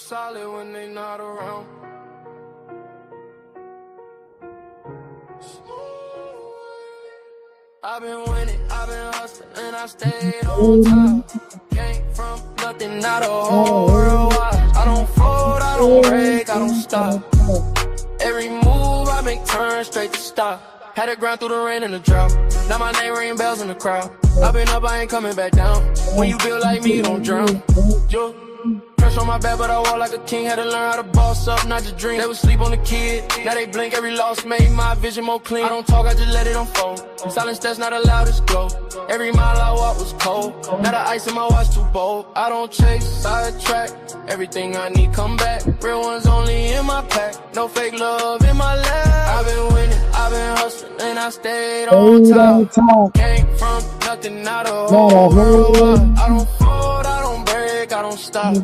solid when they not around. I've been winning, I've been hustling, and I stayed on top. Came from nothing, not a whole world wide. I don't fold, I don't break, I don't stop. Every move I make turn straight to stop. Had to grind through the rain and the drought. Now my name ring bells in the crowd. I've been up, I ain't coming back down. When you build like me, you don't drown. Yo. On my back, but I walk like a king. Had to learn how to boss up, not just dream. They would sleep on the kid. Now they blink, every loss made my vision more clean. I don't talk, I just let it unfold. Silence that's not allowed to go. Every mile I walk was cold. Now the ice in my watch too bold. I don't chase, sidetrack. Everything I need come back. Real ones only in my pack. No fake love in my lap. I've been winning, I've been hustling, and I stayed on top. Came from nothing, not a whole world. I don't fold, I don't break, I don't stop.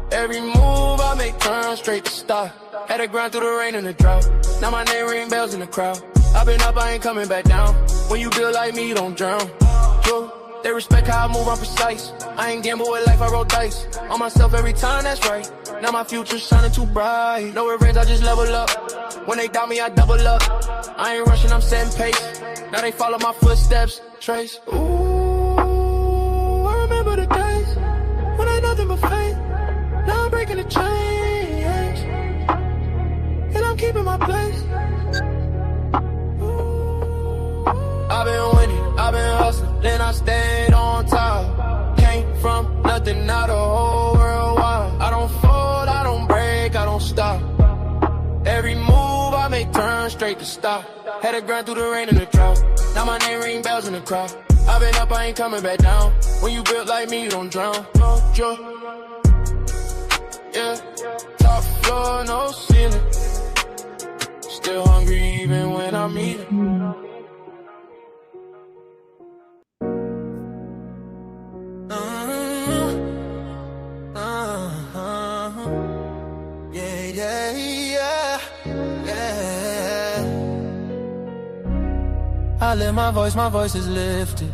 Every move I make turn straight to stop. Had to grind through the rain and the drought. Now my name ring bells in the crowd. I've been up, I ain't coming back down. When you build like me, you don't drown. Yo, they respect how I move, I'm precise. I ain't gamble with life, I roll dice. On myself every time, that's right. Now my future's shining too bright. No revenge, I just level up. When they doubt me, I double up. I ain't rushing, I'm setting pace. Now they follow my footsteps, trace. Ooh, I remember the days when I nothing but faith. Now I'm breaking the chains, and I'm keeping my place. I've been winning, I've been hustling, then I stayed on top. Came from nothing, not a whole world wide. I don't fold, I don't break, I don't stop. Every move I make turn straight to stop. Had to grind through the rain and the drought. Now my name ring bells in the crowd. I've been up, I ain't coming back down. When you built like me, you don't drown. No joke. Yeah, top floor, no ceiling. Still hungry even when I'm eating. I lift my voice is lifted.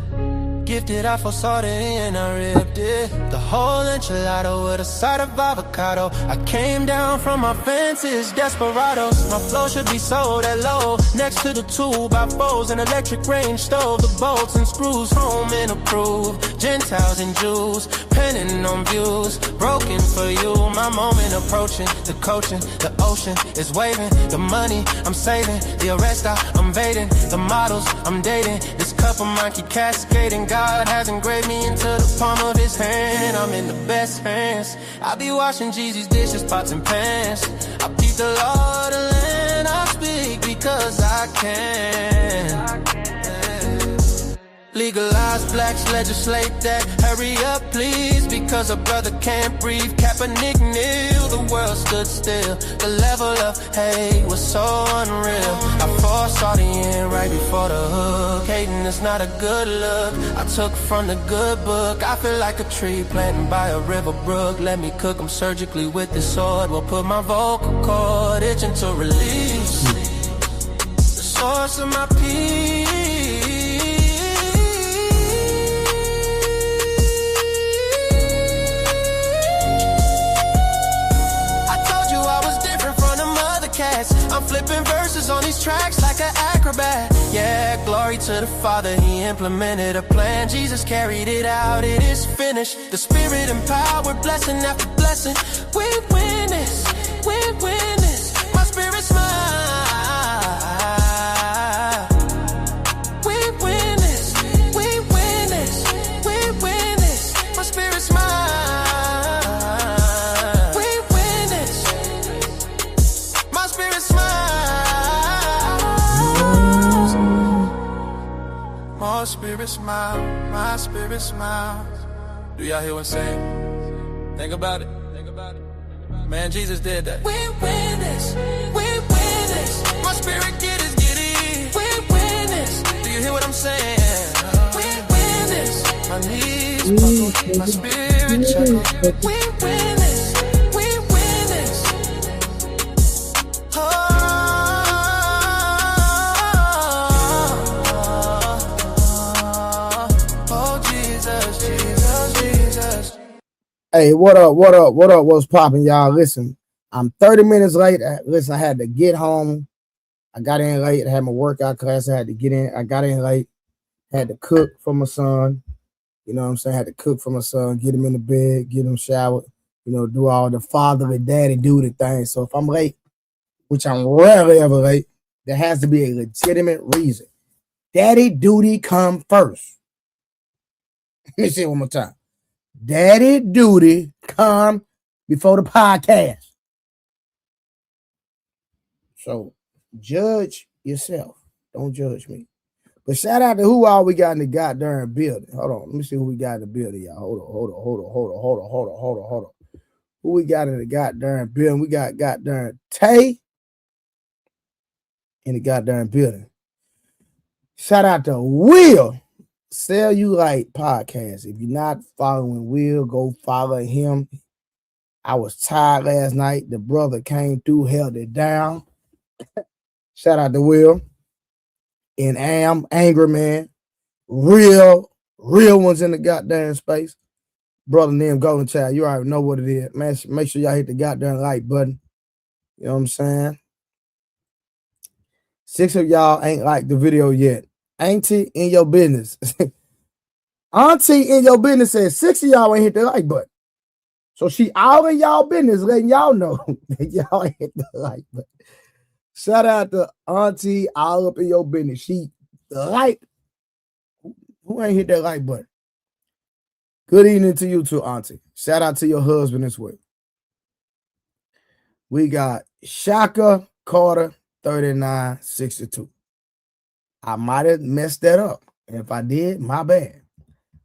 Gifted, I foresaw the end, I ripped it. The whole enchilada with a side of avocado. I came down from my fences, desperados. My flow should be sold at low. Next to the 2x4s, an electric range stove. The bolts and screws, home and approved. Gentiles and Jews, penning on views. Broken for you, my moment approaching. The coaching, the ocean is waving. The money I'm saving, the arrest I'm evading. The models I'm dating, this cup of mine keep cascading. God has engraved me into the palm of his hand. I'm in the best hands. I be washing Jeezy's dishes, pots and pans. I beat the law, the land. I speak because I can. Legalize blacks, legislate that. Hurry up, please, because a brother can't breathe. Kaepernick kneel, the world stood still. The level of hate was so unreal. I foresaw the end right before the hook. Hating is not a good look. I took from the good book. I feel like a tree planted by a river brook. Let me cook them surgically with this sword. Will put my vocal cord itching to release the source of my peace. I'm flipping verses on these tracks like an acrobat. Yeah, glory to the Father, He implemented a plan. Jesus carried it out, it is finished. The Spirit empowered, blessing after blessing. We win this, we win this. My spirit's mine. We win this, we win this, we win this. My spirit's mine. My spirit smile, my spirit smiles. Do y'all hear what I'm saying? Think about it. Think about it. Man, Jesus did that. We win this. We win this. My spirit get it. We win this. Do you hear what I'm saying? We win this. My knees buckle, my spirit chuckle. We win this. We win this. Oh. Hey, what up? What up? What up? What's popping, y'all? Listen, I'm 30 minutes late. Listen, I had to get home. I got in late. I had my workout class. I had to get in. I got in late. Had to cook for my son. You know what I'm saying? Had to cook for my son, get him in the bed, get him showered, do all the father and daddy duty things. So if I'm late, which I'm rarely ever late, there has to be a legitimate reason. Daddy duty come first. Let me say it one more time. Daddy duty come before the podcast. So judge yourself. Don't judge me. But shout out to who all we got in the goddamn building. Hold on. Let me see who we got in the building, y'all. Hold on. Who we got in the goddamn building? We got goddamn Tay in the goddamn building. Shout out to Will. Sell You Like podcast. If you're not following Will, go follow him. I was tired last night. The brother came through, held it down. Shout out to Will. And Angry Man. Real ones in the goddamn space. Brother named Golden Child. You already know what it is. Man, make sure y'all hit the goddamn like button. You know what I'm saying? 6 of y'all ain't liked the video yet. Auntie in your business. Auntie in your business says 6 of y'all ain't hit the like button. So she all in y'all business, letting y'all know that y'all ain't hit the like button. Shout out to Auntie all up in your business. She like. Who ain't hit that like button? Good evening to you too, Auntie. Shout out to your husband as well. We got Shaka Carter 3962. I might have messed that up. And if I did, my bad.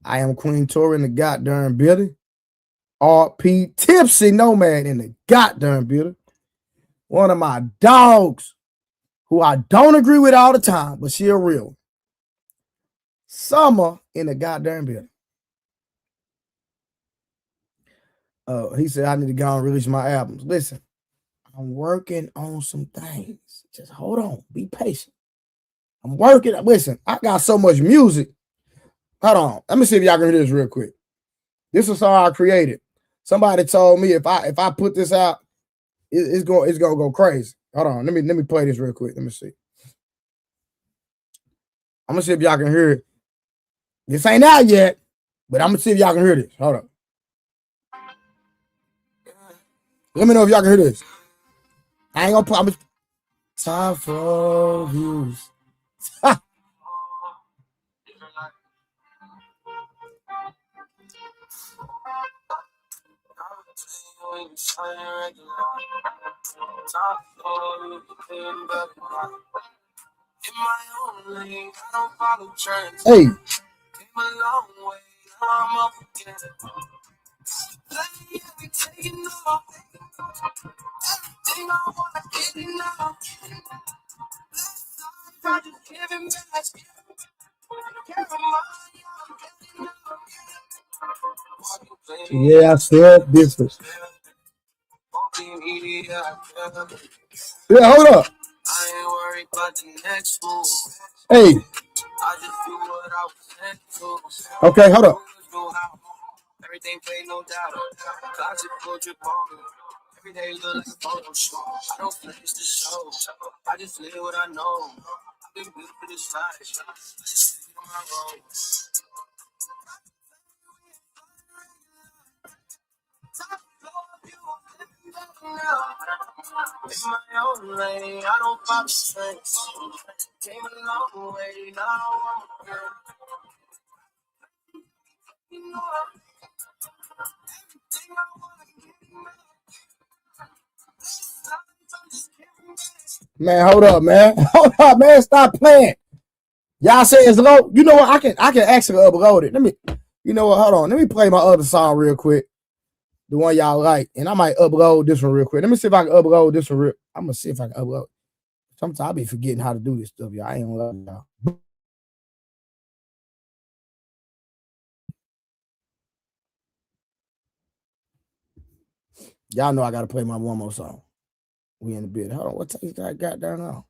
I am Queen Tori in the goddamn building. RP Tipsy Nomad in the goddamn building. One of my dogs who I don't agree with all the time, but she a real one. Summer in the goddamn building. He said I need to go and release my albums. Listen, I'm working on some things. Just hold on. Be patient. I'm working. Listen, I got so much music. Hold on. Let me see if y'all can hear this real quick. This is a song I created. Somebody told me if I put this out, it's gonna go crazy. Hold on. Let me play this real quick. Let me see. I'm gonna see if y'all can hear it. This ain't out yet, but I'm gonna see if y'all can hear this. Hold on. Let me know if y'all can hear this. I ain't gonna promise. Time for views. Hey. Yeah, I said business. Yeah, hold up. I ain't worried about the next move. Hey. I just do what I was meant to. Okay, hold up. Everything played no doubt. Closet full drip on. Every day look like a photo shoot. I don't finish the show. I just live what I know. I've been built for this life. I just stick on my road. In my own lane, I don't follow trends. Came a long way, now I want to. You know everything I want to give. Man, hold up, man. Hold up, man. Stop playing. Y'all say it's low. You know what? I can actually upload it. You know what? Hold on. Let me play my other song real quick. The one y'all like. And I might upload this one real quick. Let me see if I can upload this one real. I'm gonna see if I can upload. Sometimes I'll be forgetting how to do this stuff, y'all. I ain't gonna lie to y'all. Y'all know I gotta play my one more song. We in the bed. Hold on. What take I got down now?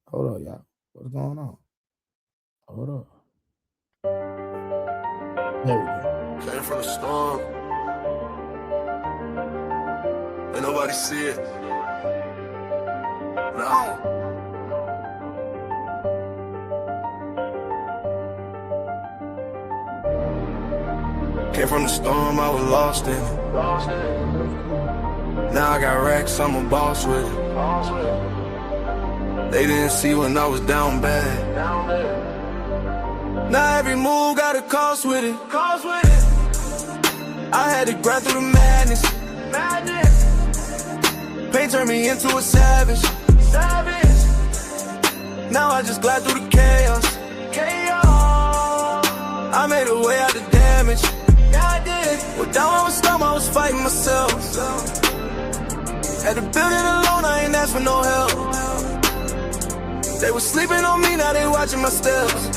Hold on, y'all. What's going on? Hold up. There we go. Came from the storm. Ain't nobody see it. No. Came from the storm, I was lost in it. Now I got racks, I'm a boss with it. They didn't see when I was down bad. Now every move got a cost with it. I had to grind through the madness. Pain turned me into a savage. Now I just glide through the chaos. I made a way out the damage. Well, down I was storm, I was fighting myself. Had to build it alone, I ain't asked for no help. They was sleeping on me, now they watching my steps.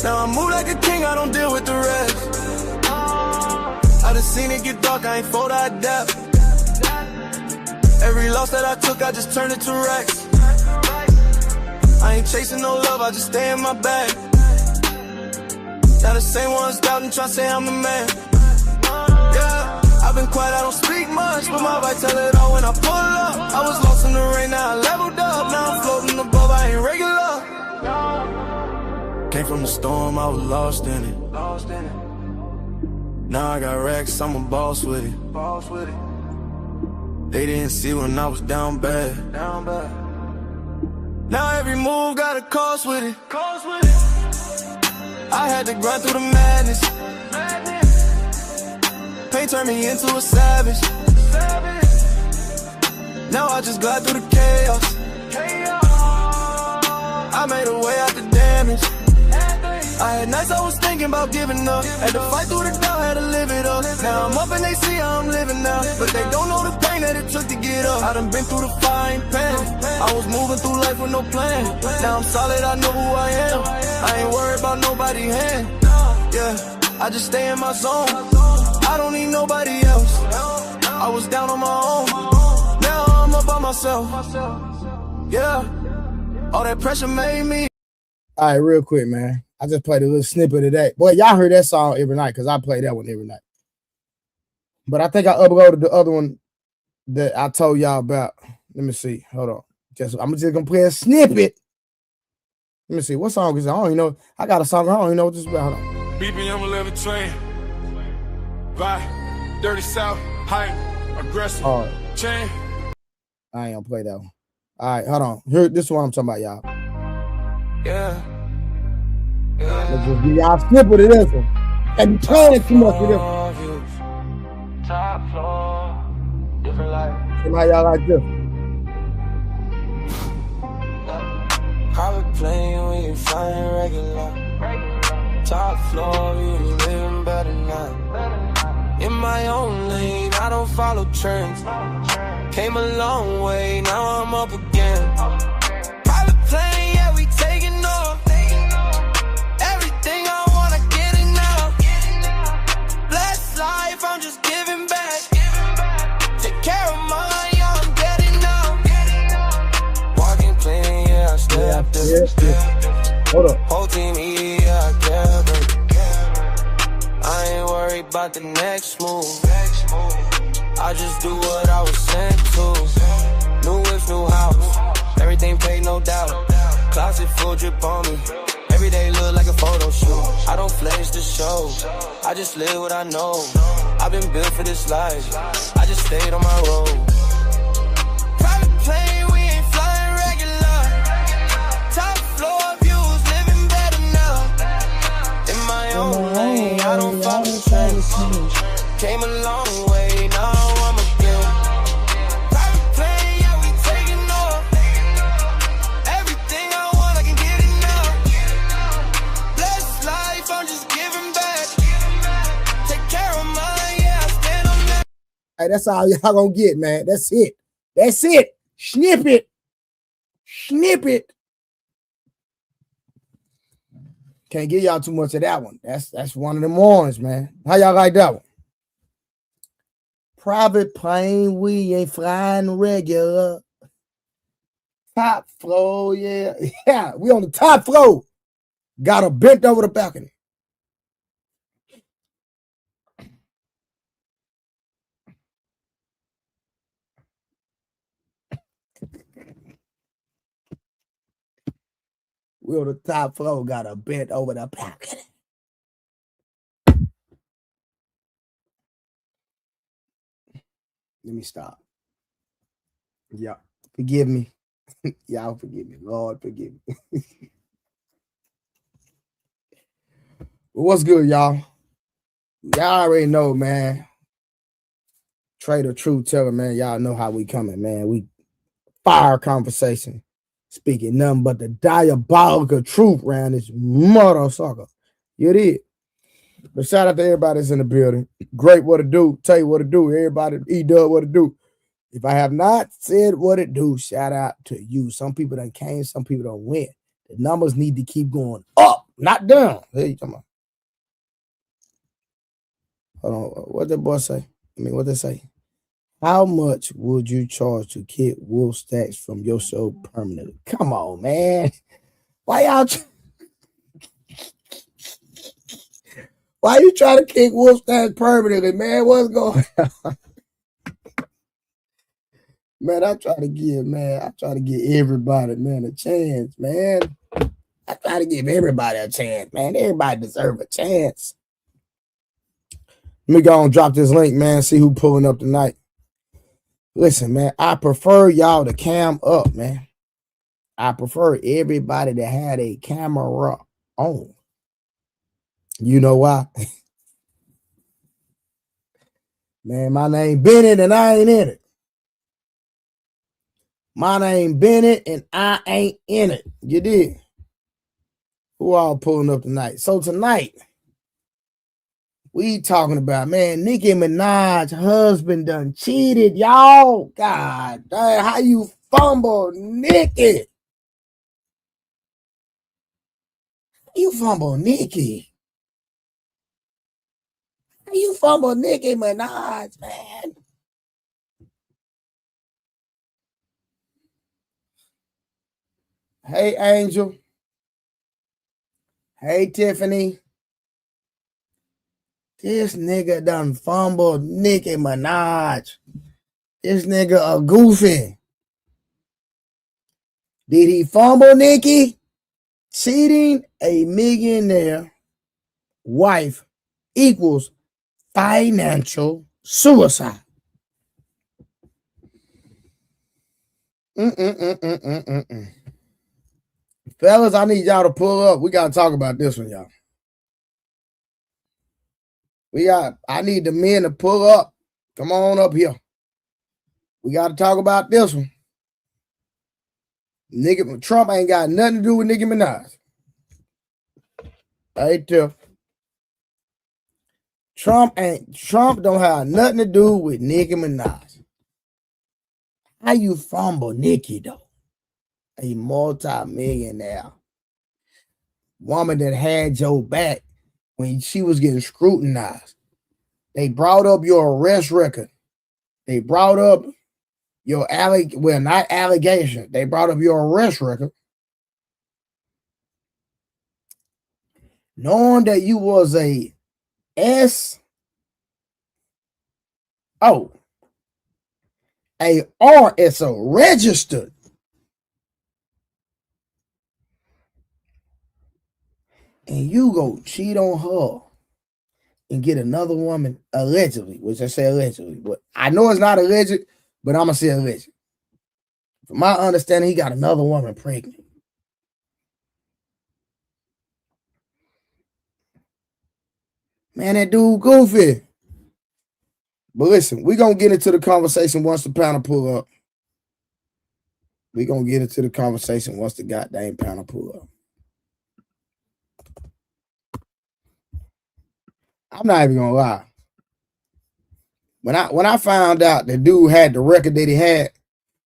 Now I move like a king, I don't deal with the rest. I done seen it get dark, I ain't fold, I adapt. Every loss that I took, I just turned it to racks. I ain't chasing no love, I just stay in my bag. Now the same ones doubting, tryna say I'm the man. Yeah, I've been quiet, I don't speak much, but my vibe tell it all when I pull up. I was lost in the rain, now I leveled up. Now I'm floating above, I ain't regular. Came from the storm, I was lost in it. Now I got racks, I'm a boss with it. They didn't see when I was down bad. Now every move got a cost with it. I had to grind through the madness. Pain turned me into a savage. Now I just glide through the chaos. I made a way out the damage. I had nights I was thinking about giving up. Had to fight through the doubt, had to live it up. Now I'm up and they see how I'm living now, but they don't know the pain that it took to get up. I done been through the fire and pain. I was moving through life with no plan. Now I'm solid, I know who I am. I ain't worried about nobody's hand. Yeah, I just stay in my zone. I don't need nobody else. I was down on my own. Now I'm up by myself. Yeah, all that pressure made me. All right, real quick, man. I just played a little snippet of that. Boy, y'all heard that song every night because I play that one every night. But I think I uploaded the other one that I told y'all about. Let me see. Hold on. I'm just gonna play a snippet. Let me see. What song is it? I don't even know. I got a song. I don't even know what this is about. Hold on. BBM 11 train. Bye. Dirty South. Hype. Aggressive. Oh, Chain. I ain't gonna play that one. All right, hold on. Here, this is what I'm talking about, y'all. Yeah. Let's just give y'all a snippet of this one. And you playing too much of this one. Top floor, different life. See how y'all like this. Private plane when you flying regular. Top floor, you living better now. In my own lane, I don't follow trends. Came a long way, now I'm up again. Private plane, yeah, we taking off. Everything I wanna get it now. Blessed life, I'm just giving back. Take care of mine, yeah, I'm getting now. Walking clean, yeah, I step different. Hold up. Whole team eat, yeah, I care, baby. I ain't worried about the next move. I just do what I was sent to. New whips, new house. Everything paid, no doubt. Closet full drip on me. Every day look like a photo shoot. I don't flex the show. I just live what I know. I've been built for this life. I just stayed on my road. Private plane, we ain't flying regular. Top floor views, living better now. In my own lane, I don't follow trends. Came a long way, now I'm again. Private plane, yeah, we taking off. Everything I want, I can get it now. Blessed life, I'm just giving back. Take care of mine, yeah, I stand on that. Hey, that's all y'all gonna get, man. That's it. That's it. Snippet. Snippet. Can't give y'all too much of that one. That's one of them ones, man. How y'all like that one? Private plane, we ain't flying regular. Top floor, yeah. Yeah, we on the top floor. Got her bent over the balcony. We on the top floor, got a bent over the balcony. Let me stop. Yeah, forgive me. Y'all forgive me. Lord, forgive me. What's good, y'all? Y'all already know, man. Trader Truth Teller, man. Y'all know how we coming, man. We fire conversation. Speaking nothing but the diabolical truth around this mother sucker. You did. But shout out to everybody that's in the building. Great what to do. Tell you what to do. Everybody, E-Dub, what to do. If I have not said what it do, shout out to you. Some people done came, some people don't win. The numbers need to keep going up, not down. Hey, you talking about? Hold on. What that boy say? What they say? How much would you charge to kick Wolf Stacks from your show permanently? Come on, man. Why y'all? Why you trying to kick Wolf Stacks permanently, man? What's going on? Man, I try to give everybody, man, a chance, man. I try to give everybody a chance, man. Everybody deserve a chance. Let me go and drop this link, man. See who pulling up tonight. Listen, man, I prefer y'all to cam up, man. I prefer everybody to have a camera on. You know why? Man, my name Bennett and I ain't in it. My name Bennett and I ain't in it. You did. Who all pulling up tonight? So tonight, we talking about, man, Nicki Minaj's husband done cheated, y'all. God damn, how you fumble Nicki? You fumble Nicki. How you fumble Nicki Minaj, man? Hey, Angel. Hey, Tiffany. This nigga done fumbled Nicki Minaj. This nigga a goofy. Did he fumble Nicki? Cheating a millionaire wife equals financial suicide. Fellas, I need y'all to pull up. We got to talk about this one, y'all. I need the men to pull up. Come on up here. We got to talk about this one. Trump ain't got nothing to do with Nicki Minaj. Hey, Tiff. Trump don't have nothing to do with Nicki Minaj. How you fumble Nicki, though? A multi-millionaire woman that had your back when she was getting scrutinized. They brought up your arrest record. They brought up your not allegation. They brought up your arrest record. Knowing that you was a RSO registered. And you go cheat on her and get another woman allegedly, which I say allegedly, but I know it's not alleged, but I'm gonna say alleged. From my understanding, he got another woman pregnant. Man, that dude goofy. But listen, we're gonna get into the conversation once the panel pull up. We're gonna get into the conversation once the goddamn panel pull up. I'm not even gonna lie. When I found out the dude had the record that he had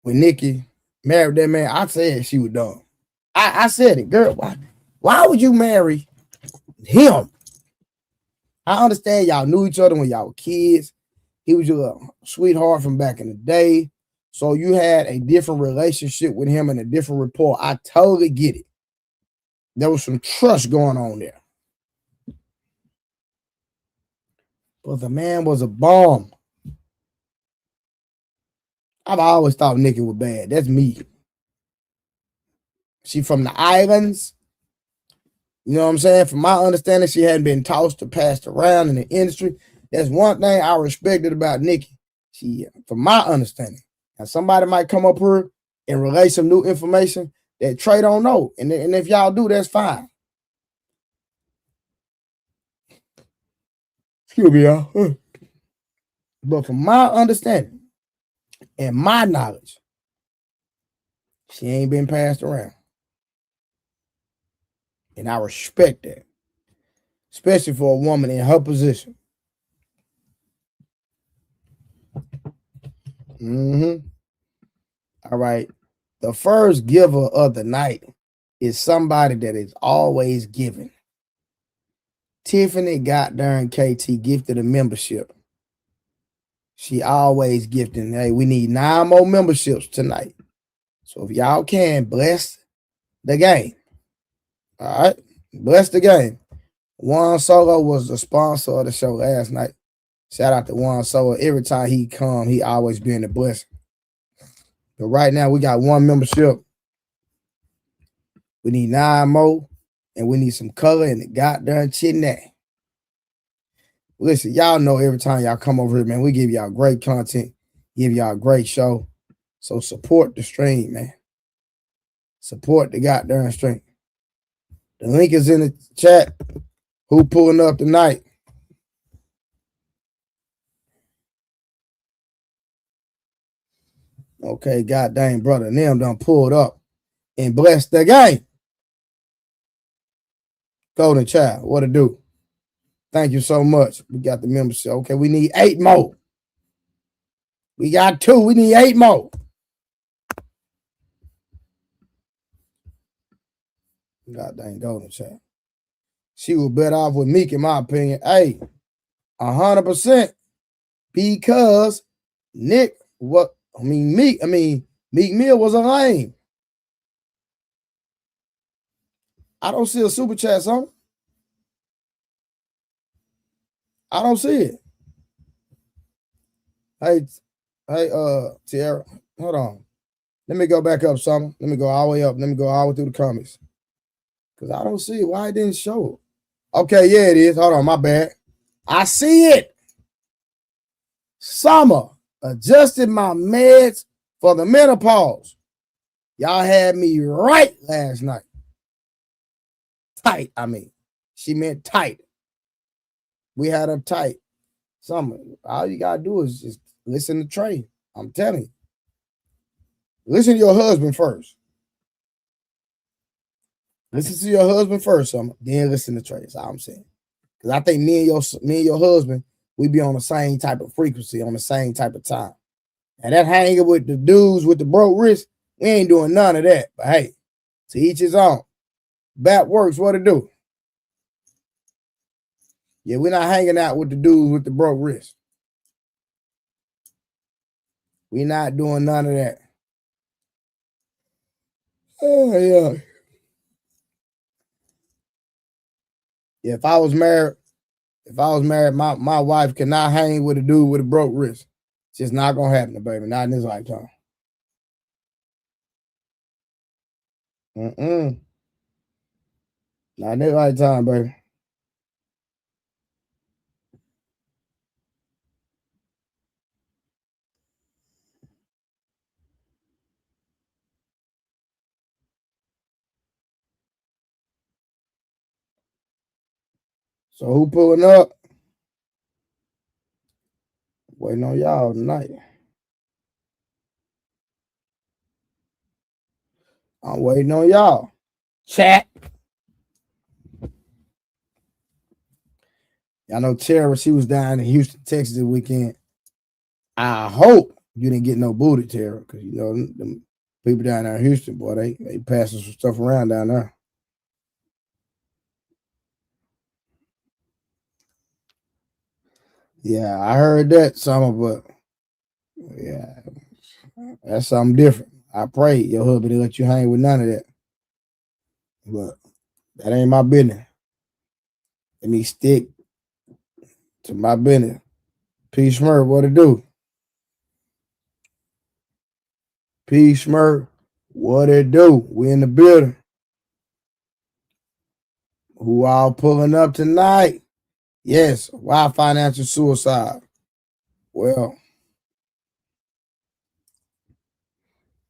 with Nicki, married that man, I said she was dumb. I said it, girl. Why would you marry him? I understand y'all knew each other when y'all were kids. He was your sweetheart from back in the day. So you had a different relationship with him and a different rapport. I totally get it. There was some trust going on there. But the man was a bomb. I've always thought Nicki was bad. That's me. She from the islands. You know what I'm saying? From my understanding, she hadn't been tossed or passed around in the industry. That's one thing I respected about Nikki. She, from my understanding, now somebody might come up here and relay some new information that Trey don't know. And if y'all do, that's fine. Excuse me, y'all. But from my understanding and my knowledge, she ain't been passed around. And I respect that, especially for a woman in her position. All right. The first giver of the night is somebody that is always giving. Tiffany goddamn KT gifted a membership. She always gifting. Hey, we need 9 more memberships tonight. So if y'all can, bless the game. All right. Bless the game. Juan Solo was the sponsor of the show last night. Shout out to Juan Solo. Every time he come, he always being a blessing. But right now, we got 1 membership. We need 9 more. And we need some color in the goddamn chinette. Listen, y'all know every time y'all come over here, man, we give y'all great content, give y'all a great show. So support the stream, man. Support the goddamn stream. The link is in the chat. Who pulling up tonight? Okay, goddamn brother, and them done pulled up and blessed the game. Golden Child, what to do? Thank you so much. We got the membership. Okay, we need 8 more. We got 2. We need 8 more. God dang Golden Child. She was better off with Meek, in my opinion. Hey, 100%. Because Meek Mill was a lame. I don't see a super chat song. I don't see it. Hey, Tierra, hold on. Let me go back up some. Let me go all the way up. Let me go all the way through the comments. Because I don't see it. Why it didn't show? Okay, yeah, it is. Hold on, my bad. I see it. Summer adjusted my meds for the menopause. Y'all had me right last night. Tight, I mean. She meant tight. We had her tight. Summer, all you got to do is just listen to Trey. I'm telling you. Listen to your husband first. Listen to your husband first, Summer. Then listen to Trey. That's all I'm saying. Because I think me and your husband, we be on the same type of frequency, on the same type of time. And that hanging with the dudes with the broke wrist, we ain't doing none of that. But hey, to each his own. Bat works, what it do? Yeah, we're not hanging out with the dudes with the broke wrist. We not doing none of that. Oh, yeah. Yeah, if I was married, my wife cannot hang with a dude with a broke wrist. It's just not gonna happen, baby. Not in this lifetime. Not in this lifetime, baby. So who pulling up? Waiting on y'all tonight. I'm waiting on y'all. Chat. Y'all know Tara, she was down in Houston, Texas this weekend. I hope you didn't get no booty, Tara, because you know them people down there in Houston, boy, they passing some stuff around down there. Yeah, I heard that, Summer, but yeah, that's something different. I pray your hubby to let you hang with none of that. But that ain't my business. Let me stick to my business. P. Smurf, what it do? P. Smurf, what it do? We in the building. Who all pulling up tonight? Yes. Why financial suicide? Well,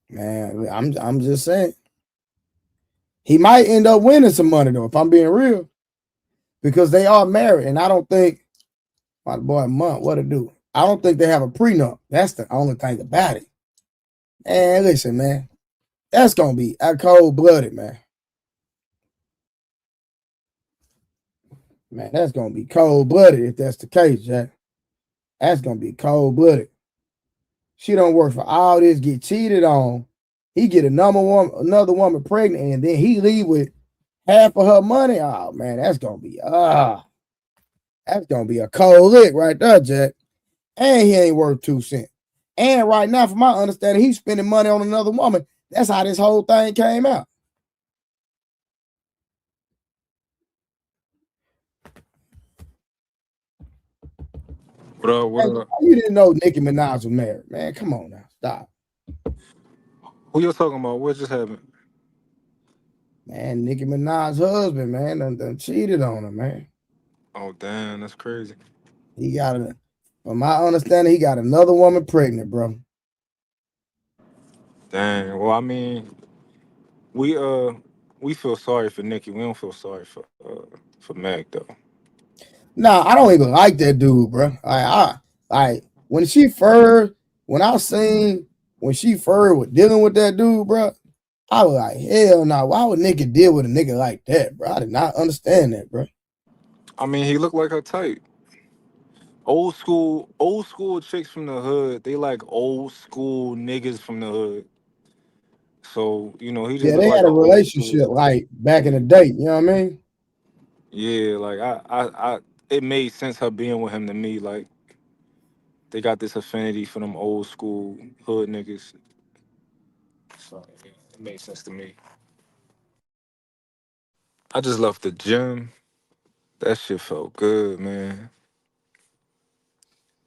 man, I'm just saying. He might end up winning some money though, if I'm being real, because they are married, and I don't think my boy Monk, what to do? I don't think they have a prenup. That's the only thing about it. And listen, man, that's gonna be a cold blooded, man. Man, that's gonna be cold blooded if that's the case, Jack. That's gonna be cold blooded. She don't work for all this, get cheated on. He get another woman pregnant, and then he leave with half of her money. Oh man, that's gonna be a cold lick right there, Jack. And he ain't worth 2 cents. And right now, from my understanding, he's spending money on another woman. That's how this whole thing came out. What up? What Hey, up? you didn't know Nicki Minaj was married, man. Come on now, stop. Who you talking about? What just happened? Man, Nicki Minaj's husband, man, done cheated on her, man. Oh damn, that's crazy. He got a, from my understanding, he got another woman pregnant, bro. Dang. Well, I mean, we we feel sorry for Nikki. We don't feel sorry for Meg though. Nah, I don't even like that dude, bro. I when I seen when she first was dealing with that dude, bro, I was like, hell no. Why would Nicki deal with a nigga like that, bro? I did not understand that, bro. I mean, he looked like her type. Old school chicks from the hood. They like old school niggas from the hood. So he just Yeah, looked they like had an a old school. relationship like back in the day. You know what I mean? Yeah, like it made sense her being with him to me. Like they got this affinity for them old school hood niggas. So yeah, it made sense to me. I just left the gym. That shit felt good, man.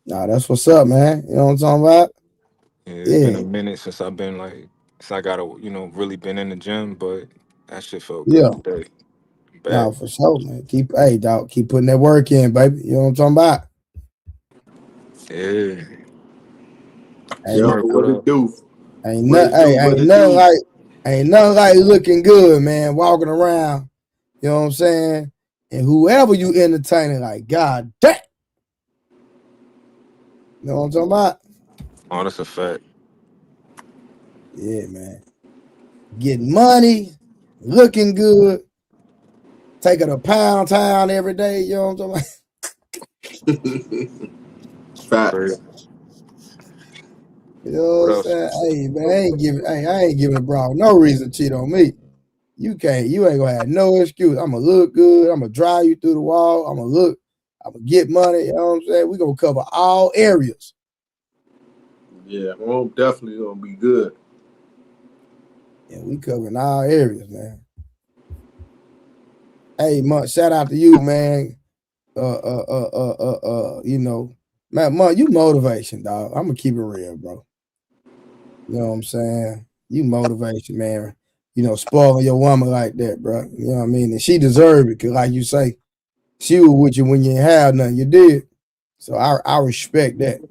Nah, that's what's up, man. You know what I'm talking about? Yeah, it's been Yeah, a minute since I got really been in the gym, but that shit felt yeah. good today. Back. No, for sure, man. Keep putting that work in, baby. You know what I'm talking about? Yeah. Ain't Yo, Smirk, what what it up? do? ain't What nothing it do? hey, What it do? ain't nothing like looking good, man. Walking around, you know what I'm saying? And whoever you entertaining, like, God damn. You know what I'm talking about? Oh, that's a fact. Yeah, man. Getting money, looking good, taking a pound town every day, you know what I'm talking about? Facts. Crazy. You know what What I'm else? saying? Hey, man, I ain't giving a bro no reason to cheat on me. You ain't gonna have no excuse. I'ma look good, I'm gonna drive you through the wall, I'm gonna get money, you know what I'm saying? We gonna cover all areas. Yeah, well, definitely gonna be good. And we covering all areas, man. Hey, Monk, shout out to you, man. Man, Monk, you motivation, dog. I'm gonna keep it real, bro. You know what I'm saying? You motivation, man. Spoiling your woman like that, bro. You know what I mean? And she deserved it, cause like you say, she was with you when you ain't have nothing. You did. So I respect that.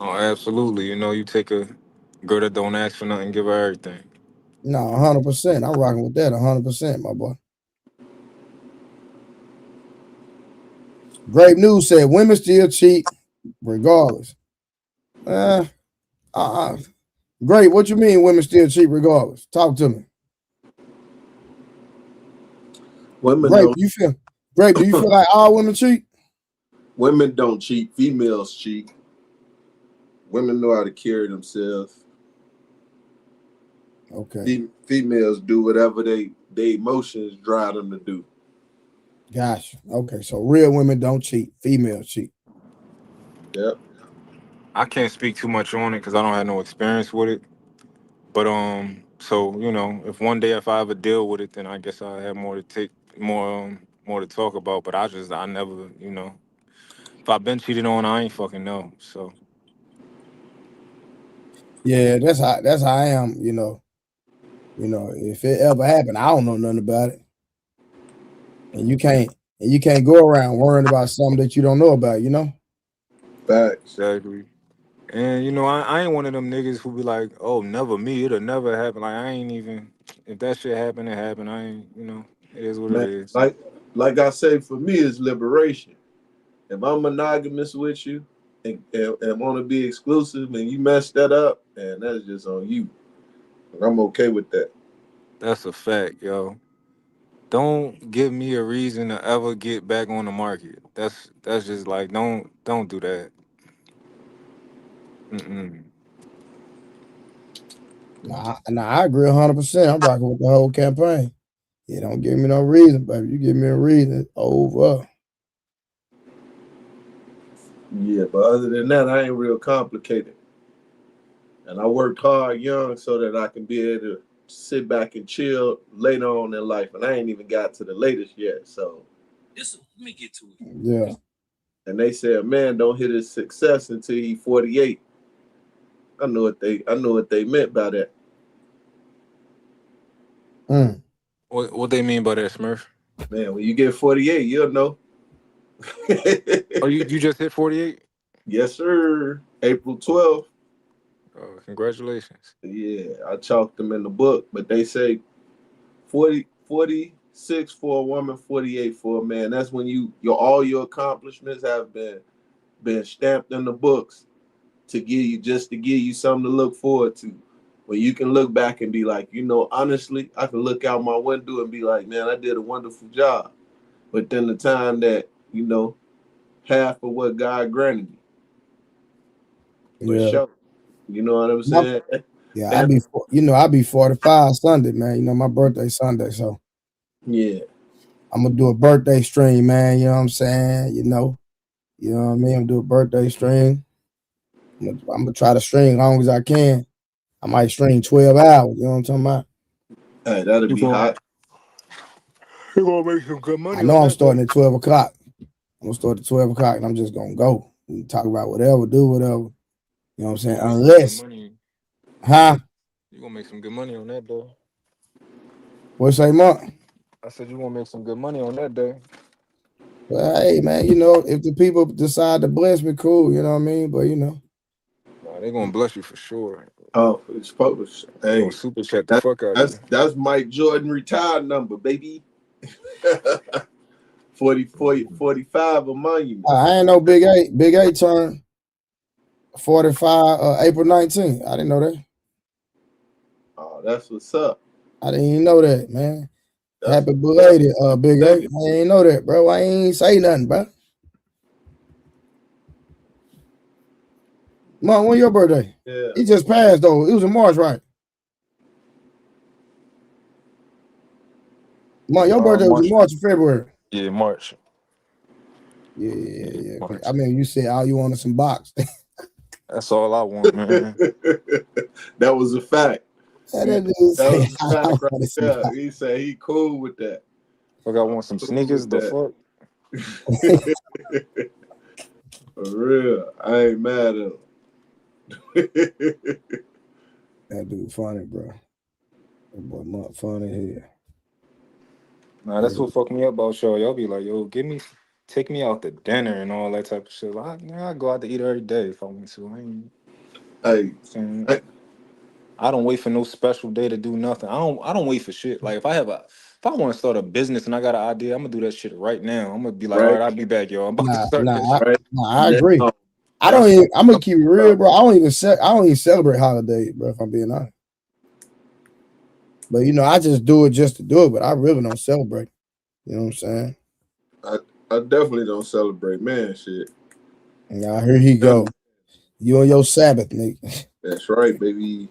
Oh, absolutely. You take a girl that don't ask for nothing, give her everything. No, 100%. I'm rocking with that 100%, my boy. Great news said women still cheat regardless. Uh, uh, Great. What you mean women still cheat regardless? Talk to me. Women Great. don't. Do you feel like all women cheat? Women don't cheat. Females cheat. Women know how to carry themselves. Okay. Females do whatever they emotions drive them to do. Gotcha. Okay. So real women don't cheat. Females cheat. Yep. I can't speak too much on it because I don't have no experience with it. But so if one day if I ever deal with it, then I guess I have more to talk about. But I never if I've been cheated on, I ain't fucking know. So Yeah, that's how I am, if it ever happened, I don't know nothing about it. And you can't go around worrying about something that you don't know about, you know? Facts. Exactly. And you know, I ain't one of them niggas who be like, "Oh, never me. It'll never happen." Like I ain't even. If that shit happen, it happen. I ain't. You know, it is what it Man, is. like I say, for me, it's liberation. If I'm monogamous with you and want to be exclusive and you mess that up, and that's just on you. I'm okay with that. That's a fact, yo. Don't give me a reason to ever get back on the market. That's just like don't do that. Mm-mm. Nah, I agree 100%. I'm rocking with the whole campaign. You don't give me no reason, baby. You give me a reason, it's over. Yeah, but other than that, I ain't real complicated. And I worked hard young so that I can be able to sit back and chill later on in life. And I ain't even got to the latest yet. So let me get to it. Yeah. And they said, a man don't hit his success until he 48. I know what they meant by that. Mm. What they mean by that, Smurf? Man, when you get 48, you'll know. Oh, you just hit 48? Yes, sir. April 12th. Oh, congratulations. Yeah, I chalked them in the book, but they say 46 for a woman, 48 for a man. That's when all your accomplishments have been stamped in the books to give you something to look forward to. Where you can look back and be like, honestly, I can look out my window and be like, man, I did a wonderful job. But then the time that, half of what God granted me. For Yeah. sure. You know what I'm saying? Yeah, I'll be 45 Sunday, man. You know, my birthday Sunday, so Yeah. I'm gonna do a birthday stream, man. You know what I'm saying? You know what I mean? I'm gonna do a birthday stream. I'm gonna try to stream as long as I can. I might stream 12 hours. You know what I'm talking about? Hey, that'll You be gonna hot. you gonna make some good I money know on I'm that though. starting at 12 o'clock. I'm gonna start at 12 o'clock and I'm just gonna go and talk about whatever, do whatever. You know what I'm You saying? gonna make some good Unless, money. huh? You gonna make some good money on that though. What say, Mark? I said you gonna make some good money on that day. Well, hey, man, you know, if the people decide to bless me, cool. You know what I mean? But, you know, Nah, they gonna bless you for sure. Oh, it's published. They gonna Hey, super chat the that, fuck out of that's you. that's Mike Jordan retired number, baby. 45 a monument. I ain't no Big Eight. Big Eight turned 45 April 19th. I didn't know that. Oh, that's what's up. I didn't even know that, man. That's Happy what's up. belated, Big Eight. I ain't know that, bro. I ain't say nothing, bro. Mom, when your birthday? Yeah. It just passed, though. It was in March, right? Mom, your birthday was in March. March or February? Yeah, March. Yeah. I March. mean, you said all you wanted some box. That's all I want, man. That was a fact. That Yeah, dude that say was a I fact right wanted some there. box. He said he cool with that. Fuck, I want some Cool sneakers. with The that. fuck? For real. I ain't mad at him. That dude funny, bro. That boy not funny here. Nah, that's what fucked me up about y'all. Y'all be like, yo, take me out to dinner and all that type of shit. Like, I go out to eat every day if I want to. I ain't Hey, saying. I- I don't wait for no special day to do nothing. I don't wait for shit. Like if I want to start a business and I got an idea, I'm gonna do that shit right now. I'm gonna be like, all right, right, I'll be back, yo. I'm about to Nah, start nah, this I, shit. right. nah, I agree. Now, I that's don't even. what I'm gonna I'm keep it talking real, about. bro. I don't even celebrate holidays, bro. If I'm being honest, but you know, I just do it just to do it. But I really don't celebrate. You know what I'm saying? I definitely don't celebrate man shit. Now here he go. You on your Sabbath, nigga. That's right, baby.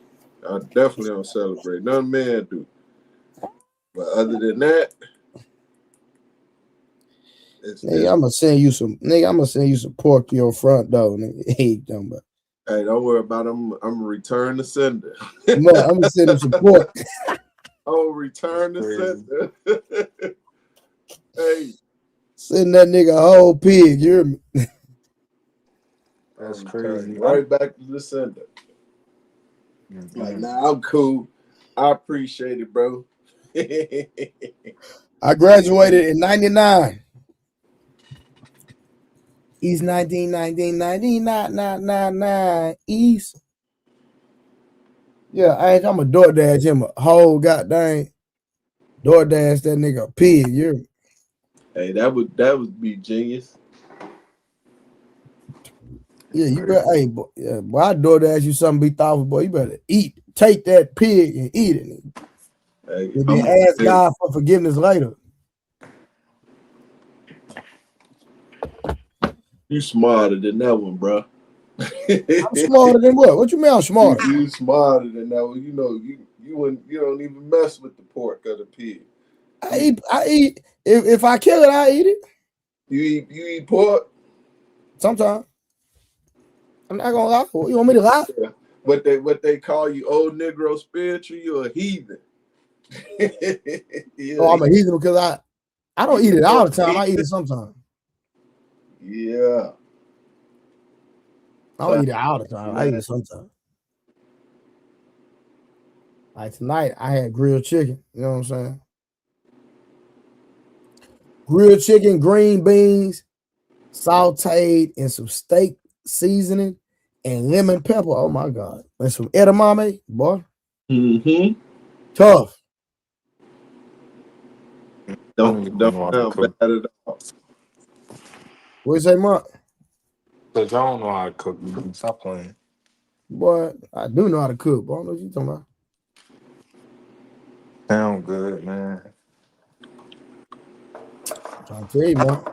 I definitely don't celebrate. None man do. But other than that, Nigga, I'm gonna send you some. Nigga, I'm gonna send you some pork to your front door, nigga. Hey, talking about. hey, don't worry about it. I'm gonna return the sender. I'm gonna send him some pork. I'll That's return the crazy. sender. Hey, Send that nigga a whole pig. You hear me? I'll That's return crazy. it right back to the sender. Like, Mm-mm. nah, I'm cool. I appreciate it, bro. I graduated in 99. East 1999 East. Yeah, I'm a DoorDash him a whole goddamn DoorDash that nigga a pig. You Hey, that would be genius. yeah, you better boy, I DoorDash you something be thoughtful, boy. You better take that pig and eat it. Hey, And then ask God for forgiveness later. You smarter than that one, bro. I'm smarter than what? What you mean I'm smarter? You smarter than that one. You know, you don't even mess with the pork or the pig. I eat. If I kill it, I eat it. You eat pork? Sometimes. I'm not gonna lie. You want me to lie? Yeah. What they call you, old Negro spiritual, you're a heathen. Yeah. Oh, I'm a heathen because I don't eat it all the time. I eat it sometimes. Yeah. I don't eat it all the time. I eat it sometimes. Like tonight, I had grilled chicken. You know what I'm saying? Grilled chicken, green beans, sauteed in some steak seasoning and lemon pepper. Oh my God. And some edamame, boy. Mm-hmm. Tough. Don't sound bad at all. What you say, Mark? Because I don't know how to cook. Stop playing. Boy, I do know how to cook. Boy, I don't know what you talking about. Sound good, man. I'm trying to tell you, man.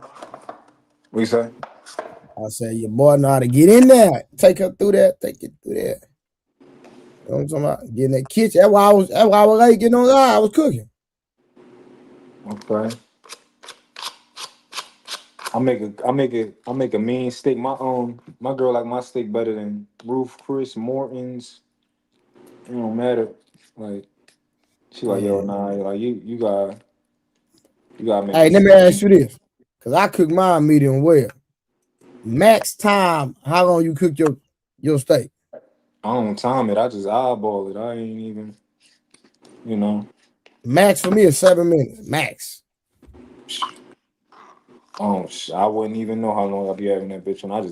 What you say? I said, your boy know how to get in there. Take her through that. Take it through that. You know what I'm talking about? Get in that kitchen. That's why I was late getting on I was cooking. Okay. I make a mean steak. My girl like my steak better than Ruth Chris Morton's. It don't matter. Like she like, yo, nah, like you gotta make Hey, this let me steak. ask you this. Cause I cook mine medium well. Max time, how long you cook your steak? I don't time it. I just eyeball it. I ain't even, you know. Max for me is 7 minutes. Max. I wouldn't even know how long I'll be having that bitch on. I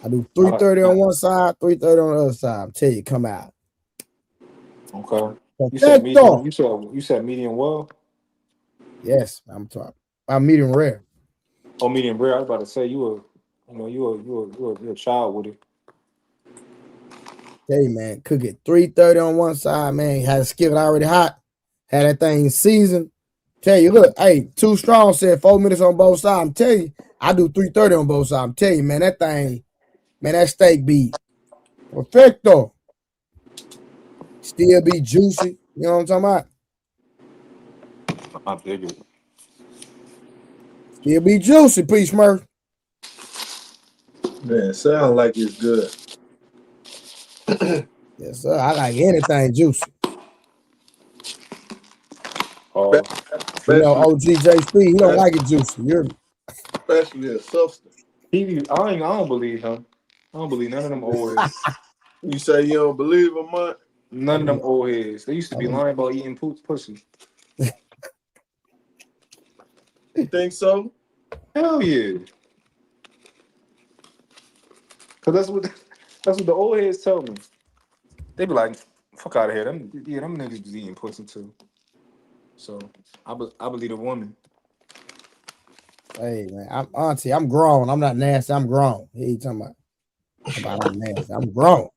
do 330 on one side, 330 on the other side. Tell you, come out. Okay. You said Perfecto. medium. You said medium well. Yes, I'm talking. I'm medium rare. Oh, medium rare. I was about to say you're a child with it. Hey man, cook it 330 on one side, man. Had a skillet already hot, had that thing seasoned. Tell you, look, hey, Too Strong said 4 minutes on both sides. I'm telling you, I do 330 on both sides. I'm telling you, man, that thing, man, that steak be perfecto. Still be juicy. You know what I'm talking about? I dig it. Still be juicy, P. Smurf. Man, sound like it's good. Yes, sir. I like anything juicy. You know, OGJP, he don't like it juicy. Especially a substance. I don't believe him. I don't believe none of them old heads. You say you don't believe him, man? None of them old heads. They used to be lying about eating pussy. You think so? Hell yeah. Cause that's what the old heads tell me. They be like, "Fuck out of here." Them niggas be eating pussy too. So I believe a woman. Hey man, I'm grown. I'm not nasty. I'm grown. He ain't talking about I'm nasty. I'm grown.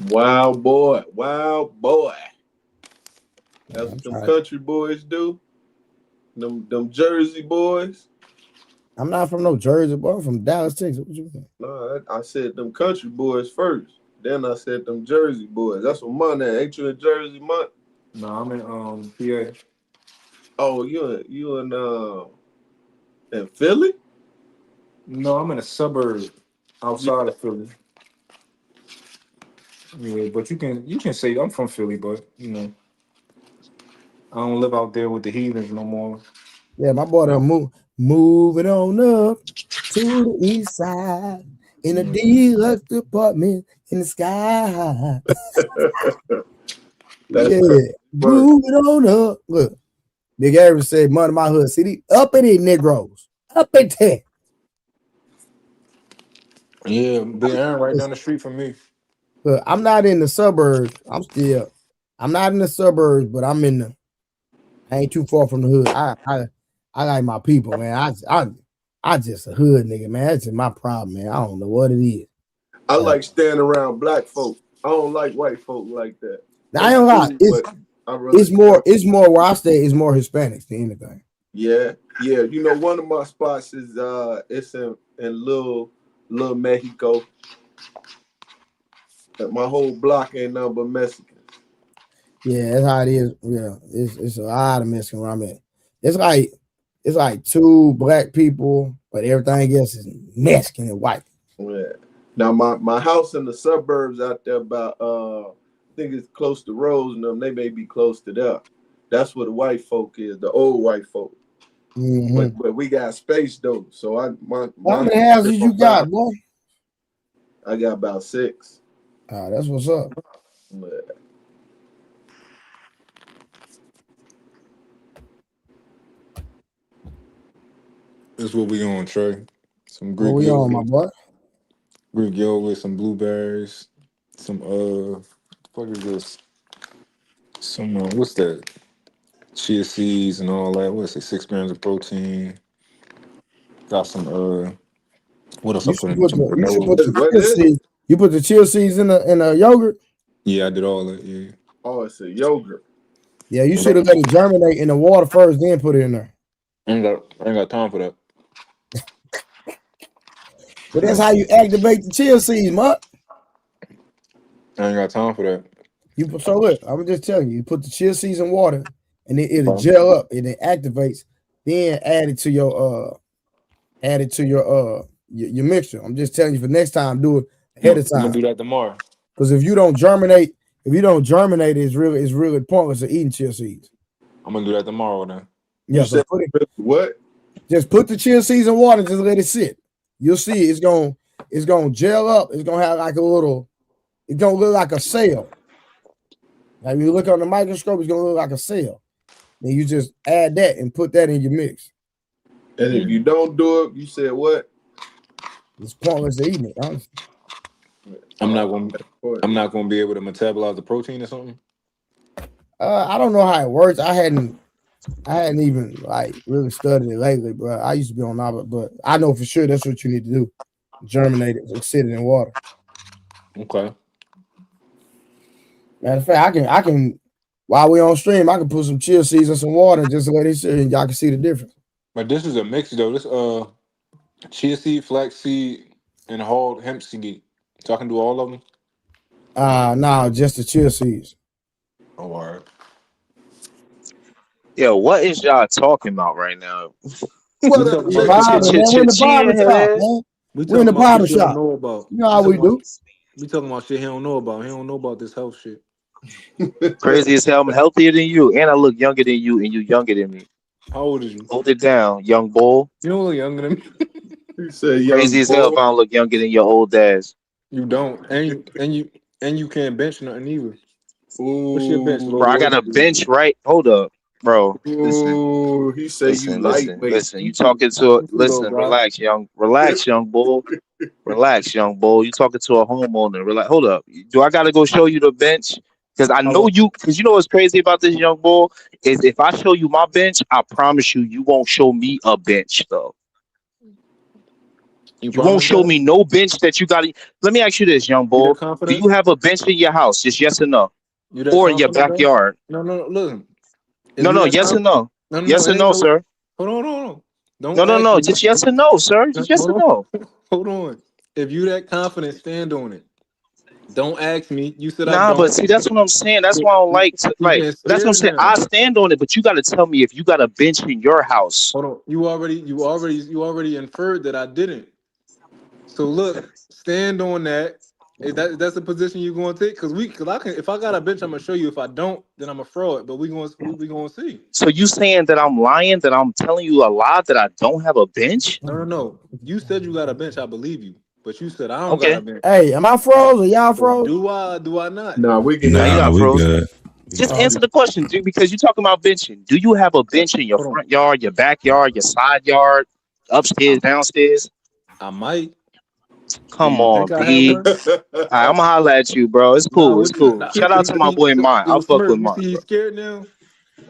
Wild boy. That's what them country boys do. Them Jersey boys. I'm not from no Jersey, boy. I'm from Dallas, Texas. What you mean? No, I said them country boys first. Then I said them Jersey boys. That's what my name. Ain't you in Jersey, man? No, I'm in PA. Oh, you in Philly? No, I'm in a suburb outside of Philly. Yeah, but you can say I'm from Philly, but you know, I don't live out there with the heathens no more. Yeah, my boy done moving on up to the east side in a deluxe apartment in the sky. That's Yeah, crazy. move it on up. Look, Big Average said, "Mud in my hood city, up in these Negroes, up in there." Yeah, Big Aaron right down the street from me. Look, I'm not in the suburbs. I'm not in the suburbs, but I ain't too far from the hood. I like my people, man. I just a hood nigga, man. That's just my problem, man. I don't know what it is. I like standing around black folk. I don't like white folk like that. I ain't lie. It's more where I stay. It's more Hispanics than anything. Yeah. You know, one of my spots is it's in little Mexico. My whole block ain't nothing but Mexicans. Yeah, that's how it is. Yeah, it's a lot of Mexican where I'm at. It's like two black people, but everything else is Mexican and white. Yeah. Now my house in the suburbs out there about I think it's close to Rose and them. They may be close to that. That's where the white folk is, the old white folk. Mm-hmm. But we got space though. So how many houses you got, boy? I got about 6. That's what's up. Yeah. This is what we on, Trey. Some What Greek we on, my yogurt. boy? Greek yogurt, some blueberries, some what is this? Some what's that? Chia seeds and all that. What's it? 6 grams of protein. Got some what else I You put should in? put Some the What chia is it? seeds. You put the chia seeds in a yogurt. Yeah, I did all that. Yeah. Oh, it's a yogurt. Yeah, you should have let it germinate in the water first, then put it in there. I ain't got time for that. But that's how you activate the chia seeds, Mutt. I ain't got time for that. So look, I'm just telling you, you put the chia seeds in water, and it'll gel up, and it activates. Then add it to your your mixture. I'm just telling you for next time, do it ahead of time. I'm gonna do that tomorrow. Because if you don't germinate, it's really pointless of eating chia seeds. I'm gonna do that tomorrow then. Yeah, so what? Just put the chia seeds in water, just let it sit. You'll see it's gonna gel up. It's gonna have like it's gonna look like a cell. Like when you look on the microscope, it's gonna look like a cell. Then you just add that and put that in your mix. And if you don't do it, you said what? It's pointless of eating it, honestly. I'm not gonna be able to metabolize the protein or something. I don't know how it works. I hadn't even like really studied it lately, bro. I used to be on that, but I know for sure that's what you need to do. Germinate it and sit it in water. Okay. Matter of fact, I can while we on stream, I can put some chia seeds in some water and just let it sit and y'all can see the difference. But this is a mix though. This chia seed, flax seed, and whole hemp seed. So I can do all of them? No, just the chia seeds. Oh, all right. Yo, what is y'all talking about right now? What We up, talking Jay? about Man, we're in the barber shop, man. We're in the barber shit he don't shop. know about. You know how we do. We talking about shit he don't know about. He don't know about this health shit. Crazy as hell. I'm healthier than you, and I look younger than you, and you younger than me. How old is you? Hold it down, young bull. You don't look younger than me. You said young Crazy as hell if I don't look younger than your old ass. You don't, and you can't bench nothing either. Ooh, What's your bench, Bro, I got a bench right. Hold up, bro. Listen, ooh, he said you lightweight. listen. You talking to listen. Relax, young bull. Relax, young bull. You talking to a homeowner. Relax. Hold up. Do I gotta go show you the bench? Because I know you. Because you know what's crazy about this young bull is if I show you my bench, I promise you won't show me a bench though. You won't show me no bench that you got. Let me ask you this, young bull. Do you have a bench in your house? Just yes or no. Or in your backyard? No, listen. No, yes or no. Yes or no, sir. Hold on. No. Just yes or no, sir. Just yes or no. Hold on. If you that confident, stand on it. Don't ask me. You said nah, but see, that's what I'm saying. That's why I don't like. That's what I'm saying. I stand on it, but you got to tell me if you got a bench in your house. Hold on. You already inferred that I didn't. So look, stand on that. That's the position you're going to take? Because if I got a bench, I'm gonna show you. If I don't, then I'm a fraud. But we gonna see. So you saying that I'm lying? That I'm telling you a lie? That I don't have a bench? No. You said you got a bench. I believe you. But you said I don't got a bench. Hey, am I froze or y'all froze? Do I not? Nah, we can. Nah, we good. Just answer the question, dude, because you're talking about benching. Do you have a bench in your front yard, your backyard, your side yard, upstairs, downstairs? I might. Do Come you on, think I have B. one? Right, I'm gonna holler at you, bro. It's Nah, cool. It's what you? cool. Nah, Shout out to my boy Mine. I'll fuck with Smurf. You Mine, see, he's bro. scared now.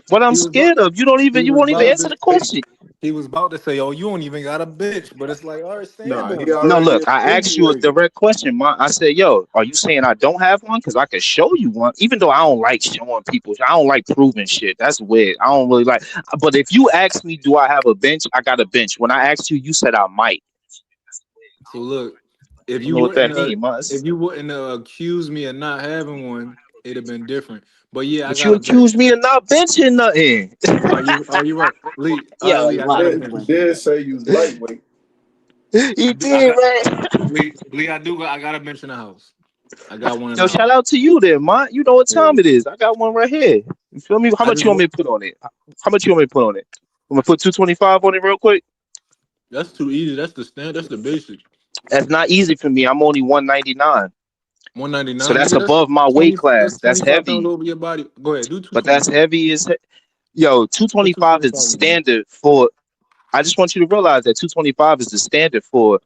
What I'm He was about. scared of, you He won't was even about answer to. the question. He was about to say, "Oh, you don't even got a bitch," but it's like, all right, stand Nah, he on it. No, already look, I asked you a insinuated. direct question. I said, yo, are you saying I don't have one? Because I could show you one, even though I don't like showing people. I don't like proving shit. That's weird. I don't really like. But if you ask me, do I have a bench? I got a bench. When I asked you, you said I might. So look, I don't know what that means, if you wouldn't accuse me of not having one, it'd have been different. But yeah, I But you got a accused bitch. me of not benching nothing. Are you right, Lee? All right, Yo, Lee, you I got a lying, You bitch. man. did say you was lightweight. He I did, got man. Lee. I got a bench in the house. I got one in Yo, the shout house. out to you there, man. You know what Yeah. time it is. I got one right here. You feel me? How I much just you want me to put on it? How much you want me to put on it? I'm gonna put 225 on it real quick. that's too easy. That's the stand. That's the basic. That's not easy for me. I'm only 199. So 199, that's nigga. above my weight That's class. That's 25 pounds heavy. over your body. Go ahead, do But that's 225. heavy as yo, Put 225 is the 225 in there. standard for I just want you to realize that 225 is the standard for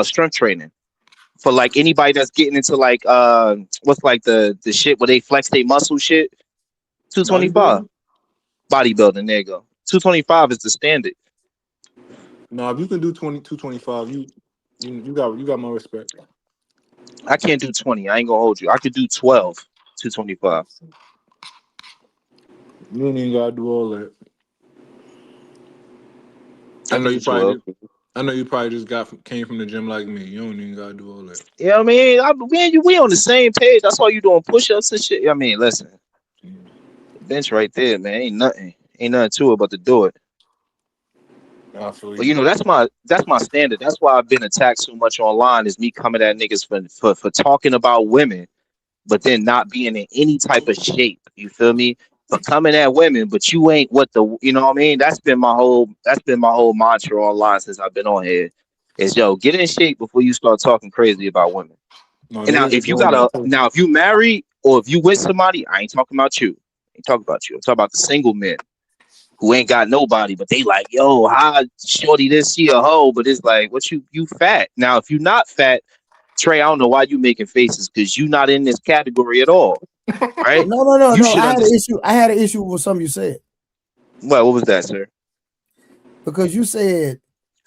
strength training. For like anybody that's getting into like what's like the shit where they flex their muscle shit. 225. Bodybuilding? Bodybuilding, there you go. 225 is the standard. No, if you can do 225, you got my respect. I can't do 20. I ain't gonna hold you. I could do 12, 225. You don't even gotta do all that. I could do 12. I know you probably just came from the gym like me. You don't even gotta do all that. You know what I mean? We on the same page. That's why you doing push-ups and shit. I mean, listen, the bench right there, man. Ain't nothing to it but to do it. I feel But you. that's my standard. That's why I've been attacked so much online. Is me coming at niggas for talking about women, but then not being in any type of shape. You feel me? For coming at women, but you ain't what the you know what I mean? That's been my whole mantra online since I've been on here. Is yo, get in shape before you start talking crazy about women. No, And now niggas be doing that too. if you married or if you with somebody, I ain't talking about you. I ain't talking about you. I'm talking about the single men who ain't got nobody, but they like, yo, how shorty this, she a hoe, but it's like, what you fat. Now, if you not fat, Trey, I don't know why you making faces because you not in this category at all, right? No. You should I had an understand. issue. I had an issue with something you said Well, what was that, sir? because you said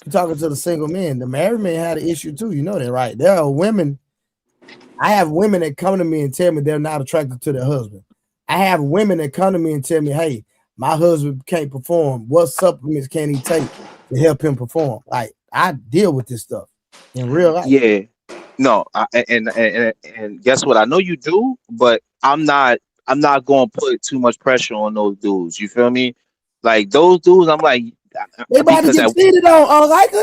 you're talking to the single men. The married men had an issue too. You know that, right? There are women. I have women that come to me and tell me they're not attracted to their husband. I have women that come to me and tell me, hey, my husband can't perform. What supplements can he take to help him perform? Like, I deal with this stuff in real life. Yeah. No, and guess what? I know you do, but I'm not gonna put too much pressure on those dudes. You feel me? Like those dudes, I'm like They about to because get cheated on, unlikely.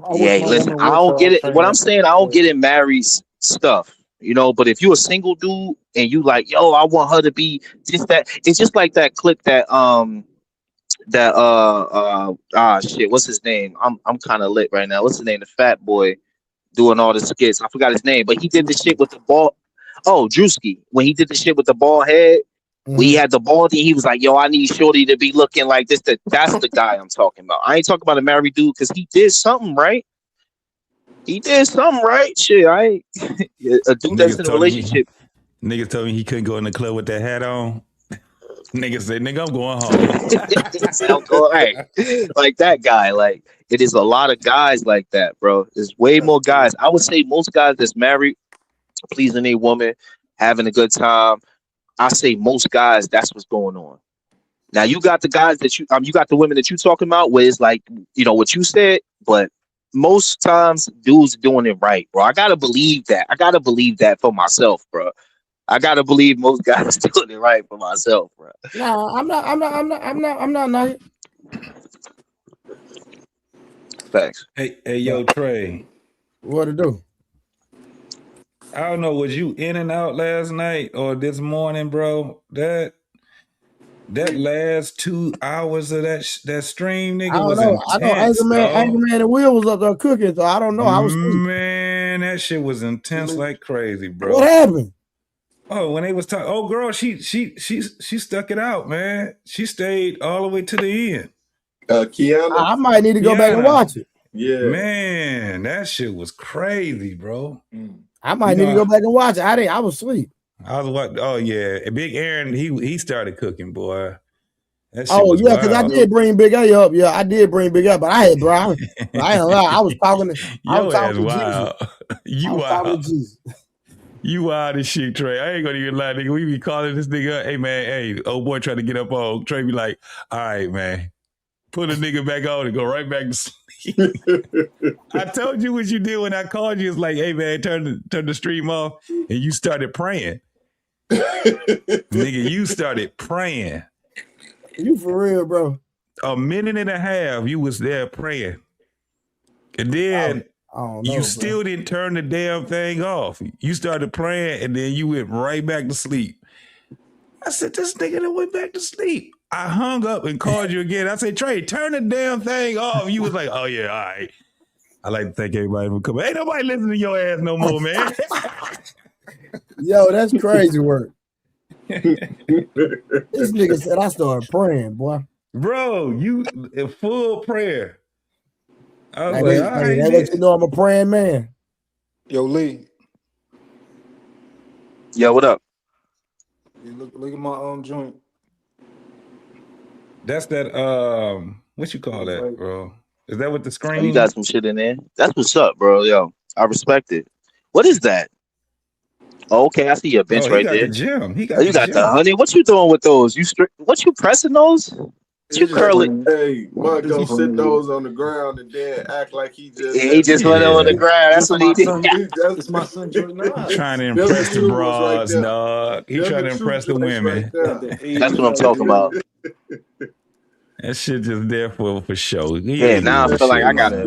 I wish yeah, my listen, woman I would don't get it. What I'm train saying, I don't get in married stuff, you know. But if you're a single dude and you like, yo, I want her to be just that. It's just like that clip shit. What's his name? I'm kind of lit right now. What's his name? The fat boy doing all the skits. I forgot his name, but he did the shit with the ball. Oh, Drewski. When he did the shit with the bald head, when he had the baldy, he was like, yo, I need Shorty to be looking like this. That's the guy I'm talking about. I ain't talking about a married dude because he did something right. He did something right. Shit, I ain't a dude that's in a relationship. Niggas told me he couldn't go in the club with that hat on. Niggas said, nigga, I'm going home. Sound all right. Like that guy. Like it is a lot of guys like that, bro. There's way more guys. I would say most guys that's married, pleasing a woman, having a good time. I say most guys, that's what's going on. Now you got the guys that you got the women that you talking about where it's like, you know, what you said, but most times dudes doing it right, bro. I gotta believe that. I gotta believe that for myself, bro. I gotta believe most guys doing it right for myself, bro. No, I'm not. Thanks. Hey, yo, Trey. What to do? I don't know, was you in and out last night or this morning, bro? That last 2 hours of that stream, I nigga, don't was know. I know intense, dog. Anchorman and Will was up there cooking, so I don't know. I was asleep. Man, that shit was intense like crazy, bro. What happened? Oh, when they was talking, oh girl, she stuck it out, man. She stayed all the way to the end. Kiana. I might need to go back and Kiana, watch it. Yeah. man, that shit was crazy, bro. I might You need to know, go back and watch it. I was asleep. I was what? Oh yeah, Big Aaron, he started cooking, boy. That shit Oh was yeah, because I wild. did bring Big A up. Yeah, I did bring Big A, but I ain't lie. I was talking Your ass to Jesus. wild. I You was talking to wild. Jesus. You wild as shit, Trey. I ain't gonna even lie, nigga. We be calling this nigga, hey man, hey, old boy trying to get up on. Trey be like, all right, man. Put a nigga back on and go right back to sleep. I told you what you did when I called you. It's like, hey man, turn the stream off, and you started praying. Nigga, you started praying. You for real, bro? A minute and a half, you was there praying, and then I don't know, you bro. still didn't turn the damn thing off. You started praying, and then you went right back to sleep. I said, this nigga that went back to sleep. I hung up and called you again. I said, Trey, turn the damn thing off. You was like, oh yeah, all right. I like to thank everybody for coming. Ain't nobody listening to your ass no more, man. Yo, that's crazy work. This nigga said I started praying, boy. Bro, you in full prayer. I was Hey, like, all right, that let you know I'm a praying man. Yo, Lee. Yo, what up? Look at my joint. That's that what you call that, bro? Is that with the screen? Oh, you got some shit in there. That's what's up, bro. Yo, I respect it. What is that? Oh, okay, I see your bench he right got there. the gym. He got Oh, you got the honey. What you doing with those? What you pressing those? You curling? Hey, Mike gonna sit those on the ground and then act like he just. He just went on the ground. That's what he did. It's my son right trying to impress the bras, dog. He trying to impress the women. That's what I'm talking about. That shit just there for show. Yeah, now I feel like I gotta.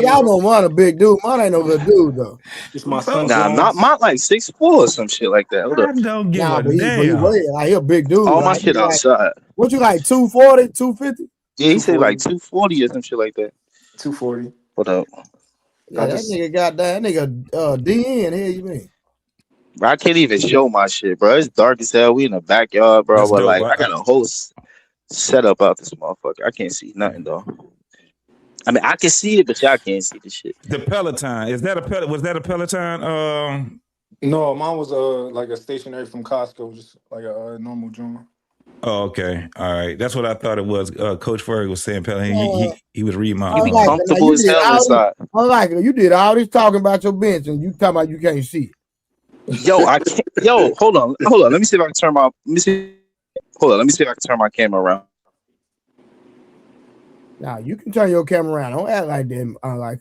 Y'all know man a big dude. Man ain't no good dude though. It's my son. Nah, not like 6'4" or some shit like that. Hold up. I don't give a but he damn. like he a big dude. All my like, shit outside. What you like, 240, 250? Yeah, he said like 240 or some shit like that. 240. What up? Yeah, that nigga got that nigga DN here, you mean? Bro, I can't even show my shit, bro. It's dark as hell. We in the backyard, bro. That's But dope. like, I got a whole setup out this motherfucker. I can't see nothing though. I mean, I can see it, but y'all can't see the shit. The Peloton, was that a Peloton? No, mine was like a stationary from Costco, just like a normal joint. Oh, okay. All right. That's what I thought it was. Coach Ferg was saying Peloton. He was reading my. You be comfortable as hell inside. You did all this talking about your bench and you talking about you can't see. Yo, I can't. Yo, hold on. Let me see if I can turn my. Let me see if I can turn my camera around. Now you can turn your camera around. Don't act like them. Like.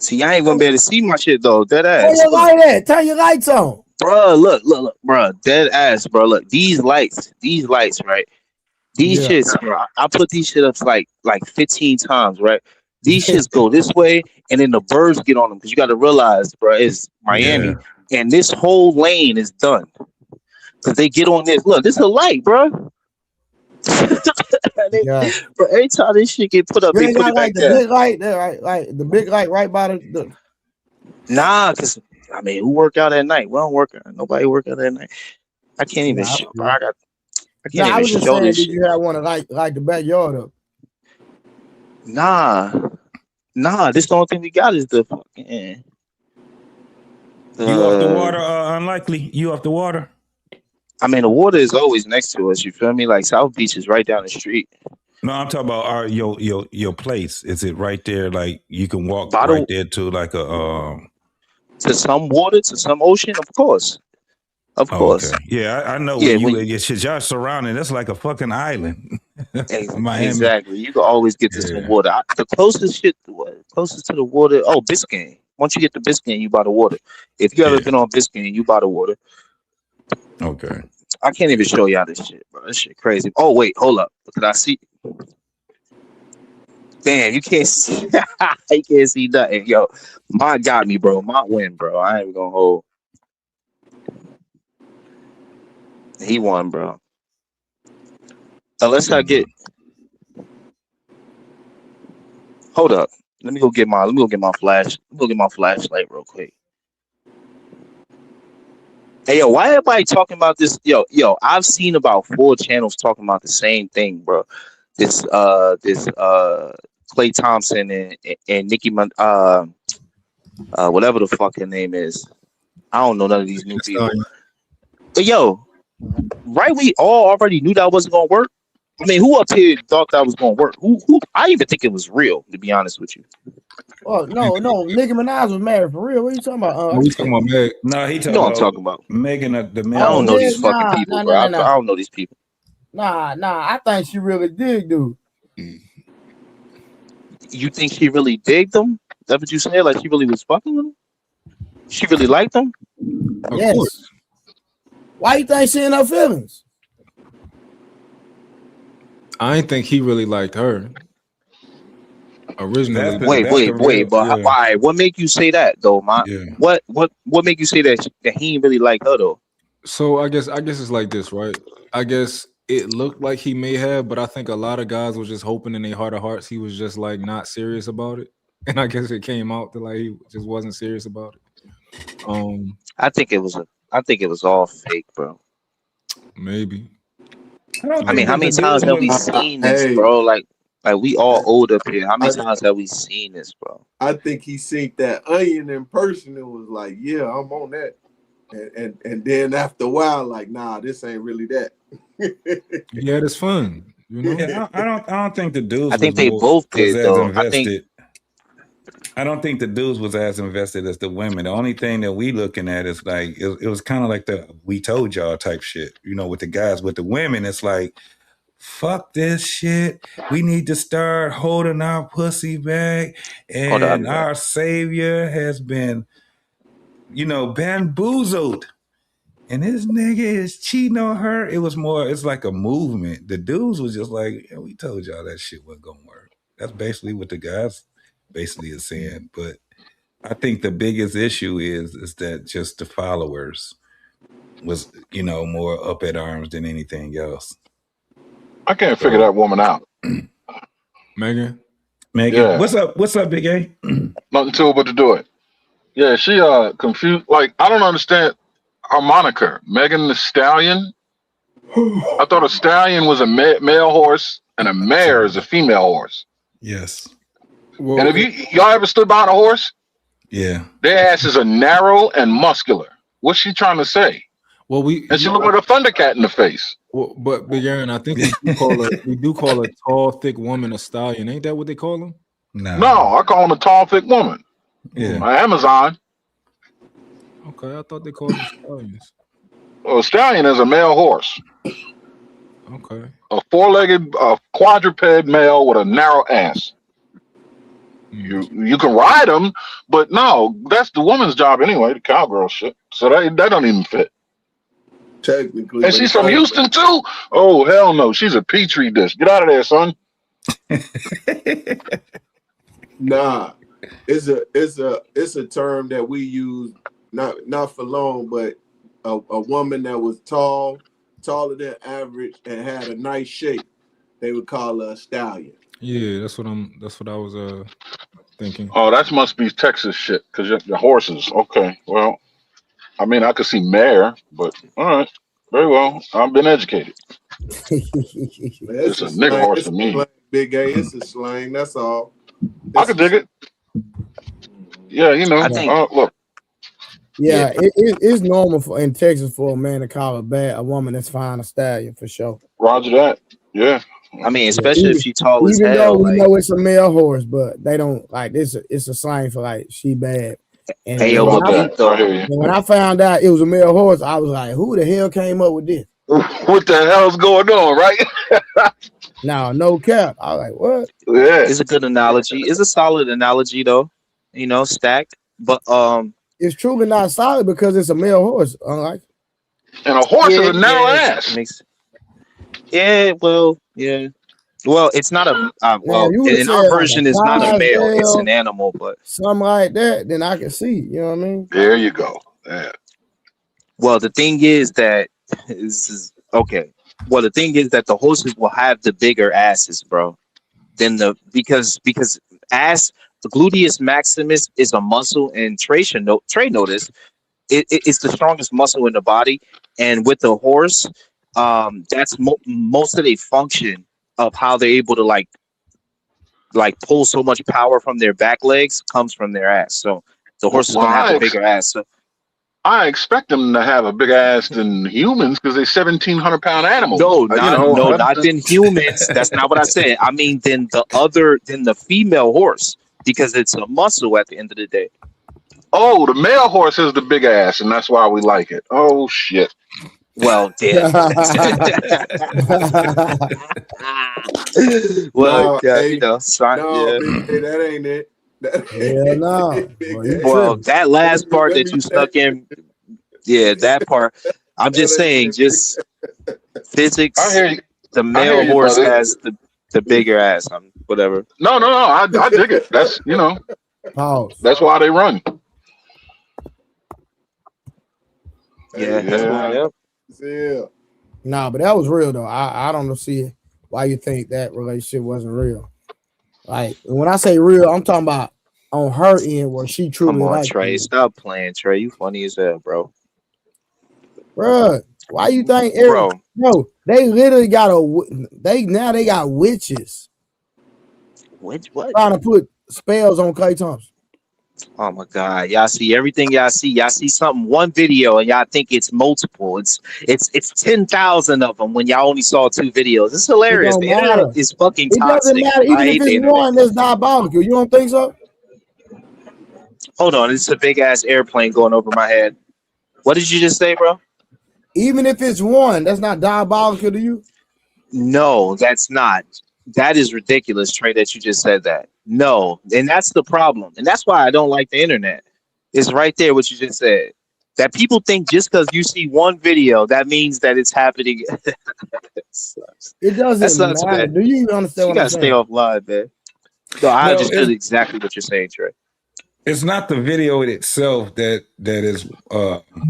See, I ain't gonna be able to see my shit though. Dead ass. Turn your lights on. Bro, look, bro. Dead ass, bro. Look, these lights, right? These shits, bro. I put these shit up like 15 times, right? These shits go this way, and then the birds get on them because you got to realize, bro, it's Miami, and this whole lane is done because they get on this. Look, this is a light, bro. Bro, every time this shit get put up, they put it back there. Big light there, right? The big light right by the. Nah, because I mean, who work out at night? We don't work out. Nobody work out at night. I can't even show. Bro, I can't even show this shit. Did you have one like the backyard up? Nah. This the only thing we got is the fucking. You off the water? Unlikely. You off the water? I mean, the water is always next to us. You feel me? Like South Beach is right down the street. No, I'm talking about your place. Is it right there? Like you can walk right there to like a to some water, to some ocean. Of course. Okay. Yeah, I know. Yeah, y'all surrounded. That's like a fucking island. Exactly. You can always get to some water. The closest to the water. Oh, Biscayne. Once you get to Biscayne, you by the water. If you ever been on Biscayne, you by the water. Okay. I can't even show y'all this shit, bro. This shit crazy. Oh wait, hold up. Look, I see. Damn, you can't see. You can't see nothing. Yo, Mont got me, bro. Mont win, bro. I ain't even gonna hold. He won, bro. Unless I get. Hold up. Let me go get my flash. Let me go get my flashlight real quick. Hey yo, why everybody talking about this? Yo, I've seen about 4 channels talking about the same thing, bro. This Klay Thompson and whatever the fuck her name is. I don't know none of these new people. But yo, right? We all already knew that wasn't gonna work. I mean, who up here thought that was gonna work? Who? I even think it was real, to be honest with you. Oh no, Nicki Minaj was married for real. What are you talking about? We talking about Meg. No, he You talking know what about I'm talking about. Megan the I don't know these fucking nah, people, nah, bro. nah, I nah. don't know these people. Nah. I think she really did, dude. You think she really digged them? That's what you said? Like she really was fucking with him? She really liked them? Of Yes. course. Why you think she in her feelings? I didn't think he really liked her originally. Wait. But why? What make you say that though, man? Yeah. What make you say that he ain't really like her though? So I guess it's like this, right? I guess it looked like he may have, but I think a lot of guys was just hoping in their heart of hearts he was just like not serious about it. And I guess it came out that like he just wasn't serious about it. I think it was all fake, bro. Maybe. I mean, how many times have we seen this, bro? Like we all old up here. How many times have we seen this, bro? I think he seen that onion in person and was like, "Yeah, I'm on that," and then after a while, like, "Nah, this ain't really that." Yeah, it's fun, you know. Yeah, I don't think the dudes. I think they both did though. I don't think the dudes was as invested as the women. The only thing that we looking at is like it was kind of like the "we told y'all" type shit, you know. With the guys, with the women, it's like, fuck this shit. We need to start holding our pussy back, and our savior has been, bamboozled. And this nigga is cheating on her. It's like a movement. The dudes was just like, yeah, we told y'all that shit wasn't gonna work. That's basically what the guys basically is saying. But I think the biggest issue is that just the followers was, more up at arms than anything else. I can't figure that woman out. Megan? Yeah. What's up, Big A? Nothing to her but to do it. Yeah, she confused. Like, I don't understand her moniker, Megan Thee Stallion. I thought a stallion was a male horse and a mare is a female horse. Yes. Well, and if y'all ever stood behind a horse? Yeah. Their asses are narrow and muscular. What's she trying to say? Well, and she looked like a Thundercat in the face. Well, but Big Aaron, I think we do call a tall, thick woman a stallion. Ain't that what they call them? No, I call them a tall, thick woman. Yeah. Amazon. Okay, I thought they called them stallions. Well, a stallion is a male horse. Okay. A four-legged quadruped male with a narrow ass. You can ride them, but no, that's the woman's job anyway, the cowgirl shit. So that don't even fit. Technically. And she's from Houston too? Oh, hell no. She's a petri dish. Get out of there, son. Nah. It's a term that we use not for long, but a woman that was taller than average and had a nice shape, they would call her a stallion. Yeah, that's what I was thinking. Oh, that must be Texas shit, because your horses. Okay, well, I mean, I could see mare, but all right, very well. I've been educated. It's a nigga horse to me. Big A, it's a slang. That's all. I could dig it. Yeah, look. Yeah, it's normal in Texas for a man to call a woman that's fine a stallion for sure. Roger that. Yeah. I mean, especially if she tall as hell. Even though we know it's a male horse, but they don't like this. It's a slang for like she bad. And when I found out it was a male horse, I was like, "Who the hell came up with this? What the hell's going on?" Right? No cap. I was like, "What?" Yeah, it's a good analogy. It's a solid analogy, though. Stacked, but it's truly not solid because it's a male horse. Unlike, and a horse is a narrow ass. Well, it's not a in our version, it's not a male, it's an animal, but something like that, then I can see. You know what I mean? There you go. Yeah. Well, the thing is that the horses will have the bigger asses, bro. Than because ass, the gluteus maximus is a muscle, and Trey noticed it's the strongest muscle in the body. And with the horse, that's most of the function of how they're able to like pull so much power from their back legs comes from their ass. So the horse is Well, going to have the bigger ass. So I expect them to have a bigger ass than humans because they're 1,700-pound animals. Not than humans. That's not what I said. I mean, than the female horse, because it's a muscle at the end of the day. Oh, the male horse has the big ass, and that's why we like it. Oh shit. Well, damn. Well, No, you know, that ain't it. Yeah, no. Well, that last part that you stuck in, yeah, that part. I'm just saying, just physics. I hear you. The male horse has the bigger ass. Whatever. No. I dig it. That's Pause. that's why they run. Yeah. Yeah. Nah, but that was real though. I don't see why you think that relationship wasn't real. Like when I say real, I'm talking about on her end where she truly. Come on, liked Trey. you. Stop playing, Trey. You funny as hell, bro. Bruh, why you think Bro. No, they literally got they got witches What? trying to put spells on Klay Thompson. Oh my God! Y'all see everything. Y'all see something. One video, and y'all think it's multiple. It's 10,000 of them when y'all only saw 2 videos. It's hilarious. The internet is fucking toxic. It doesn't matter. Even if it's one that's diabolical, you don't think so? Hold on, it's a big ass airplane going over my head. What did you just say, bro? Even if it's one, that's not diabolical to you? No, that's not. That is ridiculous, Trey, that you just said that. No, and that's the problem. And that's why I don't like the internet. It's right there what you just said. That people think just because you see one video, that means that it's happening. It doesn't matter. Man. Do you even understand what I'm saying? You gotta stay offline, man. No, I understood exactly what you're saying, Trey. It's not the video in itself that is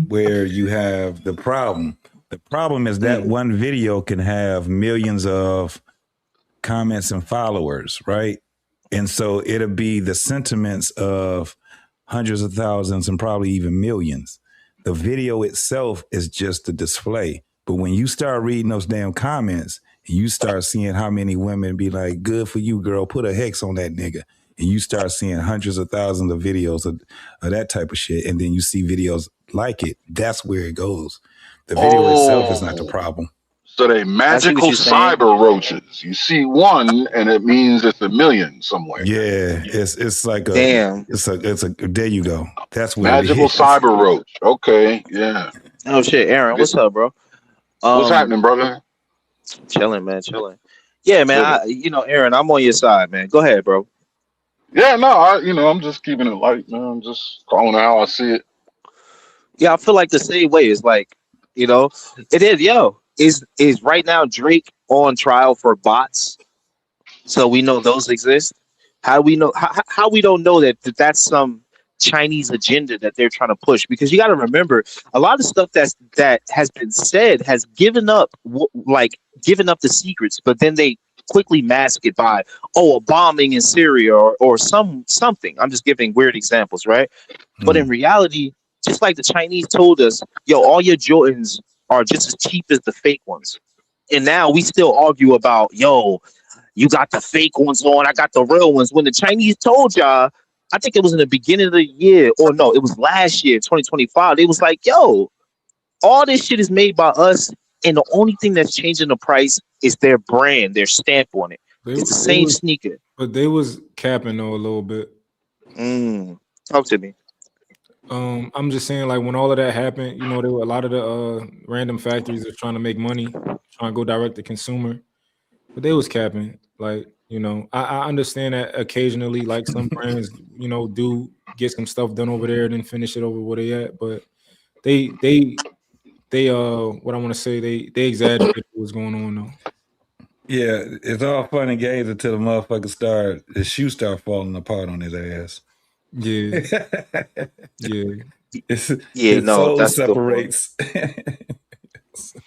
where you have the problem. The problem is that one video can have millions of comments and followers, right? And so it'll be the sentiments of hundreds of thousands and probably even millions. The video itself is just a display. But when you start reading those damn comments and you start seeing how many women be like, good for you, girl, put a hex on that nigga. And you start seeing hundreds of thousands of videos of that type of shit. And then you see videos like it. That's where it goes. The video itself is not the problem. So they magical cyber roaches. You see one, and it means it's a million somewhere. Yeah, it's like a damn. It's a there you go. That's what magical cyber roach. Okay, yeah. Oh shit, Aaron, what's up, bro? What's happening, brother? Chilling, man, chilling. Yeah, man. Aaron, I'm on your side, man. Go ahead, bro. Yeah, no, I'm just keeping it light, man. I'm just calling it how I see it. Yeah, I feel like the same way. It's like, it is, is right now Drake on trial for bots? So we know those exist. How we know? How we don't know that that's some Chinese agenda that they're trying to push? Because you got to remember, a lot of stuff that has been said has given up the secrets, but then they quickly mask it by a bombing in Syria or something. I'm just giving weird examples, right? But in reality, just like the Chinese told us, all your Jordans are just as cheap as the fake ones. And now we still argue about, you got the fake ones on, I got the real ones. When the Chinese told y'all, I think it was in the beginning of the year, or no, it was last year, 2025. They was like, all this shit is made by us, and the only thing that's changing the price is their brand, their stamp on it. It's the same sneaker. But they was capping though a little bit. Talk to me. I'm just saying, like, when all of that happened, there were a lot of the random factories that trying to make money, trying to go direct to consumer, but they was capping. Like, I understand that occasionally, like, some brands, do get some stuff done over there and then finish it over where they at, but they what I want to say, they exaggerate what's going on though. Yeah, it's all fun and games until the motherfucker the shoe start falling apart on his ass. Yeah. Yeah. It that's separates.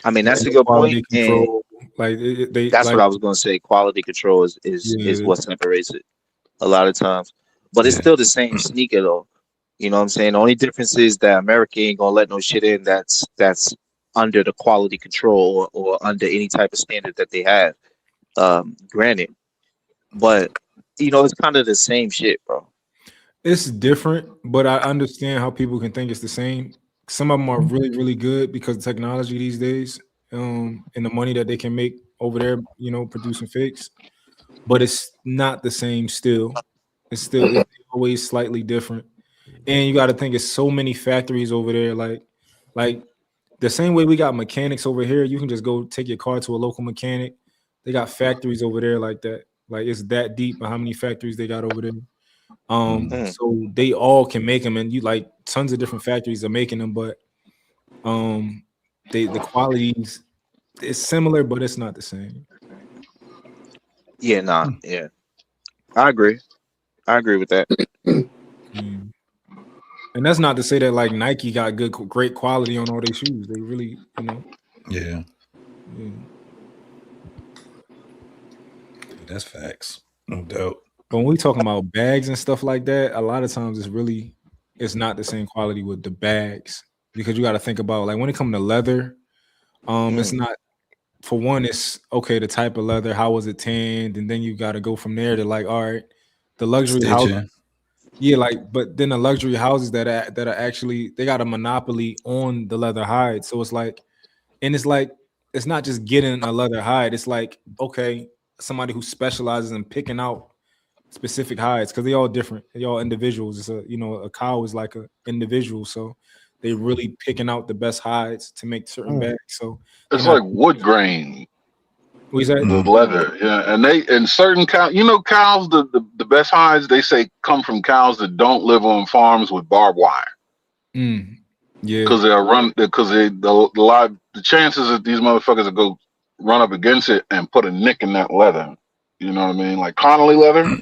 I mean, that's a good point. Control, that's what I was going to say. Quality control is what separates it. a lot of times. But it's still the same sneaker though. You know what I'm saying? The only difference is that America ain't gonna let no shit in that's under the quality control or under any type of standard that they have. Granted, but it's kind of the same shit, bro. It's different, but I understand how people can think it's the same. Some of them are really, really good because of technology these days, and the money that they can make over there, producing fakes. But it's not the same still. It's always slightly different. And you got to think it's so many factories over there. Like the same way we got mechanics over here, you can just go take your car to a local mechanic. They got factories over there like that. Like it's that deep how many factories they got over there. So they all can make them, and you like tons of different factories are making them, but the qualities is similar, but it's not the same. Yeah, yeah. I agree with that. And that's not to say that like Nike got great quality on all their shoes. They really, Yeah. That's facts. No doubt. But when we talking about bags and stuff like that, a lot of times it's not the same quality with the bags, because you got to think about like when it comes to leather, it's not, for one, it's okay, the type of leather, how was it tanned, and then you got to go from there to like, all right, the luxury house. Yeah, but then the luxury houses that are actually, they got a monopoly on the leather hide. So it's like, it's not just getting a leather hide. It's like, okay, somebody who specializes in picking out specific hides, because they all different. They all individuals. It's a cow is like an individual. So they really picking out the best hides to make certain bags. So it's like wood grain. What is that? The leather, yeah, and certain cows, cows, the best hides they say come from cows that don't live on farms with barbed wire. Yeah, because the chances that these motherfuckers will go run up against it and put a nick in that leather. You know what I mean? Like Connolly leather,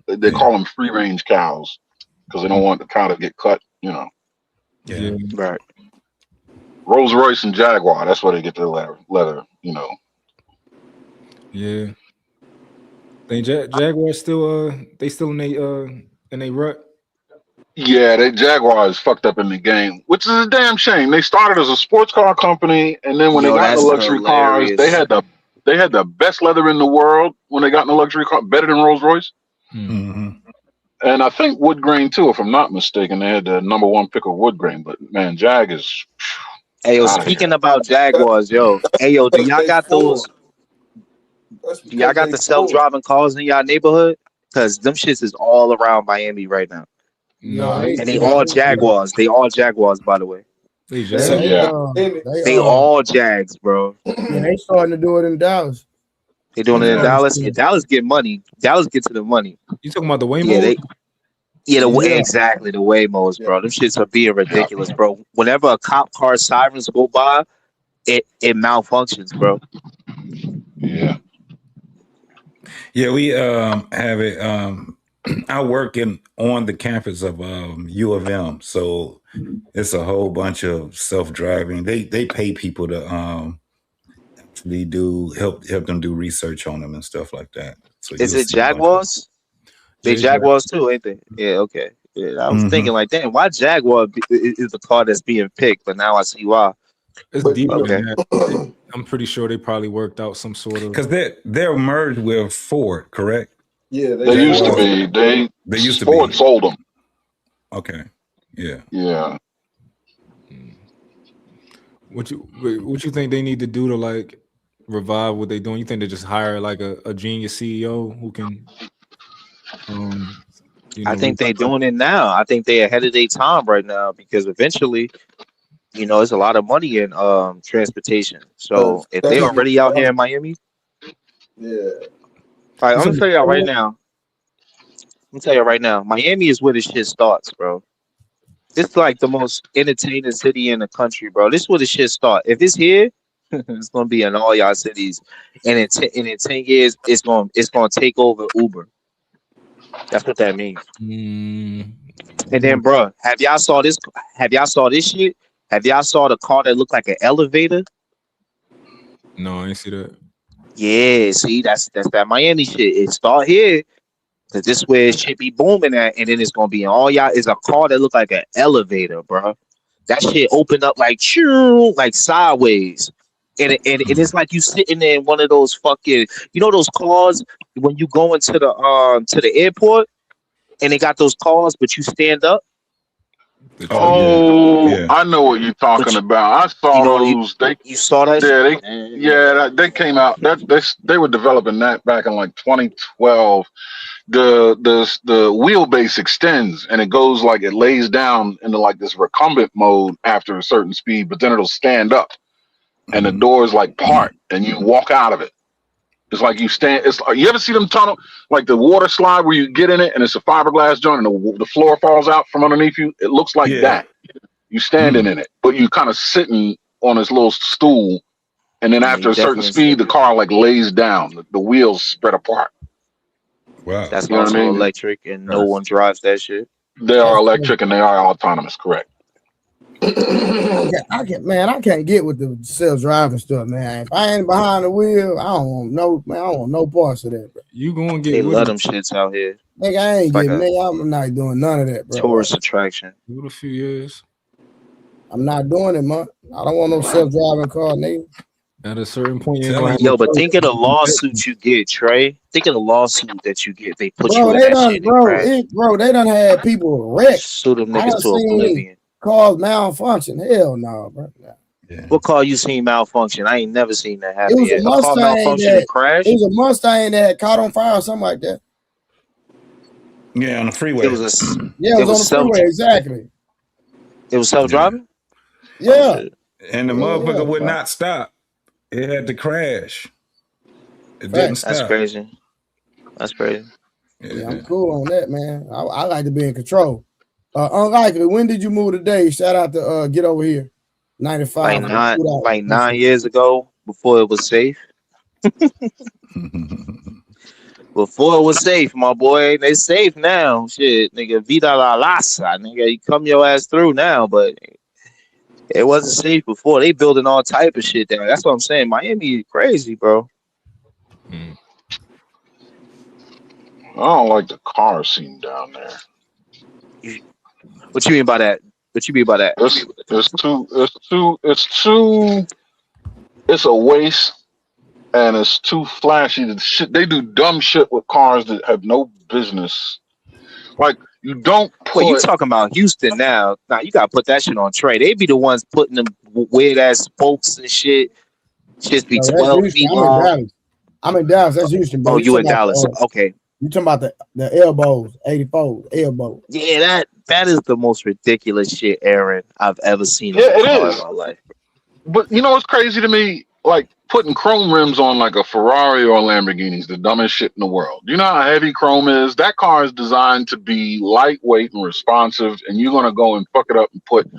they call them free range cows because they don't want the cow to get cut. Yeah, right. Rolls Royce and Jaguar, that's where they get their leather. Yeah. They Jaguar still they still in they rut. Yeah, they Jaguar is fucked up in the game, which is a damn shame. They started as a sports car company, and then when they got in the luxury cars, they had the best leather in the world when they got in the luxury car, better than Rolls Royce. Mm-hmm. And I think wood grain too, if I'm not mistaken. They had the number one pick of wood grain, but man, Jag is. Hey, speaking about Jaguars, do y'all got those? Do y'all got the self-driving cars in y'all neighborhood? Because them shits is all around Miami right now. No, and they all Jaguars. They all Jaguars, by the way. They all Jags, bro. Yeah, they starting to do it in Dallas. They doing it in Dallas. Yeah, Dallas get money. Dallas get to the money. You talking about the Waymo? Exactly, the Waymos, bro. Them shits are being ridiculous, bro. Whenever a cop car sirens go by, it malfunctions, bro. Yeah. Yeah, we have it. I work on the campus of U of M, so it's a whole bunch of self-driving. They pay people to actually help them do research on them and stuff like that. So is it Jaguars? They Jaguars too, ain't they? Yeah, okay. Yeah, I was thinking like, damn, why Jaguar is the car that's being picked? But now I see why. It's deeper than that. I'm pretty sure they probably worked out some sort of, because they're merged with Ford, correct? Yeah, they used to be. They used to be. Ford sold them. Okay. Yeah. Yeah. What you think they need to do to like revive what they're doing? You think they just hire like a genius CEO who can? I think they're doing it now. I think they're ahead of their time right now, because eventually, there's a lot of money in transportation. So if they're already out here in Miami, yeah. All right, I'm gonna tell y'all right now. Miami is where this shit starts, bro. It's like the most entertaining city in the country, bro. This is where the shit starts. If it's here, it's gonna be in all y'all cities, and in 10 years, it's gonna take over Uber. That's what that means. And then, bro, have y'all saw this shit? Have y'all saw the car that looked like an elevator? No, I ain't see that. Yeah, see, that's that Miami shit. It start here, Cause this where shit be booming at, and then it's gonna be in all y'all is a car that look like an elevator, bro. That shit opened up like choo, like sideways. And it's like you sitting there in one of those fucking, you know, those cars when you go into the airport and they got those cars, but you stand up. Oh, Yeah. I know what you're talking about. I saw those. You saw that? They came out. They were developing that back in like 2012. The wheelbase extends and it goes like it lays down into like this recumbent mode after a certain speed, but then it'll stand up and the doors like part and you walk out of it. It's like you stand. It's like, you ever see them tunnel like the water slide where you get in it and it's a fiberglass joint and the floor falls out from underneath you? It looks like that. You standing in it, but you kind of sitting on this little stool, and then after a certain speed, the car like lays down. The wheels spread apart. Wow, that's also electric, and no one drives that shit. They are electric and they are autonomous. Correct. I can't get with the self-driving stuff, man. If I ain't behind the wheel, I don't want no parts of that, bro. You gonna get they love them shits out here. Nigga, I ain't getting nigga. I'm not doing none of that, bro. Tourist attraction. Give it a few years. I'm not doing it, man. I don't want no self-driving car, nigga. At a certain point, but think of the lawsuit you get, Trey. Think of the lawsuit that you get. They put you in that shit. They done had people wrecked. Sue them niggas to oblivion. Cars malfunction. Hell no, bro. Yeah. What car you seen malfunction? I ain't never seen that happen. It was yet. a Mustang car malfunction and crash. It was a Mustang that had caught on fire or something like that. Yeah, on the freeway. It was on the freeway, exactly. It was self-driving? Yeah. And the motherfucker would not stop. It had to crash. It didn't stop. That's crazy. That's crazy. Yeah, I'm cool on that, man. I like to be in control. Unlikely, when did you move today? Shout out to Get Over Here. 95. Like 9 years ago, before it was safe. Before it was safe, my boy. They safe now. Shit, nigga. Vida la lasa. Nigga, you come your ass through now, but it wasn't safe before. They building all type of shit there. That's what I'm saying. Miami is crazy, bro. I don't like the car scene down there. What you mean by that? It's a waste, and it's too flashy. The shit they do dumb shit with cars that have no business. Like you don't put. Well, you talking about Houston now? Nah, you gotta put that shit on Trey. They be the ones putting them weird ass spokes and shit. Shit be 12 feet long. I'm in Dallas. That's Houston. Bro. Oh, you in Dallas? Okay. You talking about the elbows, 84 elbows? Yeah, that is the most ridiculous shit, Aaron, I've ever seen in my life. But you know what's crazy to me? Like putting chrome rims on like a Ferrari or a Lamborghini is the dumbest shit in the world. You know how heavy chrome is? That car is designed to be lightweight and responsive, and you're gonna go and fuck it up and put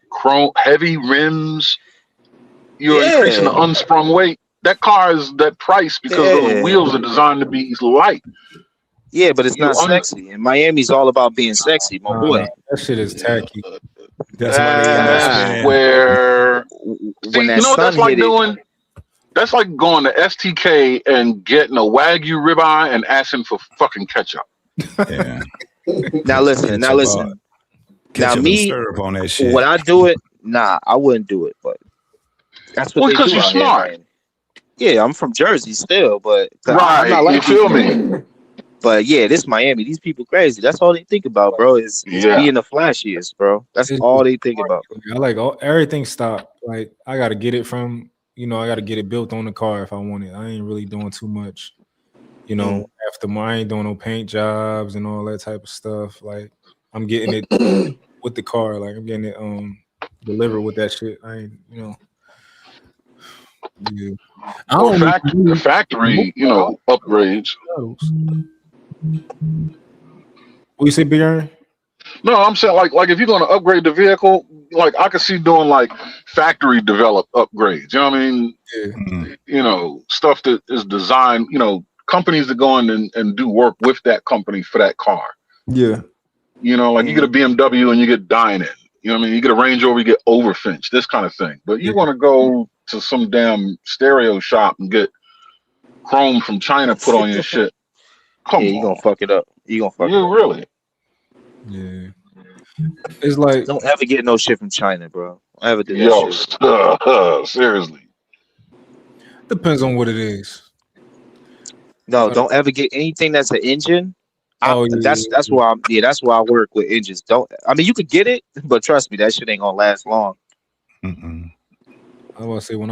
chrome heavy rims. You're increasing the unsprung weight. That car is that price because those wheels are designed to be light. Yeah, but it's not sexy. And Miami's all about being sexy, my boy. That shit is tacky. That's where when that sun that's like doing. That's like going to STK and getting a Wagyu ribeye and asking for fucking ketchup. Yeah. Now listen. Now me, on that shit. would I do it? Nah, I wouldn't do it. But that's what they do. Because you're smart. Here, yeah, I'm from Jersey still, but right, I'm not like you feel me? But yeah, this Miami, these people crazy. That's all they think about, bro. Is being the flashiest, bro. That's all they think about. I like everything stopped. Like I gotta get it from, I gotta get it built on the car if I want it. I ain't really doing too much, after I ain't doing no paint jobs and all that type of stuff. Like I'm getting it with the car. Like I'm getting it delivered with that shit. I ain't, Yeah. The factory, upgrades. What you say, Big Aaron? No, I'm saying like if you're going to upgrade the vehicle, like I could see doing like factory developed upgrades. You know what I mean? Yeah. Stuff that is designed. Companies that go in and do work with that company for that car. Yeah. You get a BMW and you get Dynan. You know what I mean? You get a Range Rover, you get Overfinch, this kind of thing. But you want to go to some damn stereo shop and get chrome from China put on your shit. Come you gonna on. fuck it up. You gonna fuck it You up. really? Yeah. It's like Don't ever get no shit from China, bro. Don't ever do that Yo, shit. seriously. depends on what it is. No, don't ever get anything that's an engine. Oh yeah. That's why that's why I work with engines. Don't I mean you could get it, but trust me, that shit ain't gonna last long. Mm-mm. I was say when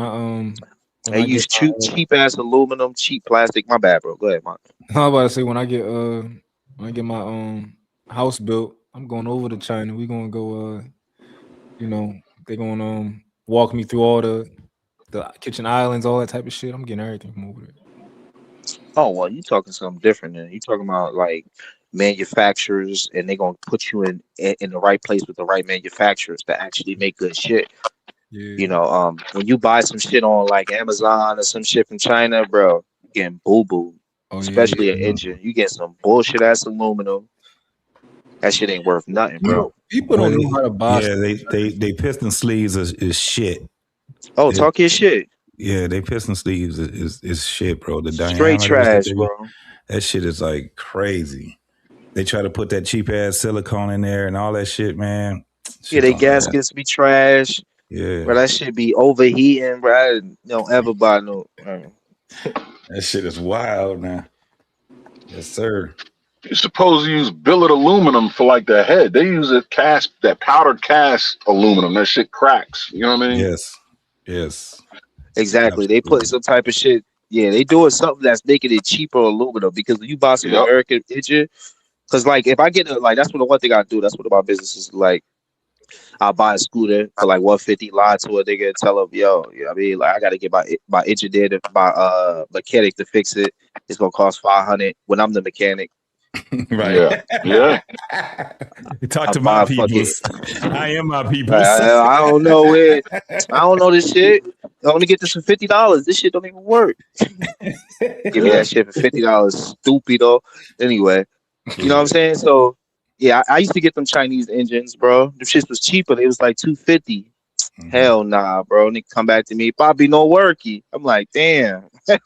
They I get use cheap ass aluminum, cheap plastic. My bad, bro. Go ahead, Mark. I was about to say when I get my house built, I'm going over to China. We gonna go they're gonna walk me through all the kitchen islands, all that type of shit. I'm getting everything from over there. Oh well, you talking something different then. You talking about like manufacturers, and they gonna put you in the right place with the right manufacturers to actually make good shit. You Yeah. know, when you buy some shit on like Amazon or some shit from China, bro, you getting boo boo. Oh yeah. Especially an engine, you get some bullshit ass aluminum. That shit ain't worth nothing, bro. People don't know how to buy. Yeah, they piston sleeves is shit. Oh, They, talk your shit. yeah, they piston sleeves is shit, bro. The Straight diameters trash, bro. that shit is like crazy. They try to put that cheap ass silicone in there and all that shit, man. Yeah, Shit they don't last. gaskets be trash. Yeah, Bro, that shit be overheating, bro. I don't ever buy no. that shit is wild, man. Yes, sir. You're supposed to use billet aluminum for like the head. They use that powdered cast aluminum. That shit cracks. You know what I mean? Yes. Exactly. They put Absolutely. some type of shit. Yeah, they doing something that's making it cheaper aluminum because when you buy some Yep. American engine, because like if I get that's what the one thing I do. That's what my business is like. I'll buy a scooter for like 150, lie to a nigga and tell him, yo, you know what I mean? Like I gotta get my engineer my mechanic to fix it. It's gonna cost 500 when I'm the mechanic. Right. Yeah. Talk I to buy my a fucking peoples. I am my peoples. I don't know it. I don't know this shit. I only get this for $50. This shit don't even work. Give me Yeah. that shit for $50. Stupido. Anyway, you know what I'm saying? So yeah, I used to get them Chinese engines, bro. The shit was cheaper. They was like $250. Mhm. Hell nah, bro. And they come back to me, Bobby, no worky. I'm like, damn. Yeah.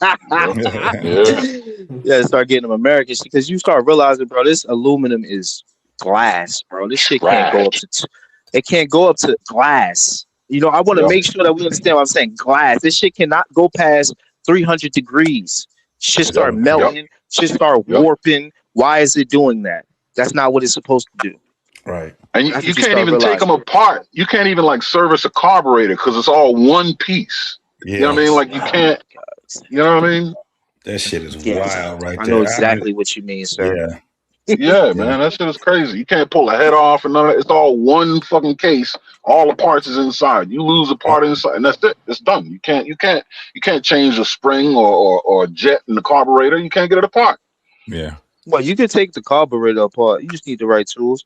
Yeah, start getting them American shit because you start realizing, bro, this aluminum is glass, bro. This shit can't go up Trash. to it can't go up to glass. You know, I want to Yep. make sure that we understand what I'm saying. Glass. This shit cannot go past 300 degrees. Shit start Yep. melting. Shit start Yep. warping. Why is it doing that? That's not what it's supposed to do. Right. And you That's what can't start even take them realizing. apart. You can't even like service a carburetor because it's all one piece. Yeah. You know what I mean? Like you can't. You know what I mean? That shit is Yes. wild right I there. know exactly what you mean, sir. Yeah. Yeah, man, that shit is crazy. You can't pull a head off and none of that. It's all one fucking case. All the parts is inside. You lose a part inside, and that's it. It's done. You can't change a spring or a jet in the carburetor. You can't get it apart. Yeah. Well, you can take the carburetor apart. You just need the right tools.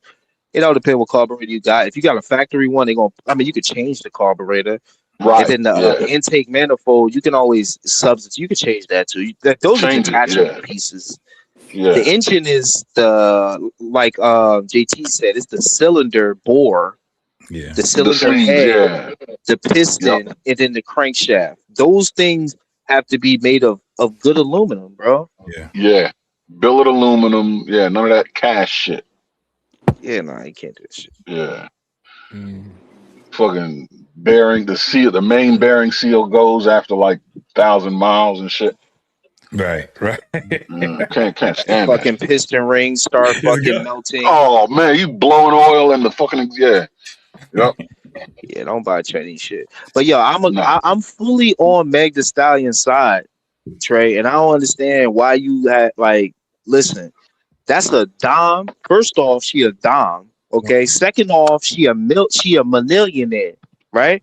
It all depends what carburetor you got. If you got a factory one, you could change the carburetor. Right. And then the intake manifold, you can always substitute. You can change that too. Those are Change it, detachable yeah. pieces. Yeah. The engine is JT said, it's the cylinder bore, Yeah. the cylinder sleeves, head, yeah. the piston, and then the crankshaft. Those things have to be made of good aluminum, bro. Yeah. Yeah. Billet aluminum. Yeah. None of that cash shit. Yeah, no, you can't do that shit. Yeah. Mm. Fucking bearing, the main bearing seal goes after like 1,000 miles and shit. Right. Can't stand that. Fucking piston rings start fucking melting. Oh man, you blowing oil in the fucking Yep. Yeah, don't buy Chinese shit. But yo, I'm fully on Meg Thee Stallion side, Trey, and I don't understand why you had listen, that's a dom. First off, she a dom. Okay. Second off, she a millionaire, right?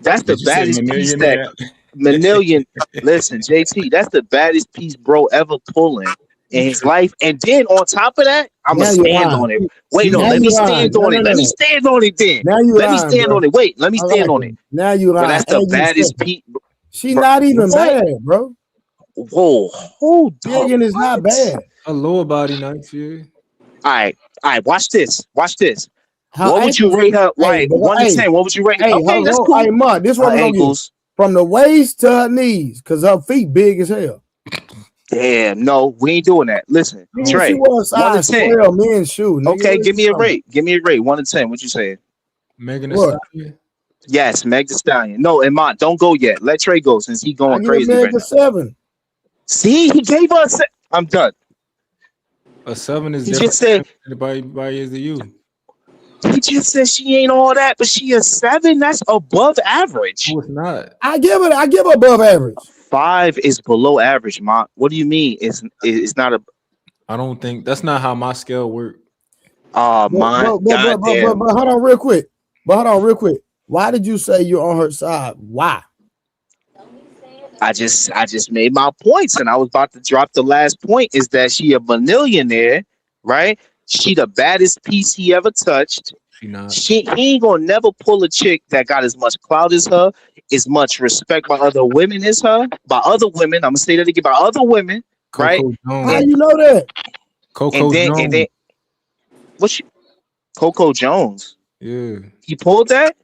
That's the baddest piece that Manillion. Listen, JT, that's the baddest piece bro ever pulling in his life. And then on top of that, I'm gonna stand on it. Wait, no, let me stand on it. Let me stand on it then. Let me stand on it. Wait, let me stand on it. Now you But that's the baddest piece. She's not even bad, bro. Whoa, hold up. Megan is not bad. A lower body knife, yeah. All right. Watch this. How what would you rate her? Right, 1 to 10. What would you rate her? Okay, that's cool. Hey, Mark, this one ankles from the waist to her knees, cause her feet big as hell. Damn, no, we ain't doing that. Listen, Nigga, she Trey, was 1 to size 10. 12 men's shoe. Nigga, Okay, what give you me a talking rate. Give me a rate. 1 to 10. What you saying? Megan Thee about? What? Stallion. Yes, Meg Thee Stallion. No, and Mont, don't go yet. Let Trey go since he I going give a crazy right Meg a now. 7. See, he gave us. I'm done. A 7 is He different just said. than everybody is to you. He just said she ain't all that, but she a 7. That's above average. No, it's not. I give her above average. 5 is below average, Mont. What do you mean? It's not a. I don't think that's not how my scale works. Mont. Goddamn. But hold on real quick. Why did you say you're on her side? Why? I just made my points, and I was about to drop the last point. Is that she a millionaire, right? She the baddest piece he ever touched. She not. He ain't gonna never pull a chick that got as much clout as her, as much respect by other women as her. By other women, I'm gonna say that again. By other women, right? Coco Jones. How you know that? Coco Jones. And then what's Coco Jones? Yeah. He pulled that.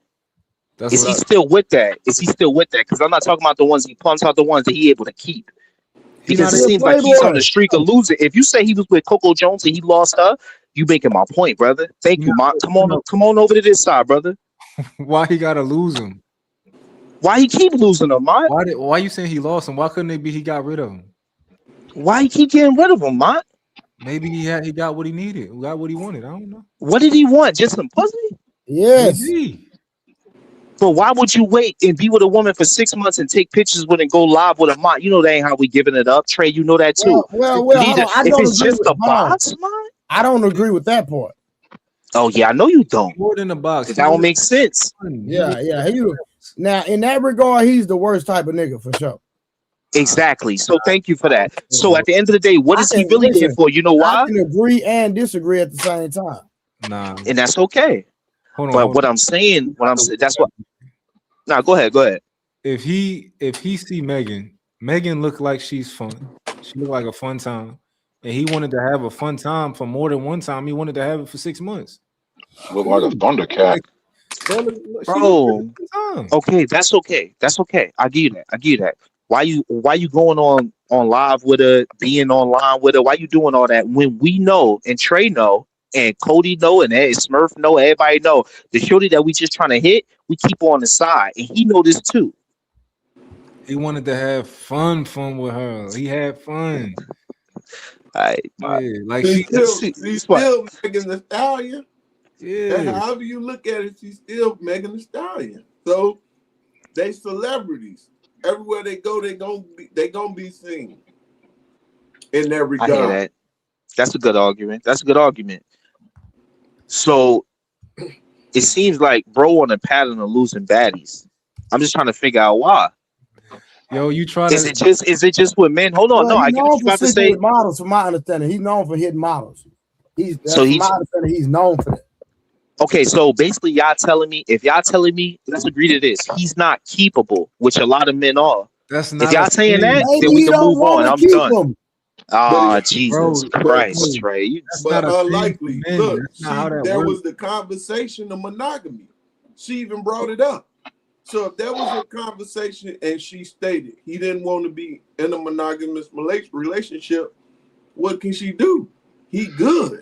That's Is he still with that? Because I'm not talking about the ones he pumped out, the ones that he able to keep. Because it seems like he's on the streak of losing. If you say he was with Coco Jones and he lost her, you making my point, brother. Thank you, Mark. Come on over to this side, brother. Why he gotta lose him? Why he keep losing him, Mark? Why you saying he lost him? Why couldn't it be he got rid of him? Why he keep getting rid of him, Mark? Maybe he got what he needed, got what he wanted. I don't know. What did he want? Just some pussy? Yes. Maybe. But why would you wait and be with a woman for 6 months and take pictures with and go live with a Mark? You know that ain't how we giving it up, Trey. You know that too. Well, if it's just a box, Mark. I don't agree with that part. Oh yeah, I know you don't. More than a box. That don't make sense. Yeah. Now, in that regard, he's the worst type of nigga for sure. Exactly. So thank you for that. So at the end of the day, what is he really there for? You know why? I can agree and disagree at the same time. Nah. And that's okay. What I'm saying, that's what. Nah, go ahead. If he see Megan look like she's fun. She look like a fun time. And he wanted to have a fun time for more than one time. He wanted to have it for 6 months. Look like a Thundercat. Bro. Okay, that's okay. I give you that. Why you going on live with her, being online with her? Why you doing all that when we know and Trey know and Cody know and Smurf know, everybody know the shorty that we just trying to hit, we keep on the side, and he know this too. He wanted to have fun with her. He had fun. Like she's still Megan Thee Stallion. Yeah. However you look at it, she's still Megan Thee Stallion. So they celebrities. Everywhere they go, they gonna be seen. In that regard. I hear that. That's a good argument. So it seems like bro on a pattern of losing baddies. I'm just trying to figure out why. Yo, you trying is it just with men? Hold on, no, I get what you about to say. With models, from my understanding, he's known for hitting models. He's known for that. Okay, so basically, if y'all telling me, let's agree to this. He's not keepable, which a lot of men are. That's not. If y'all saying that, then we can move on. I'm done. Jesus Christ, Trey. But unlikely. Look, there was the conversation of monogamy. She even brought it up. So if there was a conversation and she stated he didn't want to be in a monogamous relationship, what can she do? He good.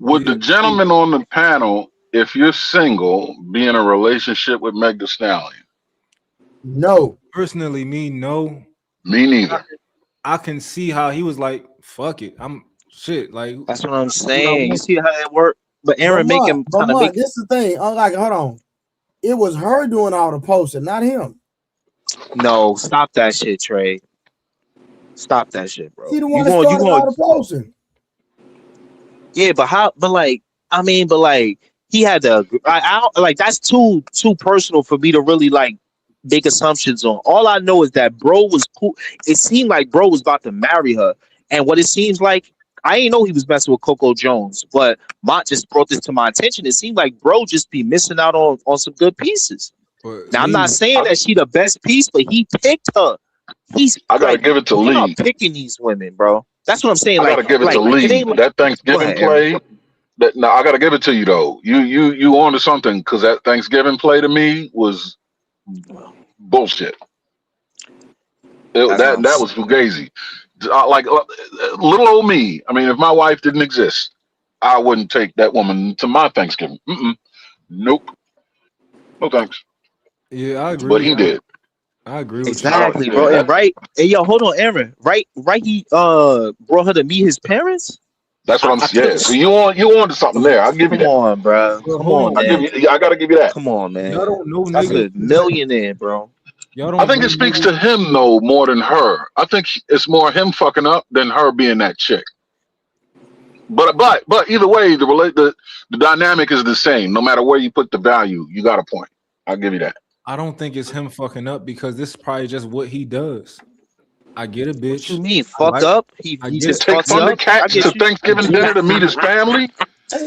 Would the gentleman on the panel, if you're single, be in a relationship with Meg Thee Stallion? No. Personally, no. Me neither. I can see how he was like, fuck it. I'm shit. Like that's what I'm saying. You see how that worked? But Aaron make him kind of make this is the thing. I'm like, hold on. It was her doing all the posting, not him. No, stop that shit, Trey. Stop that shit, bro. He the one that started all the posting. Yeah, but how? But like, he had to. That's too personal for me to really like make assumptions on. All I know is that bro was cool. It seemed like bro was about to marry her, and what it seems like, I ain't know he was messing with Coco Jones, but Mont just brought this to my attention. It seemed like bro just be missing out on some good pieces. Now I'm not saying that she the best piece, but he picked her. I gotta give it to Lee. Not picking these women, bro. That's what I'm saying. I gotta give it to Lee. That Thanksgiving play. I gotta give it to you though. You onto something, because that Thanksgiving play to me was bullshit. That was fugazi. Like little old me. I mean, if my wife didn't exist, I wouldn't take that woman to my Thanksgiving. Nope. No thanks. Yeah, I agree But with he you. did. I agree with Exactly, you. bro. And right, hey, yo, hold on, Aaron. Right. He brought her to meet his parents. That's what I'm saying. So you on to something there. I'll give you Come that. on, bro. Well, Come hold on, on. man. I gotta give you that. Come on, Y'all man. don't know That's niggas. a millionaire, bro. Y'all I don't think know it speaks niggas. to him though more than her. I think it's more him fucking up than her being that chick. But either way, the dynamic is the same. No matter where you put the value, you got a point. I'll give you that. I don't think it's him fucking up because this is probably just what he does. I get a bitch. What you mean, fuck up? He just Take fucks up. I Thundercats get to you. Thanksgiving dinner to meet his family.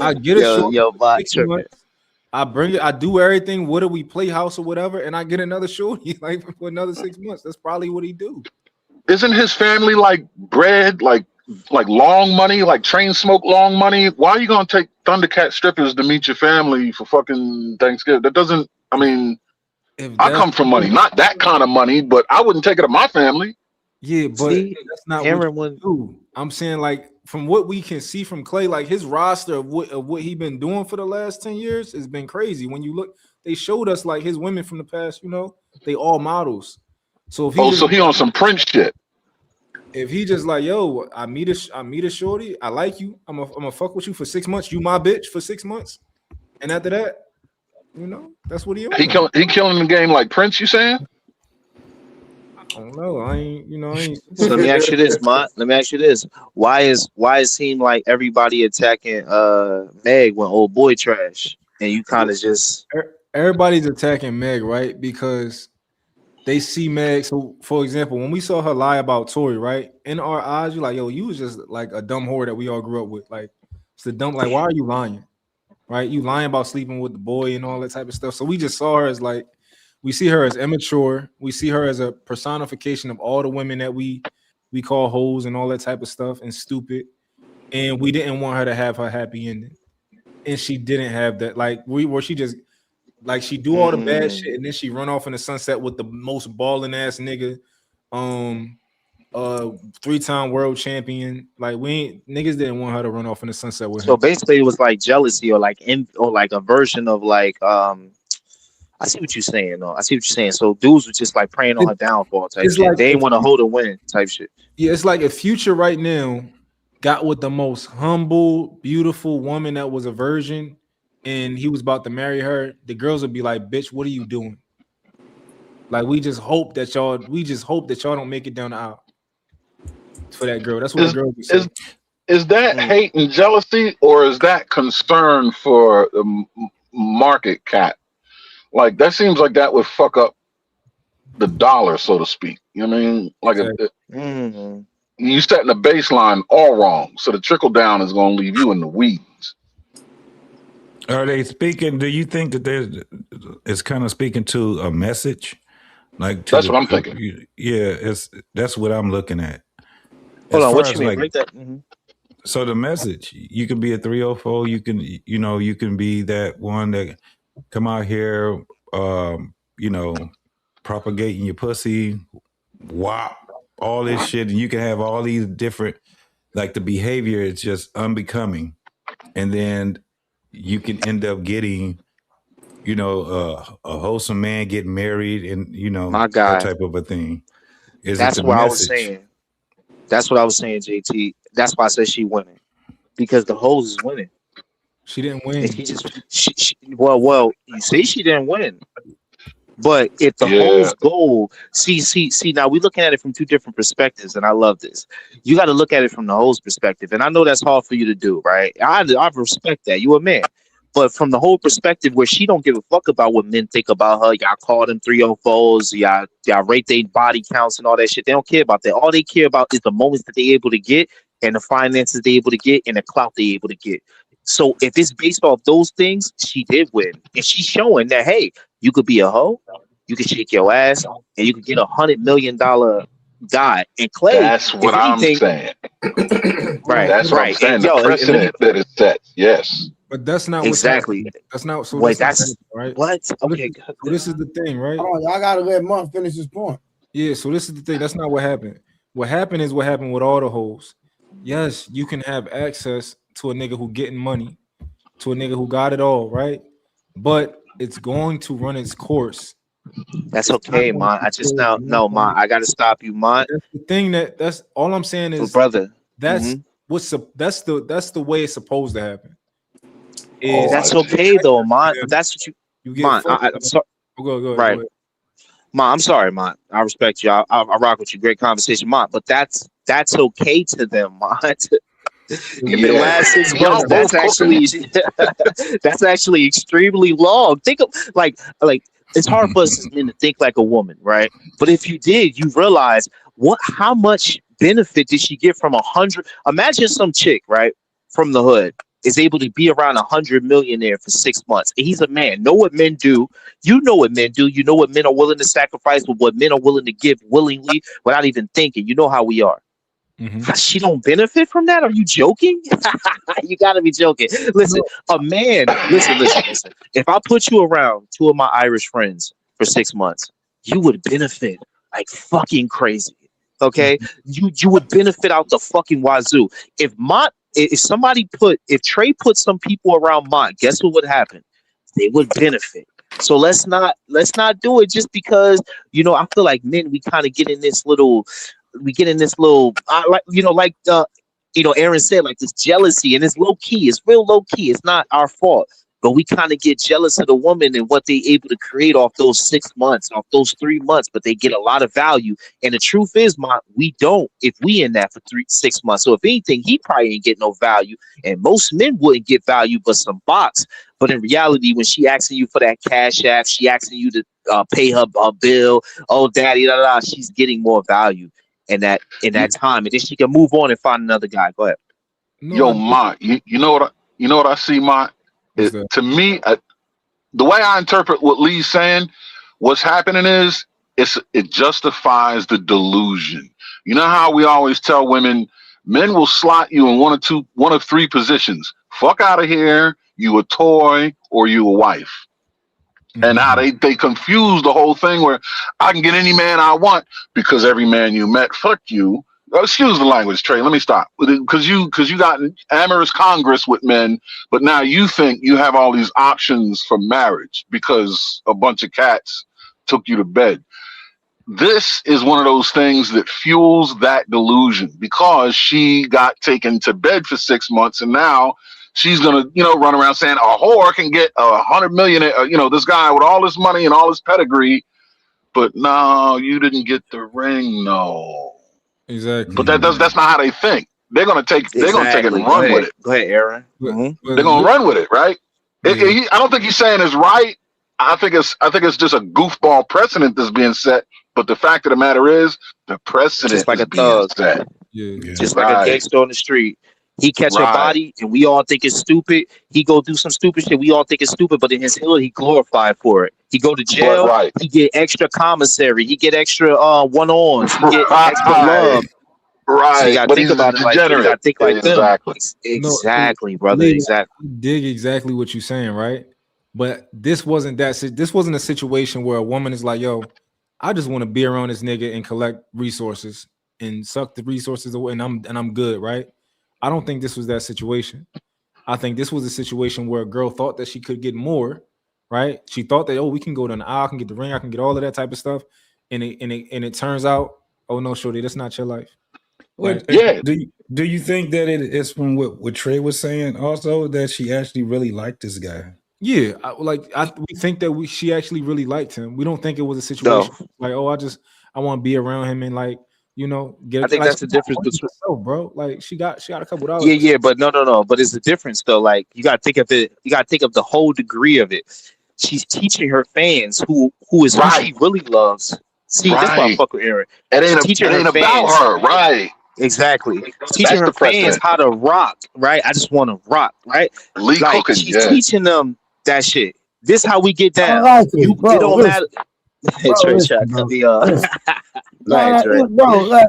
I get a shorty yo, for bot 6 tripping. months. I bring it. I do everything. What do we play house or whatever? And I get another shorty like for another 6 months. That's probably what he do. Isn't his family like bread, like long money, like train smoke long money? Why are you gonna take Thundercat strippers to meet your family for fucking Thanksgiving? That doesn't. I mean, I come from money, not that kind of money, but I wouldn't take it to my family. Yeah, but that's not Aaron what you do. I'm saying, like, from what we can see from Klay, like his roster of what he been doing for the last 10 years has been crazy. When you look, they showed us like his women from the past, they all models. So if he so he on some Prince shit. If he just like, yo, I meet a shorty, I like you, I'm a fuck with you for 6 months, you my bitch for 6 months, and after that, that's what he on. He killing the game like Prince, you saying? I don't know. I ain't. So let me ask you this, Mont. Let me ask you this. Why is it seem like everybody attacking Meg when old boy trash? And you kind of just everybody's attacking Meg, right? Because they see Meg. So for example, when we saw her lie about Tory, right? In our eyes, you're like, yo, you was just like a dumb whore that we all grew up with. Like, it's the dumb, like, why are you lying? Right? You lying about sleeping with the boy and all that type of stuff. So we just saw her as like, we see her as immature. We see her as a personification of all the women that we call hoes and all that type of stuff and stupid. And we didn't want her to have her happy ending. And she didn't have that. Like she just like she do all the bad shit and then she run off in the sunset with the most balling ass nigga. 3-time world champion. Like niggas didn't want her to run off in the sunset with him. So basically it was like jealousy or like a version of like I see what you're saying, though. I see what you're saying. So dudes were just like preying on her downfall type shit. Like, they didn't want to hold her win type shit. Yeah, it's like if Future right now got with the most humble, beautiful woman that was a virgin, and he was about to marry her, the girls would be like, "Bitch, what are you doing?" Like we just hope that y'all don't make it down the aisle for that girl. That's what the girl be saying. Is that hate and jealousy, or is that concern for the market cap? Like that seems like that would fuck up the dollar, so to speak. You know what I mean? Like you setting the baseline all wrong, so the trickle down is going to leave you in the weeds. Are they speaking? Do you think that it's kind of speaking to a message? Like that's what I'm thinking. Yeah, that's what I'm looking at. Hold on, what you mean? Like, break that. So the message, you can be a 304. You can, you can be that one that come out here, propagating your pussy, wop, all this shit, and you can have all these different, like the behavior is just unbecoming, and then you can end up getting, a wholesome man getting married, and my God, that type of a thing. That's what I was saying. That's what I was saying, JT. That's why I said she winning, because the hoes is winning. She didn't win. And well, you see, she didn't win. But if the hoes go, see, now we're looking at it from two different perspectives, and I love this. You got to look at it from the hoes perspective, and I know that's hard for you to do, right? I respect that. You a man. But from the whole perspective where she don't give a fuck about what men think about her, y'all call them 304s, y'all rate their body counts and all that shit. They don't care about that. All they care about is the moments that they're able to get and the finances they're able to get and the clout they're able to get. So if it's based off those things, she did win. And she's showing that, hey, you could be a hoe, you could shake your ass, and you could get $100 million guy. And Klay, that's what I'm saying. Right. That's what I'm saying. The precedent that is set. Yes. But that's not exactly. That's not so. Wait, that's right. What? Okay. This is the thing, right? Oh, y'all gotta let Monk finish his point. Yeah, so this is the thing. That's not what happened. What happened is what happened with all the hoes. Yes, you can have access to a nigga who getting money, to a nigga who got it all, right? But it's going to run its course. That's It's not okay, going man. to I just stay now one no, way. man. I gotta stop you, man. That's the thing that's all I'm saying But is brother, that's that's the way it's supposed to happen. Is that's okay though, man. But that's what you get man. fucked. I'm sorry. Go Right. ahead. Ma, I'm sorry, Ma. I respect you. I rock with you. Great conversation, Ma. But that's okay to them, Ma. In the last 6 months, Y'all both cooking. that's actually extremely long. Think of like it's hard for us as men to think like a woman, right? But if you did, you realize how much benefit did she get from 100? Imagine some chick, right, from the hood is able to be around 100 millionaire for 6 months. And he's a man. Know what men do. You know what men do. You know what men are willing to sacrifice, but what men are willing to give willingly without even thinking. You know how we are. She don't benefit from that? Are you joking? You gotta be joking. Listen, a man. Listen. If I put you around two of my Irish friends for 6 months, you would benefit like fucking crazy. Okay, you would benefit out the fucking wazoo. If Trey put some people around Mont, guess what would happen? They would benefit. So let's not do it just because I feel like men we kind of get in this little Aaron said, like this jealousy, and it's low key. It's real low key. It's not our fault. But we kind of get jealous of the woman and what they able to create off those 6 months, off those 3 months, but they get a lot of value. And the truth is, we don't if we in that for 6 months. So if anything, he probably ain't get no value. And most men wouldn't get value but some box. But in reality, when she asking you for that cash app, she asking you to pay her bill, oh daddy, she's getting more value in that time. And then she can move on and find another guy. Go ahead. Yo, Ma, you know what I see, Ma? To me, the way I interpret what Lee's saying, what's happening is it justifies the delusion. You know how we always tell women, men will slot you in one of three positions. Fuck out of here, you a toy, or you a wife. And now they confuse the whole thing where I can get any man I want because every man you met, fuck you. Excuse the language, Trey. Let me stop. Because you got amorous congress with men, but now you think you have all these options for marriage because a bunch of cats took you to bed. This is one of those things that fuels that delusion because she got taken to bed for 6 months and now she's gonna, run around saying a whore can get 100 million. This guy with all this money and all his pedigree, but no, you didn't get the ring. No. Exactly. But that's not how they think. They're gonna take it and run with it. Go ahead, Aaron. They're gonna run with it, right? I don't think he's saying it's right. I think it's just a goofball precedent that's being set. But the fact of the matter is, the precedent just like is a thug, set. Just like a gangster on the street. He catch a body and we all think it's stupid. He go do some stupid shit. We all think it's stupid, but in his hood, he glorified for it. He go to jail. He get extra commissary. He get extra one-ons. He get extra love. Right. So you gotta think about it like that. You gotta think like exactly. Exactly, brother. Exactly. Dig exactly what you're saying, right? But this wasn't a situation where a woman is like, yo, I just want to be around this nigga and collect resources and suck the resources away and I'm good, right? I don't think this was that situation. I think this was a situation where a girl thought that she could get more, right? She thought that, we can go to an aisle, I can get the ring, I can get all of that type of stuff. And it turns out, oh no, shorty, that's not your life. Like, do you think that it is from what Trey was saying also that she actually really liked this guy? Yeah, we think that she actually really liked him. We don't think it was a situation like, I want to be around him and like, get. I think that's the difference between herself, bro. Like she got a couple dollars. Yeah, but no. But it's the difference though. Like you got to think of it. You got to think of the whole degree of it. She's teaching her fans who is who she really loves. See, that's why I fuck with Aaron. It ain't about her, right? Exactly. Teaching her fans how to rock, right? I just want to rock, right? She's teaching them that shit. This how we get down. I like it, bro. It don't matter.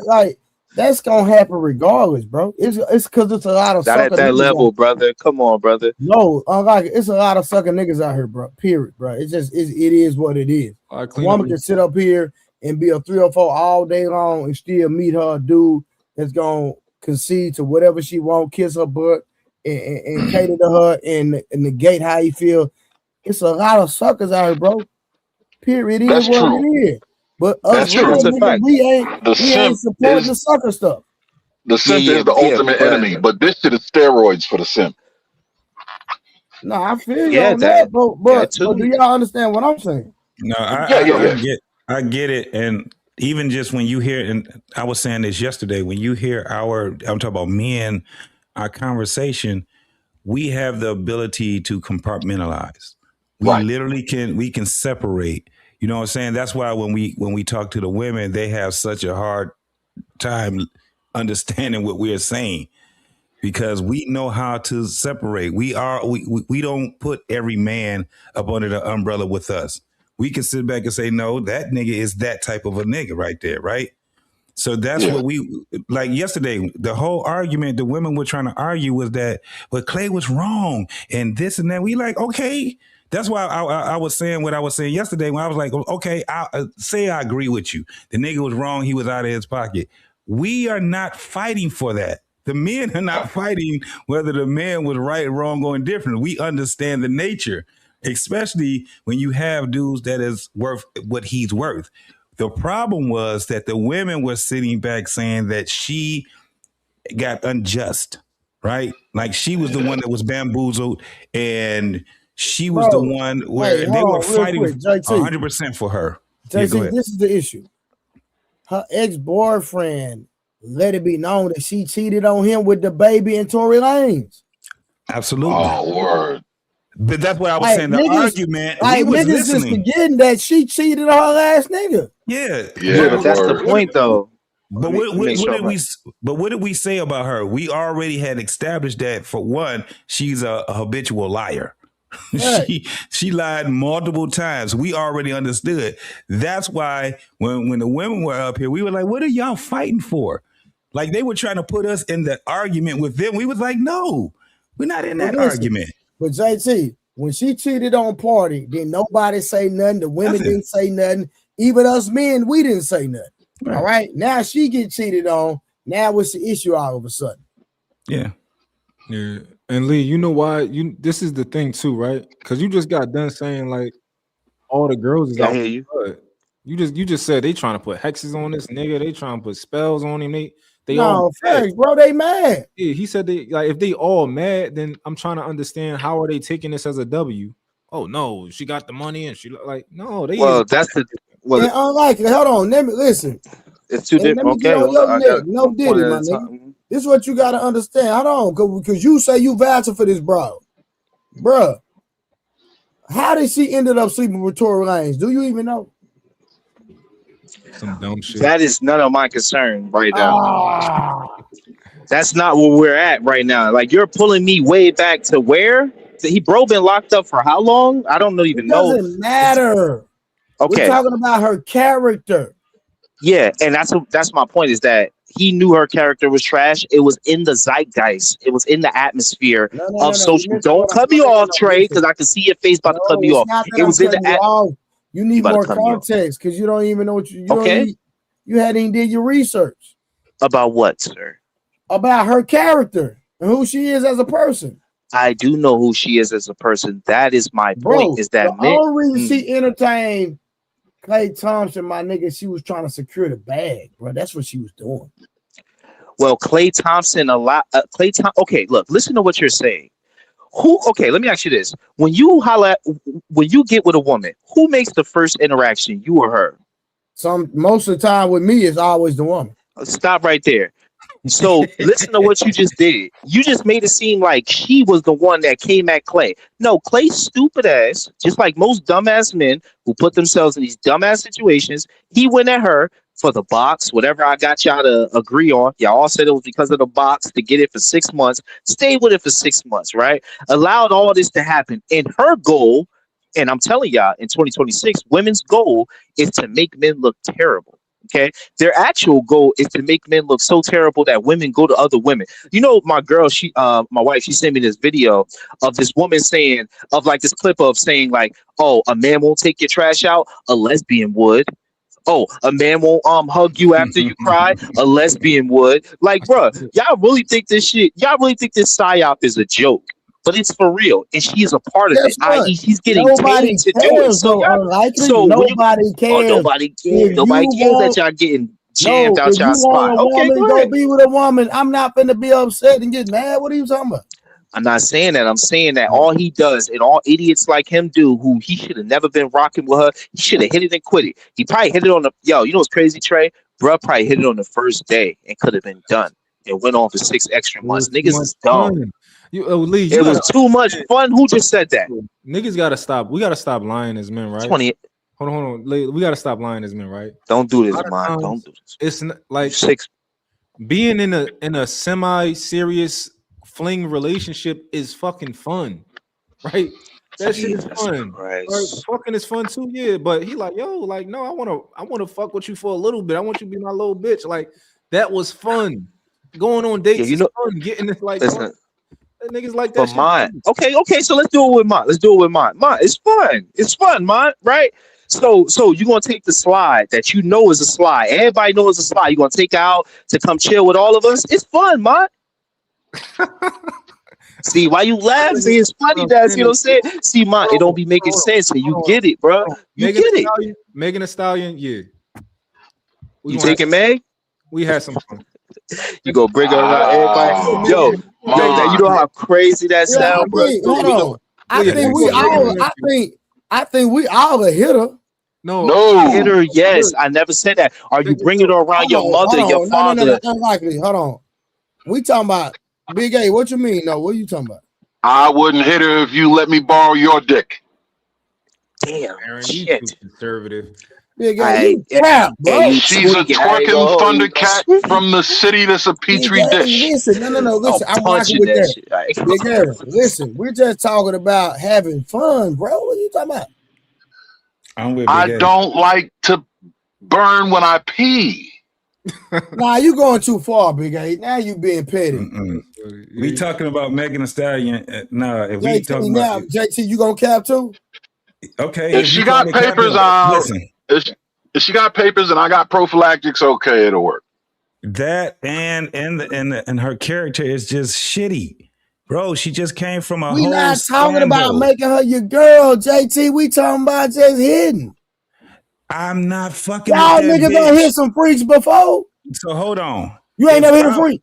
Like that's gonna happen regardless, bro. It's because it's a lot of not at that level, brother. Come on, brother. No, it's a lot of sucker niggas out here, bro. Period, bro. It is what it is. A woman can sit up here and be a 304 all day long and still meet her a dude that's gonna concede to whatever she want, kiss her butt, and cater to her and negate how you feel. It's a lot of suckers out here, bro. Period. It That's is what true. it is. But us That's real true. That's a niggas, fact. we ain't supporting is the sucker stuff. the simp Yeah, is the yeah, ultimate but enemy, but this shit is steroids for the simp. No, I feel you yeah, on that, that but do too. y'all understand what I'm saying? No, Yeah, yeah, yeah. I get it, and even just when you hear, and I was saying this yesterday, when you hear I'm talking about men, our conversation, we have the ability to compartmentalize. We Right. literally can separate. You know what I'm saying? That's why when we talk to the women, they have such a hard time understanding what we're saying because we know how to separate. We don't put every man up under the umbrella with us. We can sit back and say, no, that nigga is that type of a nigga right there, right? So that's Yeah. what we like yesterday. The whole argument the women were trying to argue was that, but Klay was wrong and this and that. We like, okay. That's why I was saying what I was saying yesterday when I was like, okay, I say I agree with you. The nigga was wrong. He was out of his pocket. We are not fighting for that. The men are not fighting whether the man was right, wrong, or indifferent. We understand the nature, especially when you have dudes that is worth what he's worth. The problem was that the women were sitting back saying that she got unjust, right? Like she was the one that was bamboozled and she was the Bro, one hey, where they hold were on real fighting quick, JT. 100% for her. Yeah, go JT, ahead. this is the issue. Her ex-boyfriend let it be known that she cheated on him with the baby and Tory Lanez. Absolutely. Oh, word. But that's what I was Like, saying. The niggas- argument, we Like was niggas is listening. forgetting that she cheated on her last nigga. Yeah. Yeah, But that's the word. point, though. But Let me make what sure did what did we say about her? We already had established that for one, she's a habitual liar. Right. She lied multiple times. We already understood. That's why when the women were up here, we were like, what are y'all fighting for? Like they were trying to put us in the argument with them. We was like, no, we're not in that argument. But JT, when she cheated on Party, didn't nobody say nothing. The women didn't say nothing. Even us men, we didn't say nothing. Right. All right. Now she get cheated on. Now what's the issue all of a sudden? Yeah. Yeah. And Lee, you know why? This is the thing too, right? Because you just got done saying like all the girls is I out hear for you. blood. You just said they trying to put hexes on this nigga. They trying to put spells on him. They No, all mad. facts, bro. They mad. Yeah, he said they like if they all mad, then I'm trying to understand how are they taking this as a W? Oh no, she got the money and she like no, they Well, is that's the And well. unlikely. Hold on. Let me listen. It's two And let different. me get Okay, on well, your I neck. got No one diddy, at my a nigga. time. This is what you gotta understand. Hold on, because you say you vouching for this, bro. Bruh. How did she ended up sleeping with Tory Lanez? Do you even know? some dumb shit. That is none of my concern right now. Ah, That's not where we're at right now. Like you're pulling me way back to where bro been locked up for how long? I don't even it know. doesn't matter. We're Okay, talking about her character. yeah, and that's my point is that he knew her character was trash. It was in the zeitgeist. It was in the atmosphere of No. social. You Don't cut me off, Trey, because I can see your face about to cut me it's off. not that It I'm was in cutting the you off. You need about to more cut me off. context because you don't even know what you Okay. you hadn't even did your research About what, sir? about her character and who she is as a person. I do know who she is as a person. That is my Bro, point. Is that the only reason she entertained Klay Thompson, my nigga, she was trying to secure the bag, bro. That's what she was doing. well, Klay Thompson okay, look, listen to what you're saying. Okay, let me ask you this. When you get with a woman, who makes the first interaction, you or her? Most of the time with me, it's always the woman. Stop right there. So listen to what you just did. You just made it seem like she was the one that came at Klay. No, Klay's stupid ass, just like most dumbass men who put themselves in these dumbass situations, he went at her for the box, whatever I got y'all to agree on. Y'all all said it was because of the box to get it for 6 months. Stay with it for 6 months, right? Allowed all this to happen. And her goal, and I'm telling y'all, in 2026, women's goal is to make men look terrible. Okay, their actual goal is to make men look so terrible that women go to other women. You know, my girl, my wife, she sent me this video of this woman saying, of like this clip of saying like, oh, a man won't take your trash out, a lesbian would. Oh, a man won't hug you after you cry. A lesbian would. Like, bro, y'all really think this shit? Y'all really think this psyop is a joke? But it's for real, and she is a part of Guess it. what? I.e., she's getting Nobody paid to do it. cares, So though. y'all, Unlikely, so when you, nobody cares. nobody cares. If Nobody you cares that want, y'all getting no, jammed out if you y'all want spot. a Okay, woman, go go ahead. be with a woman. I'm not finna be upset and get mad. What are you talking about? I'm not saying that. I'm saying that all he does and all idiots like him do, who he should have never been rocking with her, he should have hit it and quit it. He probably hit it on the you know what's crazy, Trey? Bruh probably hit it on the first day and could have been done and went on for 6 extra It was months. too Niggas much is dumb. fun. Lee, It was too much fun. Who just said that? Niggas gotta stop. We gotta stop lying as men, right? 20. Hold on. We gotta stop lying as men, right? Don't do A this, lot of man. times, Don't do this. It's like 6. being in a semi-serious fling relationship is fucking fun, right? That shit is fun. Right? Fucking is fun too, yeah. But he like, yo, like, no, I wanna fuck with you for a little bit. I want you to be my little bitch. Like, that was fun. Going on dates is fun. Getting it like niggas like that. But mine, okay. So let's do it with mine. Mine, it's fun. It's fun, mine, right? So you're gonna take the slide that you know is a slide. Everybody knows it's a slide. You're gonna take out to come chill with all of us. It's fun, man. See why you laugh? See, it's funny that, you know what I'm saying? See, man, it don't be making sense, and you get it, bro. You get it. Megan Thee Stallion, yeah. You taking Meg? We had some fun. You go bring her around everybody. Yo, you know how crazy that sound, bro. Hold on. I think we all a hitter. No. Hitter, yes. I never said that. Are you bringing her around your mother, your father? No, unlikely. Hold on. We talking about Big A. What you mean? No, what are you talking about? I wouldn't hit her if you let me borrow your dick. Damn, Aaron, you too conservative. Big A, bro. She's a twerking Thundercat from the city that's a petri dish. Listen, no. Listen, I'm rocking with that. Big Aaron, listen, we're just talking about having fun, bro. What are you talking about? I don't like to burn when I pee. Nah, you going too far, Big A. Now you being petty. We talking about Megan Thee Stallion. Nah, if we talking now, about JT, you gonna cap too? Okay. If she got papers, if she got papers and I got prophylactics, okay, it'll work. That and her character is just shitty. Bro, she just came from a we whole not talking scandal. about making her your girl, JT. We talking about just hitting. I'm not fucking y'all with that niggas bitch. done hit some freaks before. So hold on. You ain't never hit a freak?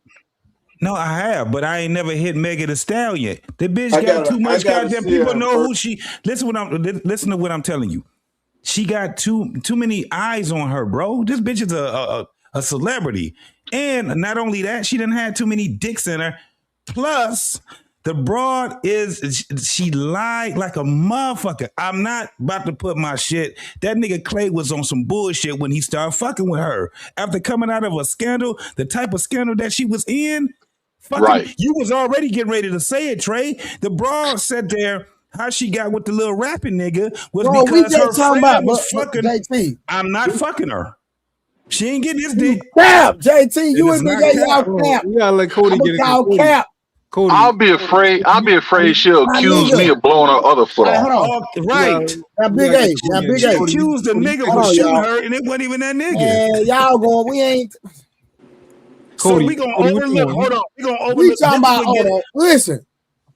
No, I have, but I ain't never hit Megan Thee Stallion. The bitch got too much goddamn people know who she. Listen to what I'm telling you. She got too many eyes on her, bro. This bitch is a celebrity, and not only that, she done had too many dicks in her. Plus, the broad she lied like a motherfucker. I'm not about to put my shit. That nigga Klay was on some bullshit when he started fucking with her. After coming out of a scandal, the type of scandal that she was in, fucking, you was already getting ready to say it, Trey. The broad said there, how she got with the little rapping nigga was because her friend was fucking. JT. I'm not fucking her. She ain't getting this dick. Cap, JT. You and Big A, y'all cap. We gotta let Cody get it. Cap. Cody. I'll be afraid she'll accuse me of blowing her other foot off. Right. Now, Big A. She accused the nigga for shooting her, and it wasn't even that nigga. And y'all going, we ain't. Cody, so we gonna overlook. Hold on. We gonna overlook. We talking about. Listen,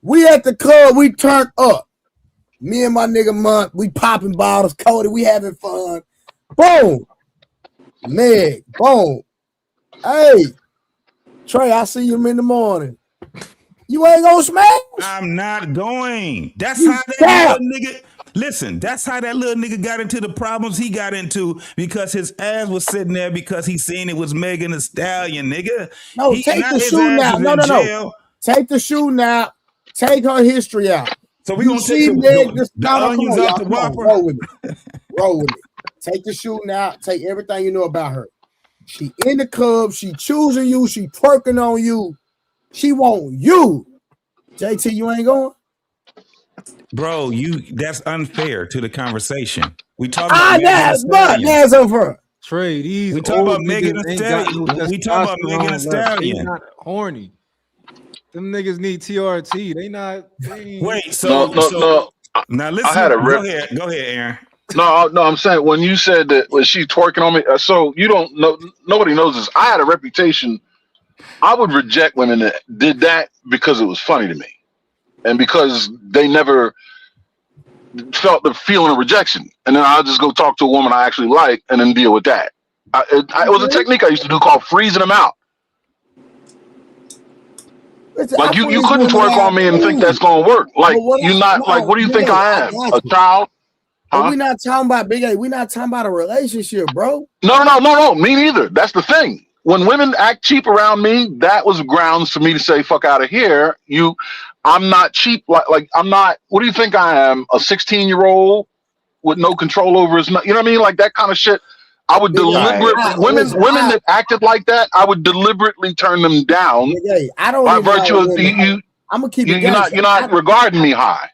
we at the club. We turned up. Me and my nigga Month. We popping bottles. Cody, we having fun. Boom. Meg. Boom. Hey, Trey. I see you in the morning. You ain't gonna smash? I'm not going. That's how that little nigga. Listen, that's how that little nigga got into the problems he got into because his ass was sitting there because he seen it was Megan Thee Stallion, nigga. No, take the shoe now. No. Take the shoe now. Take her history out. So we gonna take the onions off the Whopper. Roll with me. Roll with me. Take the shoe now. Take everything you know about her. She in the club. She choosing you. She twerking on you. She want you. JT, you ain't going? Bro, that's unfair to the conversation. We talk about that's over. Trey, we talk about Megan Thee Stallion. We talk about Megan Thee Stallion. They not horny. Them niggas need TRT. They not. Wait, so no. Now listen. I had go ahead, Aaron. No, I'm saying when you said that was she twerking on me, so you don't know. Nobody knows this. I had a reputation. I would reject women that did that because it was funny to me, and because they never felt the feeling of rejection. And then I'll just go talk to a woman I actually like, and then deal with that. It was a technique I used to do called freezing them out. Listen, Like you couldn't twerk on me and think that's gonna work. Like you're not like, what do you think I am? A child? But we're not talking about Big A. We're not talking about a relationship, bro. No. Me neither. That's the thing. When women act cheap around me, that was grounds for me to say, fuck out of here. I'm not cheap. Like I'm not, what do you think I am? A 16-year-old with no control over his, you know what I mean? Like that kind of shit. I would deliberately, women that acted like that, I would deliberately turn them down. I don't by virtue of I'm gonna keep it. You're not regarding me high.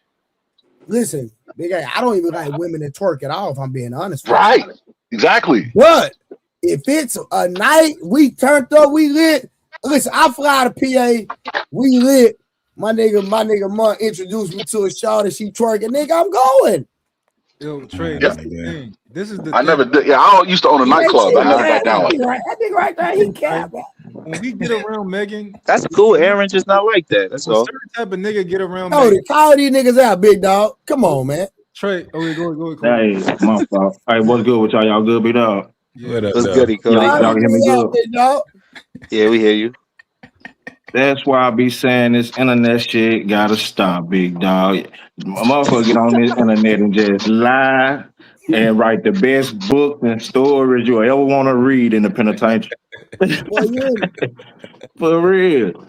Listen, Big A, I don't even like women that twerk at all, if I'm being honest. Right. Exactly. But if it's a night, we turned up, we lit. Listen, I fly to PA, we lit. My nigga Monk introduced me to a shawty, she twerking. Nigga, I'm going. Yo, Trey, this is the I never did. Yeah, I used to own a nightclub. I never got down like that. That nigga right there, he capped. When we get around Megan, that's cool. Aaron just not like that. That's all. Certain type of nigga get around. Oh, call these niggas out, big dog. Come on, man. Trey, go. Hey, my fault. Hey, what's good with y'all? Y'all good, big dog? Yeah, that's good. Y'all can hear me good? Yeah, we hear you. That's why I be saying this internet shit gotta stop, big dog. My motherfucker get on this internet and just lie and write the best books and stories you ever want to read in the penitentiary. For real.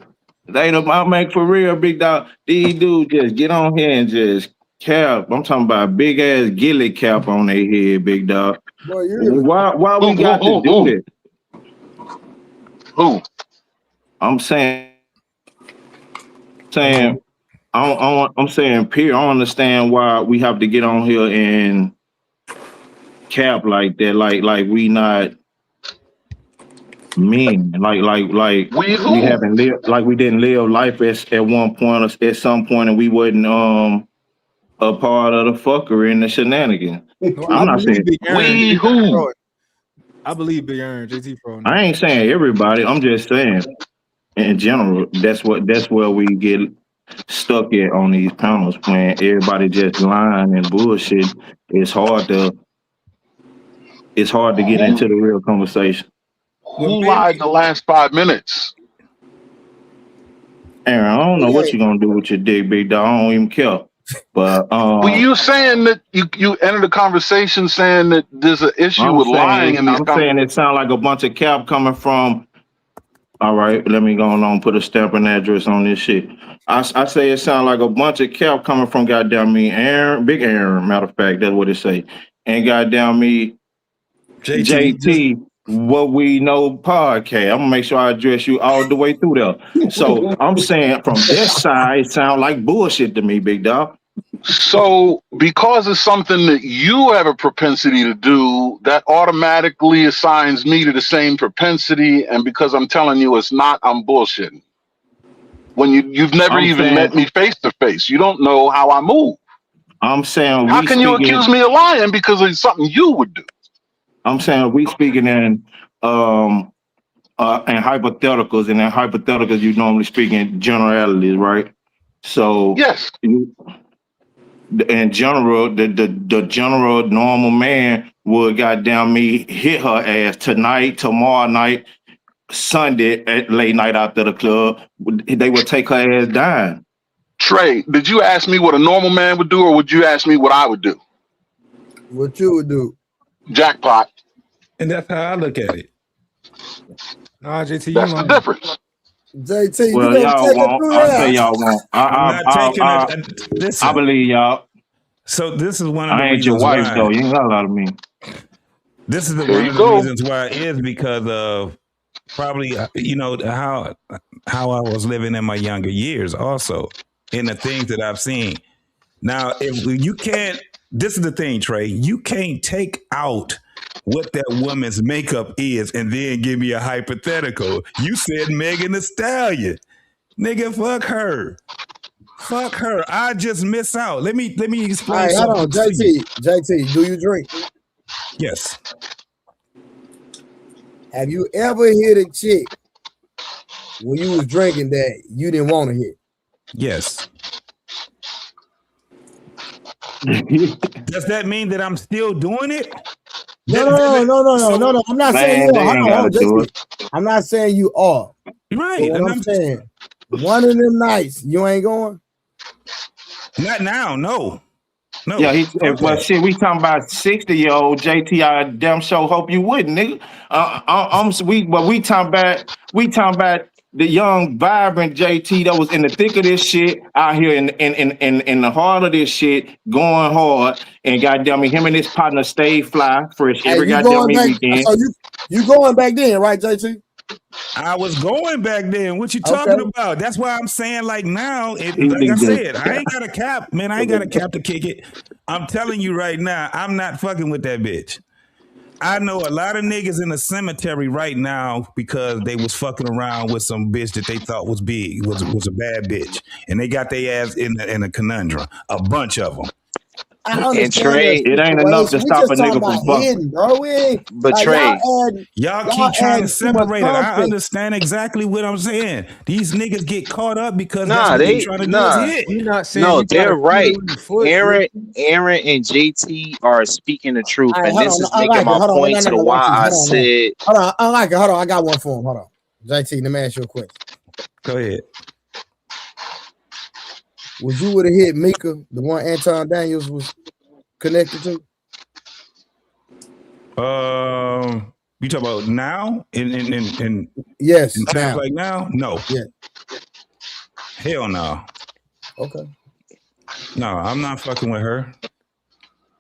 They ain't no make for real, big dog. These dudes just get on here and just cap. I'm talking about big ass gilly cap on their head, big dog. Why we got to do this? Who? I'm saying, I'm saying, Pierre, I don't understand why we have to get on here and cap like that, like we not men, like we haven't lived, like we didn't live life at one point or at some point, and we wasn't a part of the fuckery and the shenanigans. No, I'm not saying we who. I believe Big Aaron, JT Pro. I ain't saying everybody. I'm just saying, in general, that's where we get stuck at on these panels when everybody just lying and bullshit. It's hard to get into the real conversation. Who lied the last 5 minutes? Aaron, I don't know what you're gonna do with your dick, big dog. I don't even care. But well, you saying that you entered a conversation saying that there's an issue with lying, and I'm saying it sounds like a bunch of cap coming from. All right, let me go on and put a stamp and address on this shit. I say it sounds like a bunch of cap coming from goddamn me, Aaron, Big Aaron. Matter of fact, that's what it say. And goddamn me, JT. What we know podcast. I'm gonna make sure I address you all the way through there. So I'm saying from this side, it sounds like bullshit to me, big dog. So because it's something that you have a propensity to do, that automatically assigns me to the same propensity, and because I'm telling you it's not, I'm bullshitting. When you've never met me face to face, you don't know how I move. I'm saying, how can you accuse me of lying because it's something you would do? I'm saying we speaking in hypotheticals, and in hypotheticals you normally speak in generalities, right? So yes, in general, the general normal man would goddamn me hit her ass tonight, tomorrow night, Sunday at late night after the club. They would take her ass down. Trey, did you ask me what a normal man would do, or would you ask me what I would do? What you would do? Jackpot. And that's how I look at it. Nah, JT, that's the difference. JT, well, y'all won't. I say y'all won't. I believe y'all. So this is one of the I ain't your wife though. You ain't got a lot of me. This is one of the reasons why it is because of probably how I was living in my younger years, also in the things that I've seen. Now, if you can't, this is the thing, Trey. You can't take out what that woman's makeup is and then give me a hypothetical. You said Megan Thee Stallion. Nigga, fuck her. fuck her. I just miss out. Let me explain. All right, hold on, JT, do you drink? Yes. Have you ever hit a chick when you was drinking that you didn't want to hit? Yes. Does that mean that I'm still doing it? No. I'm not saying you are. I'm not saying you are. Right. What I'm saying, one of them nights you ain't going. Not now, no. Yeah, well, shit, we talking about 60-year-old JT. I damn sure hope you wouldn't, nigga. We talking about the young, vibrant JT that was in the thick of this shit out here in the heart of this shit, going hard, and goddamn him and his partner stay fly fresh every goddamn weekend. So you going back then, right, JT? I was going back then. What you talking about? That's why I'm saying like now, like I said, I ain't got a cap, man. I ain't got a cap to kick it. I'm telling you right now, I'm not fucking with that bitch. I know a lot of niggas in the cemetery right now because they was fucking around with some bitch that they thought was big, was a bad bitch, and they got their ass in a conundrum. A bunch of them. And Trey, it ain't enough to stop a nigga from fucking, bro. But like, Trey, y'all keep trying to separate it. I understand exactly what I'm saying. These niggas get caught up because that's what they trying to do is hit. You're not saying they're right. Aaron and JT are speaking the truth, and this is making my point to why I said. Hold on, I got one for him. Hold on, JT. Let me ask you a question. Go ahead. Would you would have hit Mika, the one Anton Daniels was connected to? You talk about now? In yes, in times like now? No. Yeah. Hell no. Okay. No, I'm not fucking with her.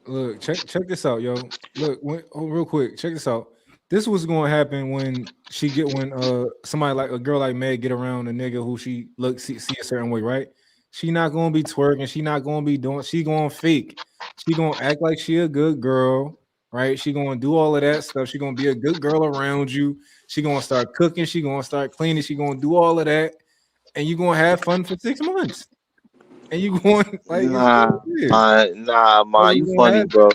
Look, check this out, yo. Look, real quick, check this out. This was going to happen when somebody like a girl like Meg get around a nigga who she see a certain way, right? She not gonna be twerking. She not gonna be doing. She gonna fake. She gonna act like she a good girl, right? She gonna do all of that stuff. She gonna be a good girl around you. She gonna start cooking. She gonna start cleaning. She gonna do all of that, and you gonna have fun for 6 months. And you going like nah, you funny, bro.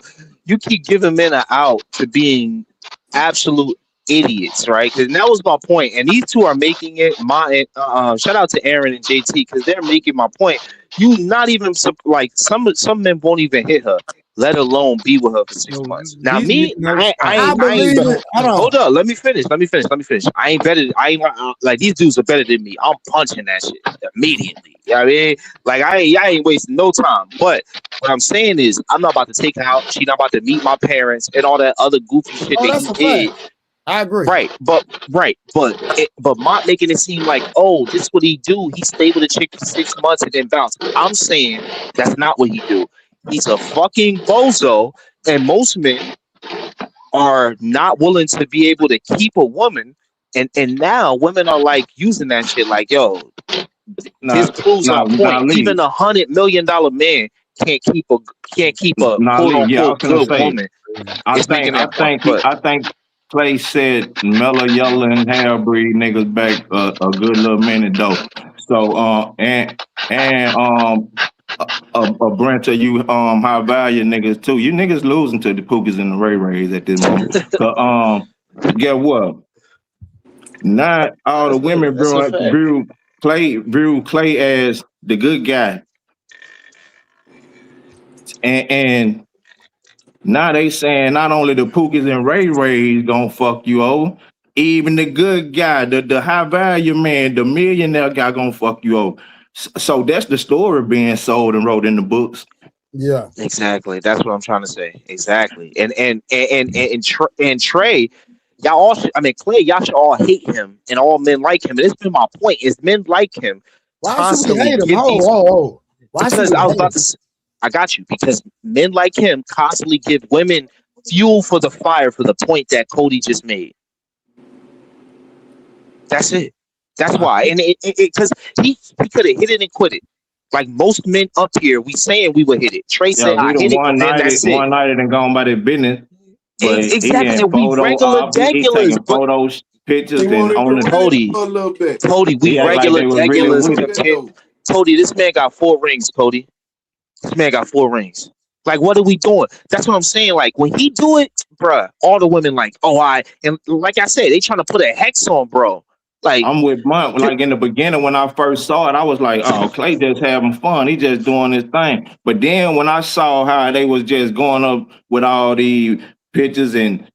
You keep giving men an out to being absolute idiots, right? Because that was my point, and these two are making it. Shout out to Aaron and JT because they're making my point. You not even like some men won't even hit her, let alone be with her for 6 months. Now me, I ain't. Hold up, let me finish. I ain't better. I ain't like these dudes are better than me. I'm punching that shit immediately. You know what I mean? Like I ain't wasting no time. But what I'm saying is, I'm not about to take her out. She's not about to meet my parents and all that other goofy shit that he did. I agree. Right, but not making it seem like, oh, this is what he do. He stayed with a chick for 6 months and then bounce. I'm saying that's not what he do. He's a fucking bozo, and most men are not willing to be able to keep a woman. And now women are like using that shit like, yo, this proves our point. Even $100 million man can't keep a quote unquote good woman. I think Klay said mellow yellow and hair breed niggas back a good little minute though. So a branch of you high value niggas too. You niggas losing to the Pookies and the Ray Rays at this moment. So get what? Not all the women view Klay as the good guy. And now they saying not only the Pookies and Ray Rays gonna fuck you over, even the good guy, the high value man, the millionaire guy gonna fuck you over. So that's the story being sold and wrote in the books. Yeah, exactly. That's what I'm trying to say. Exactly. And Trey, y'all all should, Klay, y'all should all hate him, and all men like him. And it's been my point: is men like him. Why should we hate him? Whoa. Because I was about to. I got you, because men like him constantly give women fuel for the fire for the point that Cody just made. That's it. That's why. And because he could have hit it and quit it. Like most men up here, we saying we would hit it. Trey said, I hit it, and then that's it. One night and gone by their business. Exactly. We regular regulars. Photos, pictures, and on the Cody, we regular regulars. Cody, this man got 4 rings, Cody. This man got 4 rings. Like, what are we doing? That's what I'm saying. Like, when he do it, bruh, all the women like, oh, and like I said, they trying to put a hex on, bro. Like, I'm with Monk. Like in the beginning when I first saw it, I was like, oh, Klay just having fun. He just doing his thing. But then when I saw how they was just going up with all the pictures and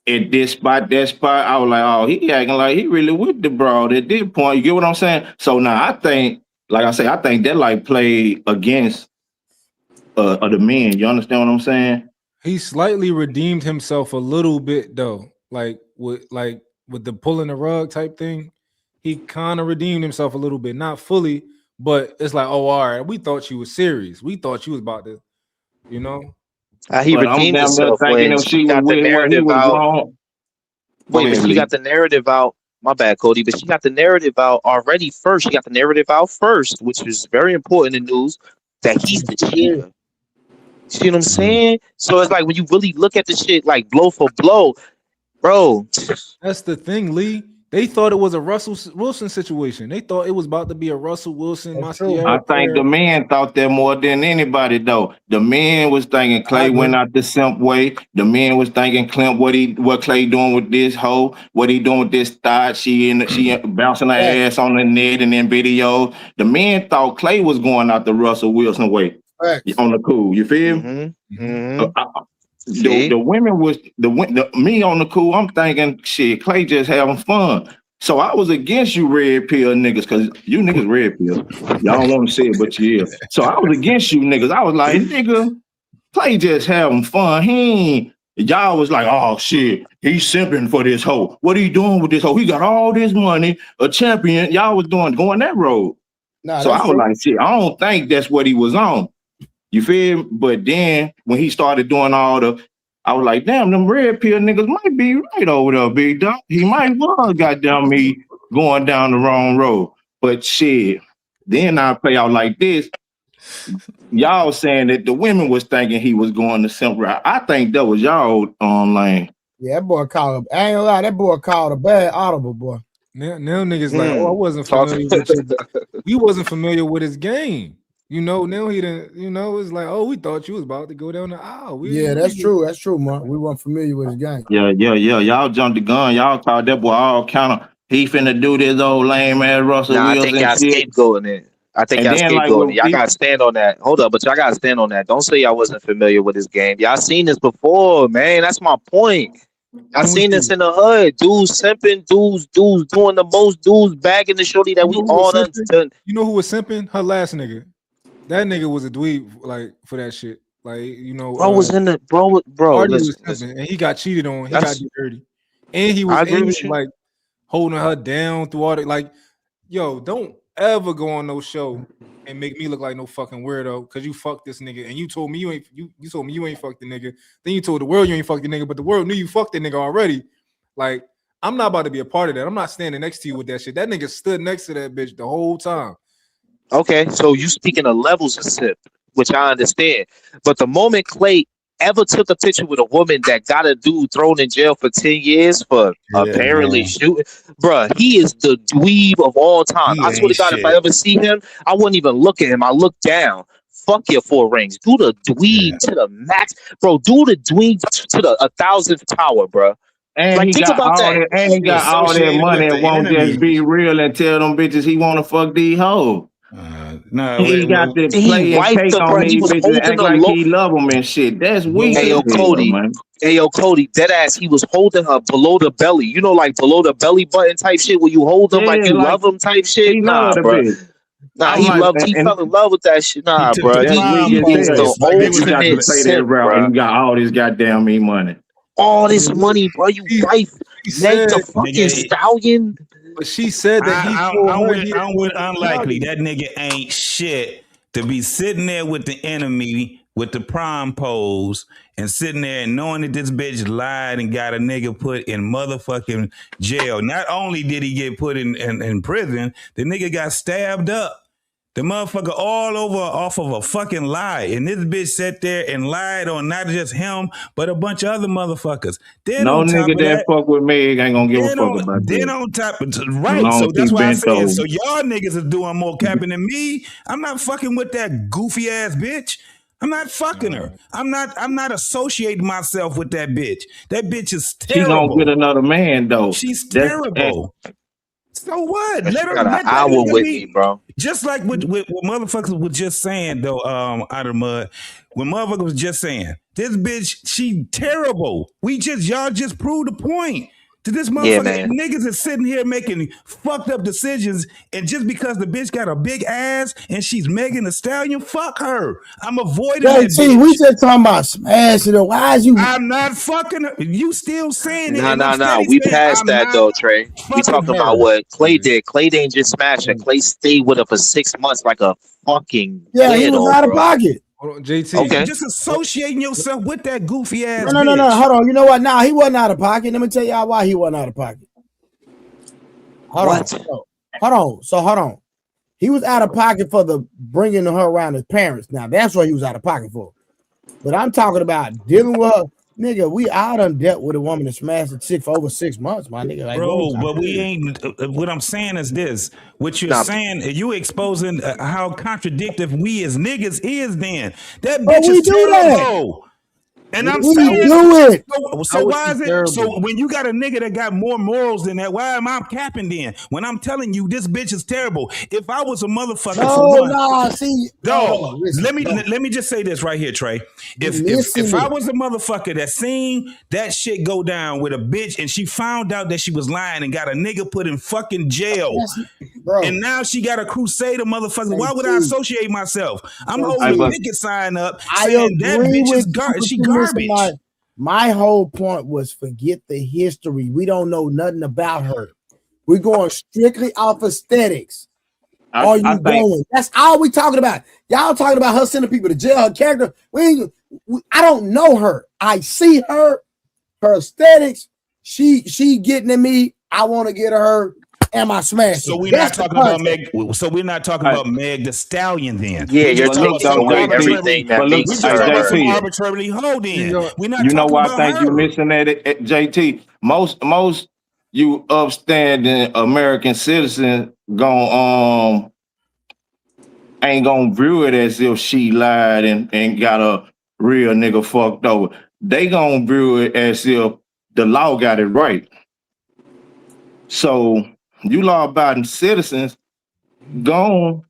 at this spot, that spot, I was like, oh, he acting like he really with the broad at this point. You get what I'm saying? So now I think, like I say, I think that like played against the men. You understand what I'm saying? He slightly redeemed himself a little bit though, like with the pulling the rug type thing. He kind of redeemed himself a little bit, not fully, but it's like, oh, all right, we thought you was serious. We thought you was about to, you know. He But I'm redeemed damn near himself thinking when if she she was got the with where he narrative was out. wrong. Wait, but she got the narrative out. My bad, Cody. But she got the narrative out already first. She got the narrative out first, which is very important in news, that he's the cheater. See what I'm saying? So it's like when you really look at the shit like blow for blow, bro. That's the thing, Lee. They thought it was a Russell Wilson situation. They thought it was about to be a Russell Wilson. I think the men thought that more than anybody, though. The men was thinking Klay went out the simp way. The men was thinking Clint, what Klay doing with this hoe, what he doing with this thought. She bouncing her ass on the net and then video. The men thought Klay was going out the Russell Wilson way on the cool. You feel? The women was me on the cool. I'm thinking shit. Klay just having fun. So I was against you red pill niggas because you niggas red pill. Y'all don't want to say it, but you is. So I was against you niggas. I was like, nigga, Klay just having fun. Y'all was like, oh shit, he's simping for this hoe. What are you doing with this hoe? He got all this money, a champion. Y'all was going that road. So I was like, shit, I don't think that's what he was on. You feel? But then when he started doing all I was like, damn, them red pill niggas might be right over there, big dog. He might well goddamn me going down the wrong road. But shit, then I play out like this. Y'all saying that the women was thinking he was going the simp route. I think that was y'all lane. Yeah, that boy called. I ain't gonna lie, that boy called a bad audible, boy. Now niggas like, oh, I wasn't familiar with you. We wasn't familiar with his game. You know, now he didn't, you know, it's like, oh, we thought you was about to go down the aisle. That's true. That's true, man. We weren't familiar with his game. Yeah. Y'all jumped the gun. Y'all called that boy all kind of, he finna do this old lame ass Russell Wilson. I think y'all scapegoating it. I think y'all scapegoating it. Y'all gotta stand on that. Hold up, but y'all gotta stand on that. Don't say y'all wasn't familiar with his game. Y'all seen this before, man. That's my point. I seen this in the hood. Dudes simping, dudes doing the most, dudes bagging the shorty that we all done. You know who was simping? Her last nigga. That nigga was a dweeb, like, for that shit. Like, you know, bro was in the bro. Listen, and he got cheated on. He got dirty, and he was like holding her down through all the like. Yo, don't ever go on no show and make me look like no fucking weirdo because you fucked this nigga and you told me you ain't. You told me you ain't fucked the nigga. Then you told the world you ain't fucked the nigga, but the world knew you fucked the nigga already. Like, I'm not about to be a part of that. I'm not standing next to you with that shit. That nigga stood next to that bitch the whole time. Okay, so you speaking of levels of sip, which I understand. But the moment Klay ever took a picture with a woman that got a dude thrown in jail for 10 years for apparently shooting, bruh, he is the dweeb of all time. I swear to God, if I ever see him, I wouldn't even look at him. I look down. Fuck your 4 rings. Do the dweeb to the max. Bro, do the dweeb to the 1,000th power, bro. And like, he think got about all that. And he got all that money and won't just be real and tell them bitches he want to fuck these hoes. He got to play and cake on these bitches and act like he love them and shit. That's weak. Hey, yo, Cody. Man. Hey, yo, Cody. Dead ass. He was holding her below the belly. You know, like below the belly button type shit where you hold them like you love them type shit. Nah, bro. Nah, he fell in love with that shit. Nah, bro. He's the ultimate simp, bro. And you got all this goddamn me money. All this money, bro. You wife Meg the fucking Stallion. But she said that I'm with unlikely. That nigga ain't shit to be sitting there with the enemy with the prom pose and sitting there and knowing that this bitch lied and got a nigga put in motherfucking jail. Not only did he get put in prison, the nigga got stabbed up. The motherfucker all over off of a fucking lie. And this bitch sat there and lied on not just him, but a bunch of other motherfuckers. Then No on top nigga of that that, fuck with Meg ain't gonna give a fuck about then that. on top of right. Long So as that's he why I bent said, over. so y'all niggas is doing more capping than me. I'm not fucking with that goofy ass bitch. I'm not fucking her. I'm not associating myself with that bitch. That bitch is She gonna terrible. get another man though. She's That's terrible. So what? Man, she Let got an that hour nigga with be. me, bro. Just like what motherfuckers was just saying though, out of the mud. When motherfuckers was just saying, this bitch, she terrible. Y'all just proved the point. To this Yeah, motherfucker, man. niggas is sitting here making fucked up decisions, and just because the bitch got a big ass and she's Megan Thee Stallion, fuck her. I'm avoiding that JT, bitch. we just talking about smashing her. Why is you? I'm not fucking her. You still saying it, Nah. and I'm steady We saying passed I'm that not though, Trey. We fucking talking her. about what Klay did. Klay didn't just smash her. Klay stayed with her for 6 months like a fucking Yeah, he was weirdo, out of bro. pocket. Hold on, JT. Okay. Just associating yourself with that goofy ass No. bitch. Hold on. You know what? Nah, he wasn't out of pocket. Let me tell y'all why he wasn't out of pocket. Hold on. Hold on. He was out of pocket for the bringing her around his parents. Now that's what he was out of pocket for. But I'm talking about dealing with her. Nigga, I done dealt with a woman that smashed a chick for over 6 months, my nigga. Like, Bro, but we ain't. What I'm saying is this: what you're saying, you exposing how contradictory we as niggas is. Then that bitch is terrible. And I'm saying, do it. So why is it? Terrible? So when you got a nigga that got more morals than that, why am I capping then? When I'm telling you this bitch is terrible. If I was a motherfucker, let me just say this right here, Trey. If I was a motherfucker that seen that shit go down with a bitch and she found out that she was lying and got a nigga put in fucking jail, and now she got a crusader motherfucker, why would I associate myself? I'm holding a picket sign up saying that bitch is garbage. My whole point was forget the history. We don't know nothing about her. We're going strictly off aesthetics. Are you going? That's all we talking about. Y'all talking about her sending people to jail, her character. I don't know her. I see her aesthetics. She getting at me. I want to get her. Am I smashing? So we're not talking about Meg. So we're not talking about Meg Thee Stallion then. Yeah, you're taking away everything that makes her. Arbitrarily holding. We're not. You know why I think you're missing at it, JT? Most you upstanding American citizens ain't gonna view it as if she lied and got a real nigga fucked over. They gonna view it as if the law got it right. So you law-abiding citizens gone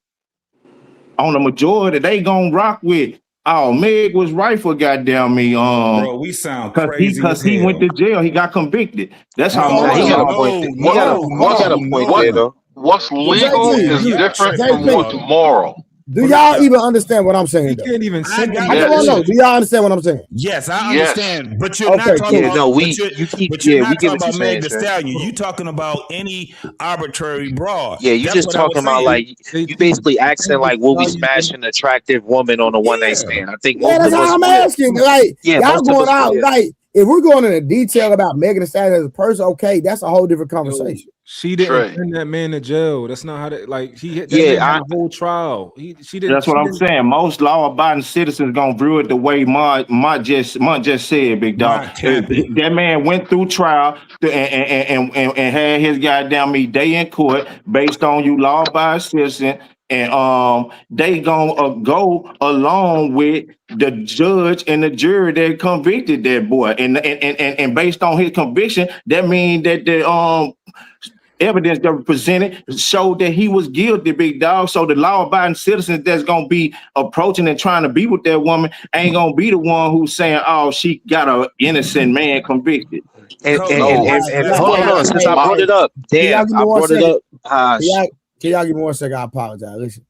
on the majority, they gonna rock with, oh, Meg was right for goddamn me. Bro, we sound crazy because he went to jail, he got convicted. That's how he got a point. He got a point there, though. What's legal is different from what's moral. Do y'all even understand what I'm saying? He can't even say I just want to know. Do y'all understand what I'm saying? Yes, I understand. But you're not talking about. You're not talking about Meg Thee Stallion. You talking about any arbitrary broad. Yeah, you just talking about like you basically asking like, will we smash an attractive woman on a one night stand? I think most that's of us. How I'm asking. Like, y'all going out. Like, if we're going into detail about Megan Thee Stallion as a person, okay, that's a whole different conversation. She didn't send that man to jail. That's not how that. Like he had a whole trial. She didn't. That's what I'm saying. Most law-abiding citizens gonna view it the way Mont just said, big dog. That man went through trial and had his goddamn day in court based on you law-abiding citizen. And they gonna go along with the judge and the jury that convicted that boy, and based on his conviction, that means that the evidence that was presented showed that he was guilty, big dog. So the law-abiding citizens that's gonna be approaching and trying to be with that woman ain't gonna be the one who's saying, "Oh, she got an innocent man convicted." And hold on, since I brought it up, damn, I brought it up. Can y'all give me 1 second? I apologize. Listen,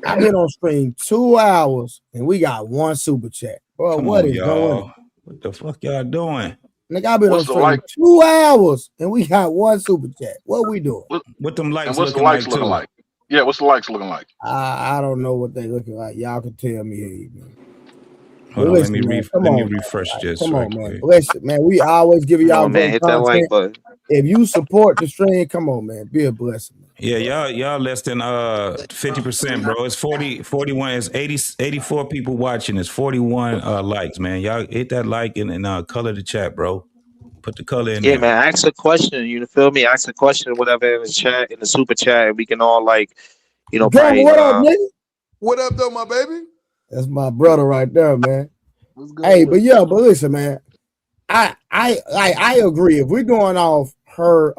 I've been on stream 2 hours and we got 1 super chat. Bro, what is going on? What the fuck y'all doing? Nigga, I've been on stream 2 hours and we got 1 super chat. What we doing? What them likes? And what's the likes looking like? Yeah, what's the likes looking like? I don't know what they looking like. Y'all can tell me. Hey, man. Hold on, let me refresh this. Come on, man. Listen, man. We always give y'all man. Hit that like button. if you support the stream, come on, man, be a blessing. Man. Yeah, y'all less than 50%, bro. It's 41, it's 84 people watching. It's 41 likes, man. Y'all hit that like and color the chat, bro. Put the color in Yeah, there. man. Ask a question. You feel me? Ask a question, whatever in the chat, in the super chat, and we can all Gamble, what up, nigga? What up, though, my baby? That's my brother right there, man. Hey, but listen, man. I agree. If we're going off her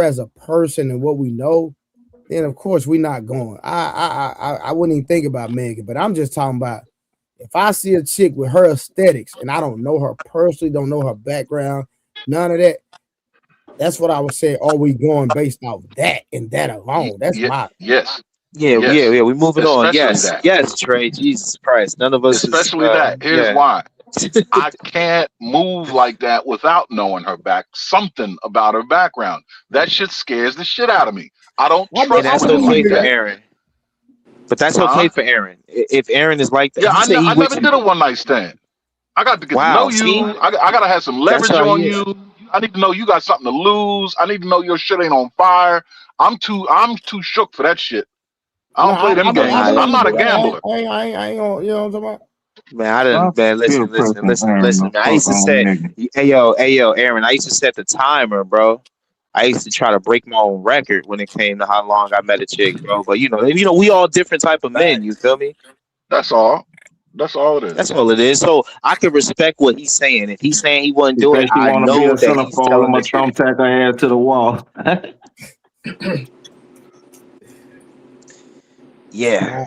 as a person and what we know, then of course we're not going. I wouldn't even think about Megan, but I'm just talking about if I see a chick with her aesthetics and I don't know her personally, don't know her background, none of that. That's what I would say. Are we going based off that and that alone? That's my yes. Yeah. We're moving on. Yes, Trey. Jesus Christ. None of us. Especially that. Here's why. I can't move like that without knowing her something about her background. That shit scares the shit out of me. I don't trust and that's okay like for that. Aaron. But that's okay for Aaron. If Aaron is like that, yeah, I never did a one night stand. I got to get to know you. I got to have some leverage on you. I need to know you got something to lose. I need to know your shit ain't on fire. I'm too shook for that shit. I don't play them games. I'm not a gambler. I ain't gonna, you know what I'm talking about? Man, I didn't. Man, listen. Man, I used to set. Hey yo, Aaron. I used to set the timer, bro. I used to try to break my own record when it came to how long I met a chick, bro. But you know, we all different type of men. You feel me? That's all. That's all it is. That's all it is. So I can respect what he's saying. If he's saying he wouldn't do it, I know that he's telling the truth. Thumbtack her ass to the wall. Yeah.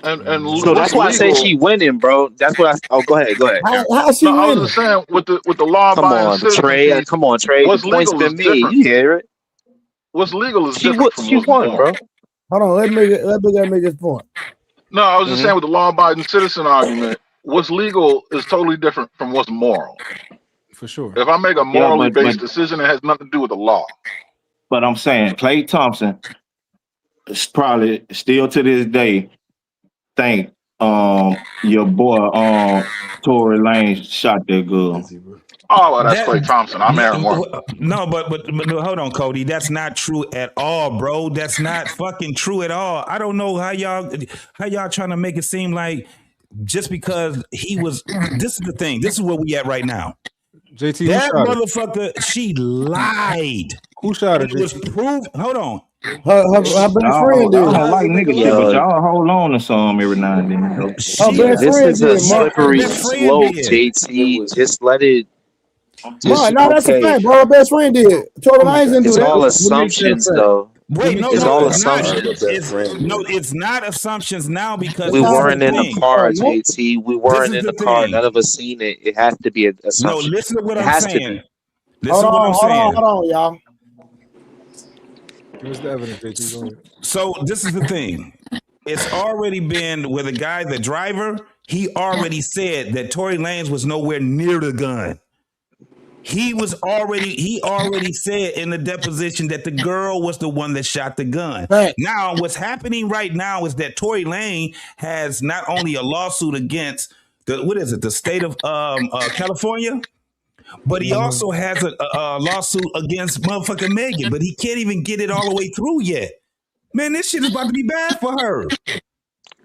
And so that's why I say she winning, bro. That's what go ahead. How she winning? I was just saying with the law. Come on, Trey. Come on, Trey. What's the point's legal been is made. different. You hear it? What's legal is different from she won, bro. Hold on, let me make this point. No, I was just saying with the law-abiding citizen argument, what's legal is totally different from what's moral. For sure. If I make a morally based decision, it has nothing to do with the law. But I'm saying Klay Thompson is probably still to this day think your boy Tory Lanez shot that girl. Oh, well, that's Klay Thompson. I'm Aaron Warren. No, but hold on, Cody. That's not true at all, bro. That's not fucking true at all. I don't know how y'all trying to make it seem like just because he was. This is the thing. This is where we at right now. JT, that motherfucker, she lied. Who shot her? It was proved. Hold on. Her best friend did. I don't like niggas shit, but y'all hold on to some every now and then. This is a slippery slope, JT. Just let it. No, that's a fact, bro. Her best friend did. Tory Lanez didn't do that. It's all assumptions, though. Wait, no, it's all assumptions. It's not assumptions now because we weren't in the car, JT. We weren't in the car. None of us seen it. It has to be an assumption. No, listen to what I'm saying. Hold on, y'all. Where's the evidence, JT? So this is the thing. It's already been with a guy, the driver. He already said that Tory Lanez was nowhere near the gun. He already said in the deposition that the girl was the one that shot the gun. Right. Now, what's happening right now is that Tory Lanez has not only a lawsuit against the state of California, but he also has a lawsuit against motherfucking Megan, but he can't even get it all the way through yet. Man, this shit is about to be bad for her.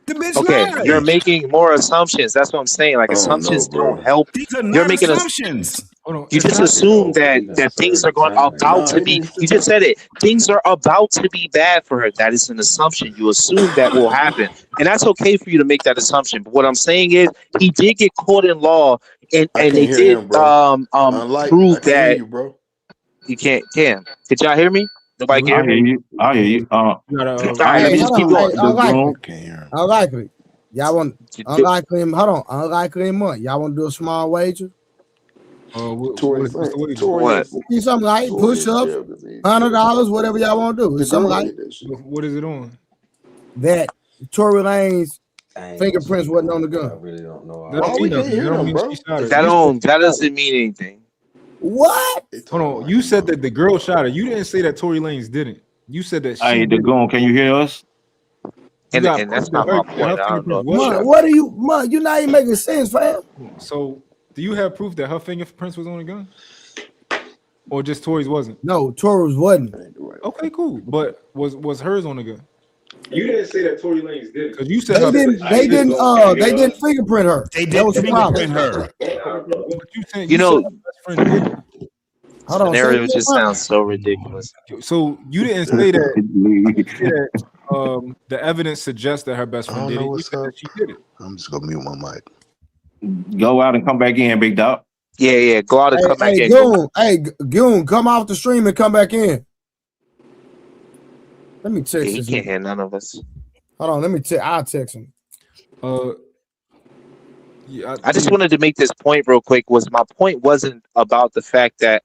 The bitch lied. You're making more assumptions. That's what I'm saying. Like assumptions don't help. These are You're not making assumptions. You just assume that things are about to be. You just said it. Things are about to be bad for her. That is an assumption. You assume that will happen, and that's okay for you to make that assumption. But what I'm saying is, he did get caught in law, and they did prove that. You can't. Cam, could y'all hear me? Nobody can hear me. I hear you. All right, let me just keep going. Unlikely. Y'all want unlikely? Hold on. Unlikely month. Y'all want to do a small wager? What? See something like push-ups, $100, whatever y'all want to do. Something like what is it on? That Tory Lanez fingerprints wasn't on the gun. I really don't know. That doesn't mean anything. What? Hold on. You said that the girl shot her. You didn't say that Tory Lanez didn't. You said that. Hey, the gun. Can you hear us? And that's not my point. I don't know. What are you? You're not even making sense, fam. So, do you have proof that her fingerprints was on the gun? Or just Tory's wasn't? No, Tory's wasn't. Okay, cool. But was hers on the gun? You didn't say that Tory Lanez did it. Because you said they didn't fingerprint her. They That was didn't the problem. fingerprint her. You said her best friend did it. Hold on, Scenario just sounds so ridiculous. So you didn't say that, the evidence suggests that her best friend did it. You said that she did it. I'm just gonna mute my mic. Go out and come back in, big dog. Yeah. Go out and come back in. Goon, come off the stream and come back in. Let me text He this. can't hear none of us. Hold on, let me I'll text him. I just wanted to make this point real quick. My point wasn't about the fact that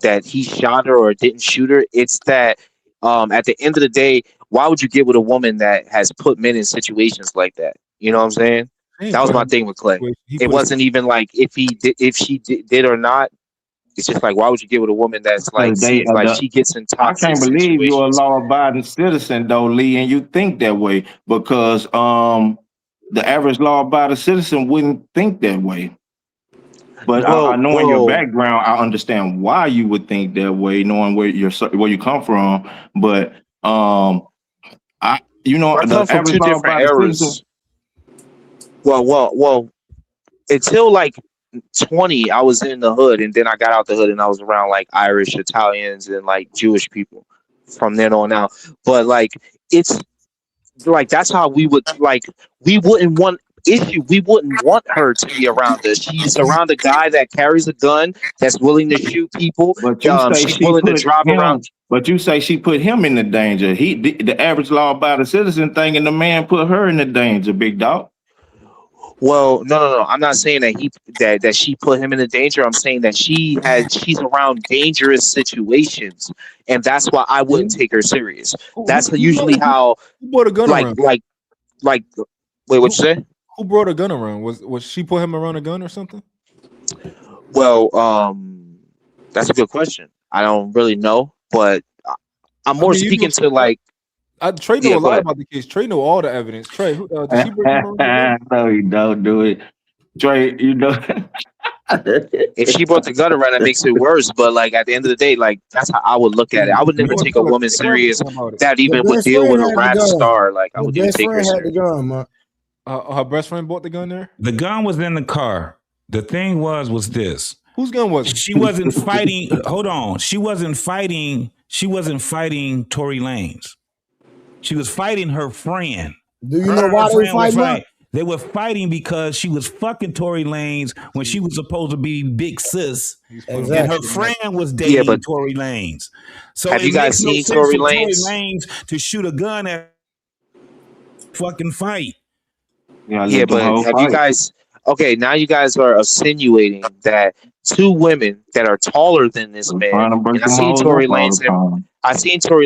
that he shot her or didn't shoot her. It's that at the end of the day, why would you get with a woman that has put men in situations like that? You know what I'm saying? That was my thing with Klay. It wasn't even like if she did or not. It's just like, why would you get with a woman that's like seems like she gets in toxic I can't believe situations. you're a law-abiding citizen, though, Lee, and you think that way because the average law-abiding citizen wouldn't think that way. But I knowing your background, I understand why you would think that way, knowing where you come from. But the average law-abiding citizen. Well, until like 20, I was in the hood, and then I got out the hood, and I was around like Irish, Italians, and like Jewish people from then on out. But like, it's like that's how we would like. We wouldn't want her to be around us. She's around a guy that carries a gun, that's willing to shoot people. But you say she's willing to drive around. But you say she put him in the danger. The average law-abiding citizen thinking the man put her in the danger, big dog. Well, no. I'm not saying that she put him in the danger. I'm saying that she's around dangerous situations, and that's why I wouldn't take her serious. That's usually how. Who brought a gun around? Wait, what you say? Who brought a gun around? Was she put him around a gun or something? Well, that's a good question. I don't really know, but I'm more speaking to like. Trey know a lot about the case. Trey know all the evidence. Trey, did she bring him around? No, you don't do it. Trey, you know. If she brought the gun around, it makes it worse. But like at the end of the day, like that's how I would look at it. I would never take a woman serious that even would deal with a rap star. Like I would even take her serious. Her best friend bought the gun there? The gun was in the car. The thing was this. Whose gun was it? She wasn't fighting. Hold on. She wasn't fighting Tory Lanez. She was fighting her friend. Do you know why they were fighting? They were fighting because she was fucking Tory Lanez when she was supposed to be big sis. Exactly. And her friend was dating Tory Lanez. So have you guys seen Tory Lanez to shoot a gun at fucking fight? Yeah, but have you guys? Okay, now you guys are insinuating that two women that are taller than this man. And I seen Tory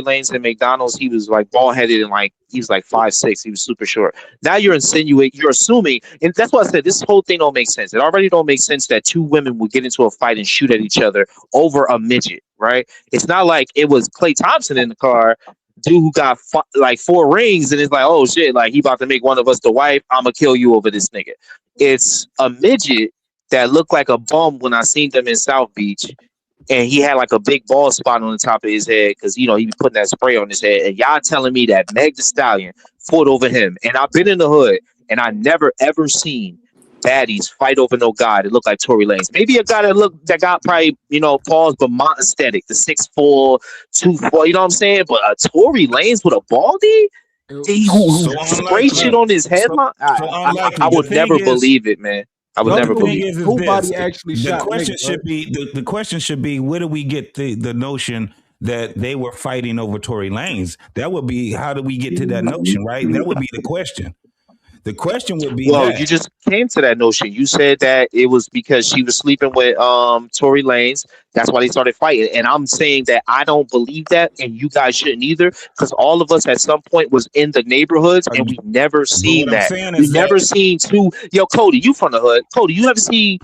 Lanez at McDonald's. He was like bald headed and like he was like 5'6". He was super short. Now you're assuming, and that's why I said this whole thing don't make sense. It already don't make sense that two women would get into a fight and shoot at each other over a midget, right? It's not like it was Klay Thompson in the car. Dude who got like 4 rings and it's like, oh shit, like he about to make one of us the wife. I'm gonna kill you over this nigga. It's a midget that looked like a bum when I seen them in South Beach, and he had like a big bald spot on the top of his head because he be putting that spray on his head. And y'all telling me that Meg Thee Stallion fought over him, and I've been in the hood and I never ever seen baddies fight over no guy that looked like Tory Lanez. Maybe a guy that got probably Paul's Vermont aesthetic, the 6'4", 2'4", you know what I'm saying? But a Tory Lanez with a baldy, spray shit on his headline. I would never believe it, man. I would never believe it. Nobody actually shot. The question should be, where do we get the notion that they were fighting over Tory Lanez? That would be, how do we get to that notion, right? That would be the question. The question would be, well, you just came to that notion. You said that it was because she was sleeping with Tory Lanez. That's why they started fighting. And I'm saying that I don't believe that, and you guys shouldn't either, because all of us at some point was in the neighborhoods and we never seen that. We never seen two. Yo, Cody, you from the hood? Cody, you ever seen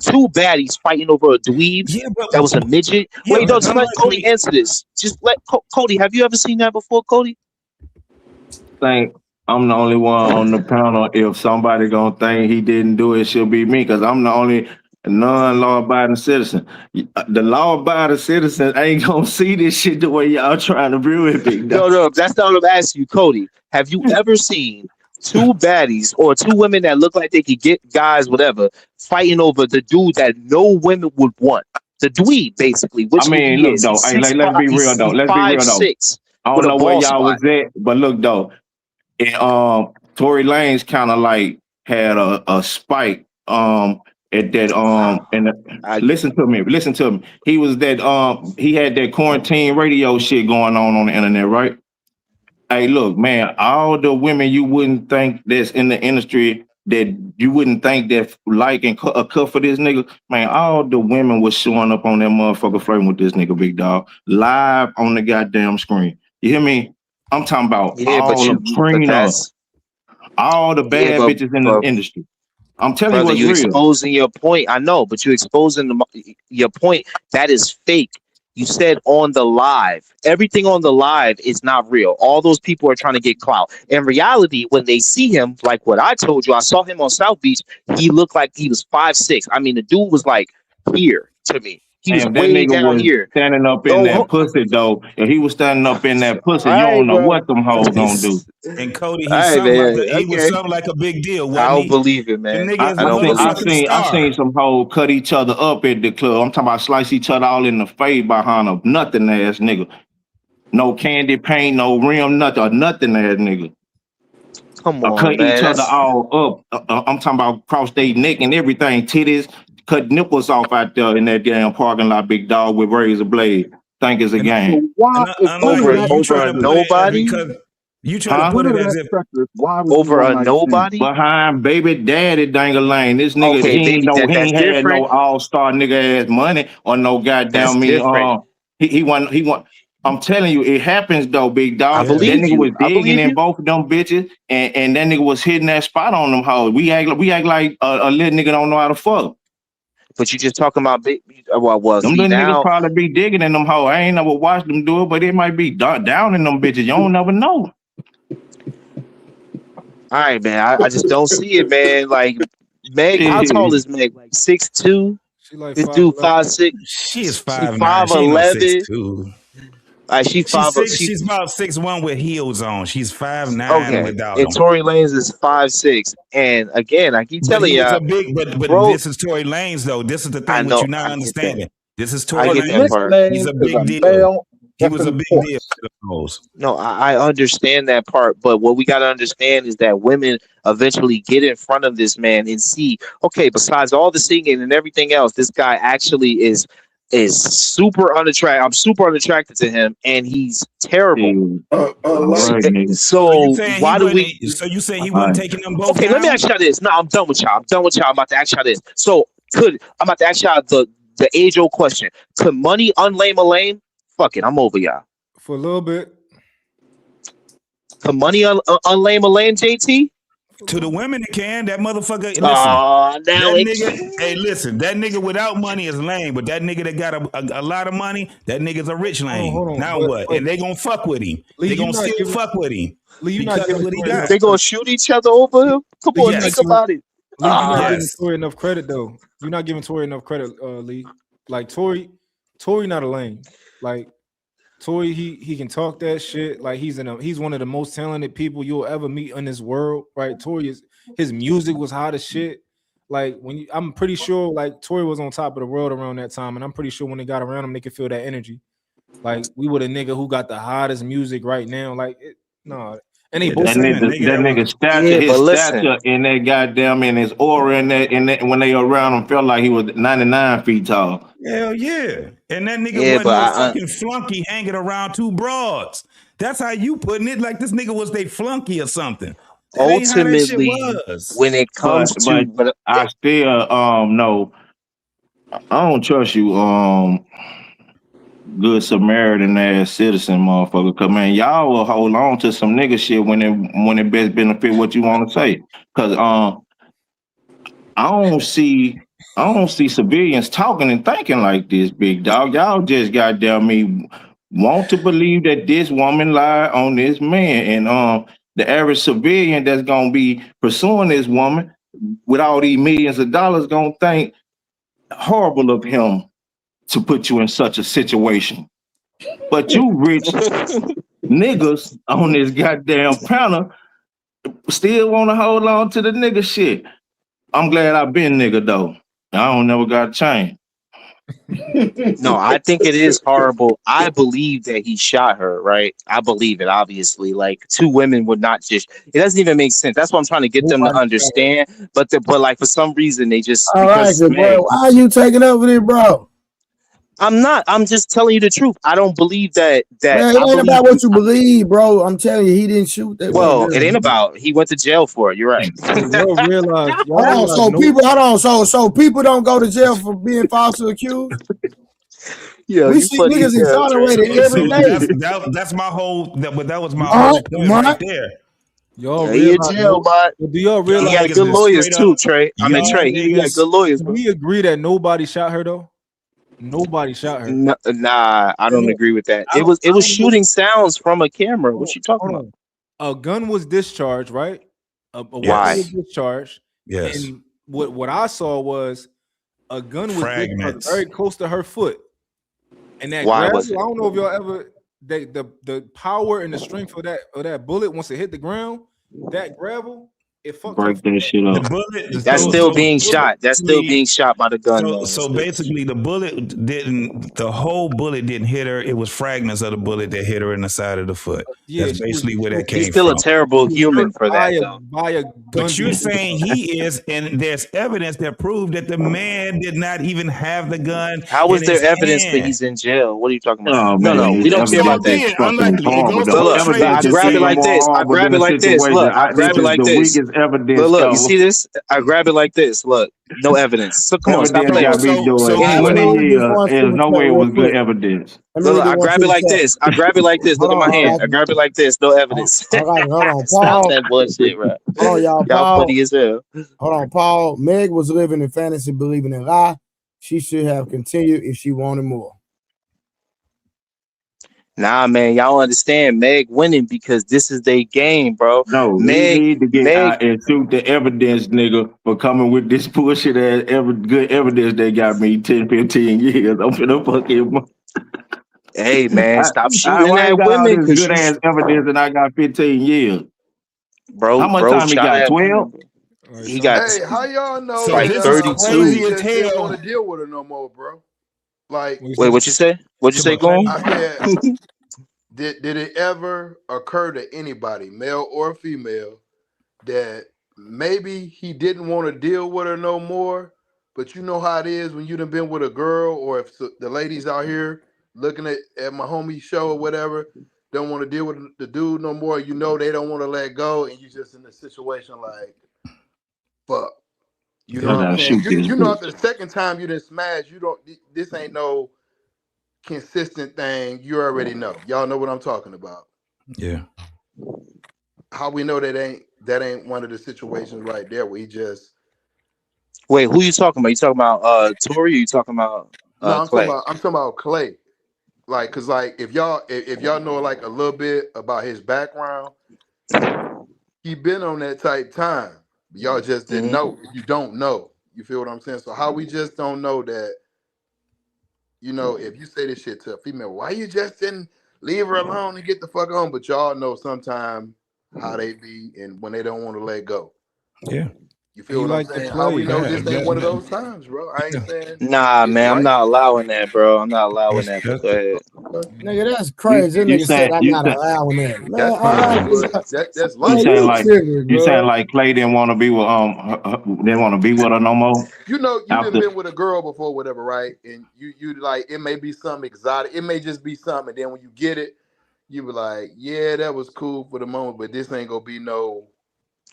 two baddies fighting over a dweeb that was a midget? Wait, no, just let Cody answer this. Just let Cody. Have you ever seen that before, Cody? Think I'm the only one on the panel. If somebody gonna think he didn't do it, she'll be me, because I'm the only non-law-abiding citizen. The law-abiding citizen ain't gonna see this shit the way y'all trying to view it, big dog. No, that's not what I'm asking you, Cody. Have you ever seen two baddies or two women that look like they could get guys, whatever, fighting over the dude that no women would want? The dweeb, basically, which I mean, he look is. though. He's Hey, six let's five. be real though. He's Let's be real though. 5'6" I with don't a know where ball y'all spot. was at, but look though. And, Tory Lanez kind of like had a spike at that and listen to me. He was that he had that quarantine radio shit going on the internet, right? Hey, look, man, all the women you wouldn't think that's in the industry that you wouldn't think that like and a cut for this nigga, man, all the women was showing up on that motherfucker flirting with this nigga, big dog, live on the goddamn screen. You hear me? I'm talking about Yeah, all of but Trina, that's all the yeah, bad bitches in the but industry. I'm telling you brother, what's you real. exposing your point. I know, but you exposing your point. That is fake. You said on the live. Everything on the live is not real. All those people are trying to get clout. In reality, when they see him, like what I told you, I saw him on South Beach. He looked like he was 5'6". I mean, the dude was like here to me. He was And if that way nigga down was here. standing up in No, that pussy though, if he was standing up in that all pussy, you right, don't know bro. what them hoes gonna do. And Cody, All right, man. he was Okay, something like a big deal, I wasn't don't he? believe it, The man. nigga is a I don't believe it. motherfucking I seen star. some hoes cut each other up at the club. I'm talking about slice each other all in the face behind a nothing ass nigga. No candy paint, no rim, nothing, a nothing ass nigga. Come Or on, cut each man. other That's all up. I'm talking about cross their neck and everything, titties, cut nipples off out there in that damn parking lot, big dog with razor blade. Think it's a And game. Why, if all of over unknowingly, that you over trying a to treacherous, put it as nobody. because you try to Huh? put none it of as that if treacherous, why was the Over one a night stand? nobody. Behind baby daddy dangling. This nigga, Okay, baby, he that's ain't had different. no all-star nigga ass money or no That's goddamn me. different. He want. I'm telling you, it happens though, big I dog. yeah. That believe nigga was you. I digging believe in you. both of them bitches, and that nigga was hitting that spot on them hoes. We act like a little nigga don't know how to fuck. But you just talking about big. Well, Them see little niggas now. probably be digging in them hoes. I ain't never watched them do it, but it might be down in them bitches. You don't never know. All right, man. I just don't see it, man. Like Meg, how tall Shit. is Meg? Like 6'2". She like This dude 5'11". 5'6". She is She 5'9". She ain't no 5'11". 6'2". Like she She's five. six. She She's about 6'1" with heels on. She's 5'9" okay. without And them. Tory Lanez is 5'6". And again, I keep But telling he was you, a big. But bro. this is Tory Lanez though. This is the I thing. What know. you're not I get that. understanding. This is I Tory get Because that Lanez. Nick part. He's Lane a is big a deal. male He was a effing big deal horse. to the hoes. No, I understand that part, but what we got to understand is that women eventually get in front of this man and see, okay, besides all the singing and everything else, this guy actually is super unattractive. I'm super unattracted to him, and he's terrible. Shit. All So, right, Allegedly. nigga. So you so saying he why do wasn't? we? So you say he All wasn't right. taking them both Okay, let me down? ask y'all this. No, I'm done with y'all. I'm done with y'all. I'm about to ask y'all this. So I'm about to ask y'all the age old question. Could money unlame a lame? Fuck it, I'm over y'all. For a little bit. Could money unlame a lame, JT? For a To the little bit. women, it can. That motherfucker. Listen, Now that it nigga. Hey, can. listen. That nigga without money is lame. But that nigga that got a lot of money, that nigga's a rich lame. Hold on. Now what? But And they gonna fuck with him. Lee, They you gonna not still giving fuck with him Lee, you not because of giving what he Tory enough got. They gonna credit. shoot each other over him? Come Lee, on, you not think Yes. giving about it. Lee, you're not giving Yes. Tory enough credit though. You're not giving Tory enough credit, Lee. Like Tory not a lame. Like Tory, he can talk that shit. Like he's one of the most talented people you'll ever meet in this world, right? His music was hot as shit. Like I'm pretty sure like Tory was on top of the world around that time, and I'm pretty sure when they got around him, they could feel that energy. Like we were the nigga who got the hottest music right now. Like no, and they Yeah, both this That ain't a nigga, nigga that that was. nigga stature, Yeah, his but listen. stature in that goddamn in his aura in that when they around him felt like he was 99 feet tall. Hell yeah. And that nigga Yeah, wasn't but no I fucking flunky hanging around two broads. That's how you putting it. Like this nigga was they flunky or something. That ain't how that shit ultimately, was. when it But comes to, but I still no, I don't trust you good Samaritan ass citizen motherfucker. Cause man, y'all will hold on to some nigga shit when it best benefit what you want to say. Cause I don't see civilians talking and thinking like this, big dog. Y'all just goddamn me want to believe that this woman lied on this man. And the average civilian that's gonna be pursuing this woman with all these millions of dollars gonna think horrible of him to put you in such a situation. But you rich niggas on this goddamn panel still want to hold on to the nigga shit. I'm glad I've been nigga though. I don't never got a chain. No, I think it is horrible. I believe that he shot her, right? I believe it, obviously. Like, two women would not just, it doesn't even make sense. That's what I'm trying to get them to understand. But like, for some reason, they just, All right, because bro. Why are you taking over this, bro? I'm not. I'm just telling you the truth. I don't believe that. Man, it ain't about what you believe, bro. I'm telling you, he didn't shoot that. Well, it ain't about. He went to jail for it. You're right. Y'all realize. Hold on. So people don't go to jail for being falsely accused. Yeah, we see niggas exonerated every day. That's my whole. That was my whole point right there. Y'all realize? Jail, but do y'all realize? He got good lawyers too, Trey. I mean, Trey. He got good lawyers. Do we agree that nobody shot her though? Nobody shot her. Nah, I don't agree with that. It was shooting sounds from a camera. What you talking about? A gun was discharged, right? A Why? was discharged. Yes. And what I saw was a gun was fragments very close to her foot. And that Why gravel, was it? I don't know if y'all ever the power and the strength of that bullet once it hit the ground, that gravel, it fucked break that shit up. That's still being shot. That's still being shot by the gun. So basically, the whole bullet didn't hit her. It was fragments of the bullet that hit her in the side of the foot. Yeah, that's basically where that came from. He's still a terrible human for that. But you're saying he is, and there's evidence that proved that the man did not even have the gun. How is there evidence that he's in jail? What are you talking about? No, we don't care about that. Look, I grab it like this. I grab it like this. Look, I grab it like this. Evidence. Look, you see this? I grab it like this. Look, no evidence. So come on, stop playing. There's no way it was good evidence. Look, I grab it like this. I grab it like this. Look at my hand. I grab it like this. No evidence. Hold on, Stop Paul. that bullshit, bro. Hold on, y'all. Y'all funny as hell. Hold on, Paul. Meg was living in fantasy, believing in lie. She should have continued if she wanted more. Nah, man, y'all understand Meg winning because this is their game, bro. No, Meg need to get out and shoot the evidence, nigga, for coming with this bullshit ass good evidence they got me 10, 15 years. I'm finna fucking. Hey, man, stop shooting at women. Good ass evidence, and I got 15 years. Bro, how much time he got? 12. He got. Hey, how y'all know? Like 32. He just didn't want to deal with her no more, bro. Like, wait, what you say? What you say, Glenn? I said, did it ever occur to anybody, male or female, that maybe he didn't want to deal with her no more? But you know how it is when you done been with a girl, or if the ladies out here looking at my homie show or whatever, don't want to deal with the dude no more. You know they don't want to let go, and you just in a situation like, fuck. You know what I'm saying? You know after the second time you done smash, this ain't no consistent thing. You already know. Y'all know what I'm talking about. Yeah. How we know that ain't one of the situations right there where he just. Wait, who you talking about? You talking about Tory? Or you talking about no, I'm Klay? talking about Klay. Like, cause like if y'all know like a little bit about his background, he been on that type time. Y'all just didn't know. You don't know. You feel what I'm saying? So how we just don't know that, you know, if you say this shit to a female, why you just didn't leave her alone and get the fuck on? But y'all know sometimes how they be and when they don't want to let go. Yeah. You feel what I'm saying? How we know this ain't one of those times, bro? I ain't saying. Nah, man, I'm not allowing that, bro. I'm not allowing that. But go ahead. Nigga, that's crazy. Nigga said I'm not allowing that. Man, that's you saying like Klay didn't want to be with didn't want to be with her no more. You know, you done been with a girl before, whatever, right? And you like it may be something exotic. It may just be something. And then when you get it, you be like, yeah, that was cool for the moment, but this ain't gonna be no.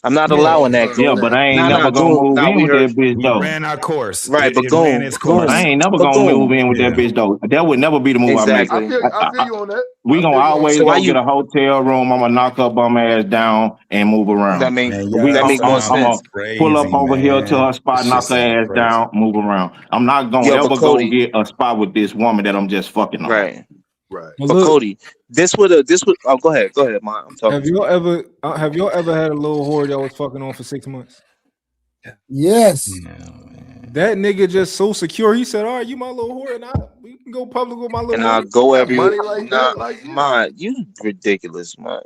I'm not allowing that. Yeah, but I ain't never gonna move in with that bitch though. We ran our course. Right, but ran its course. I ain't never gonna move in with that bitch though. That would never be the move I make. I feel you on that. We gonna always go get a hotel room. I'm gonna knock her bum ass down and move around. That makes more sense. I'm gonna pull up over here to her spot, knock her ass down, move around. I'm not gonna ever go get a spot with this woman that I'm just fucking on. Right. But Cody, this would oh go ahead, man. I'm talking. Have y'all ever had a little whore that was fucking on for 6 months? Yes. That nigga just so secure. He said, "All right, you my little whore, and we can go public with my little." And I'll money. go every money like nah, that, like man, you ridiculous, man.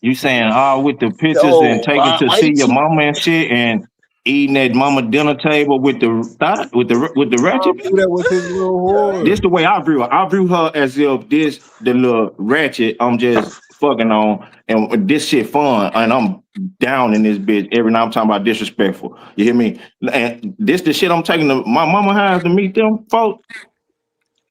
You saying with the pictures and Yo, taking to why you see your keep mama and shit and eating at mama dinner table with the ratchet Do that with his little whore. This the way I view her. I view her as if this the little ratchet I'm just fucking on, and this shit fun, and I'm down in this bitch every night. I'm talking about disrespectful. You hear me? And this the shit I'm taking to my mama house to meet them folks.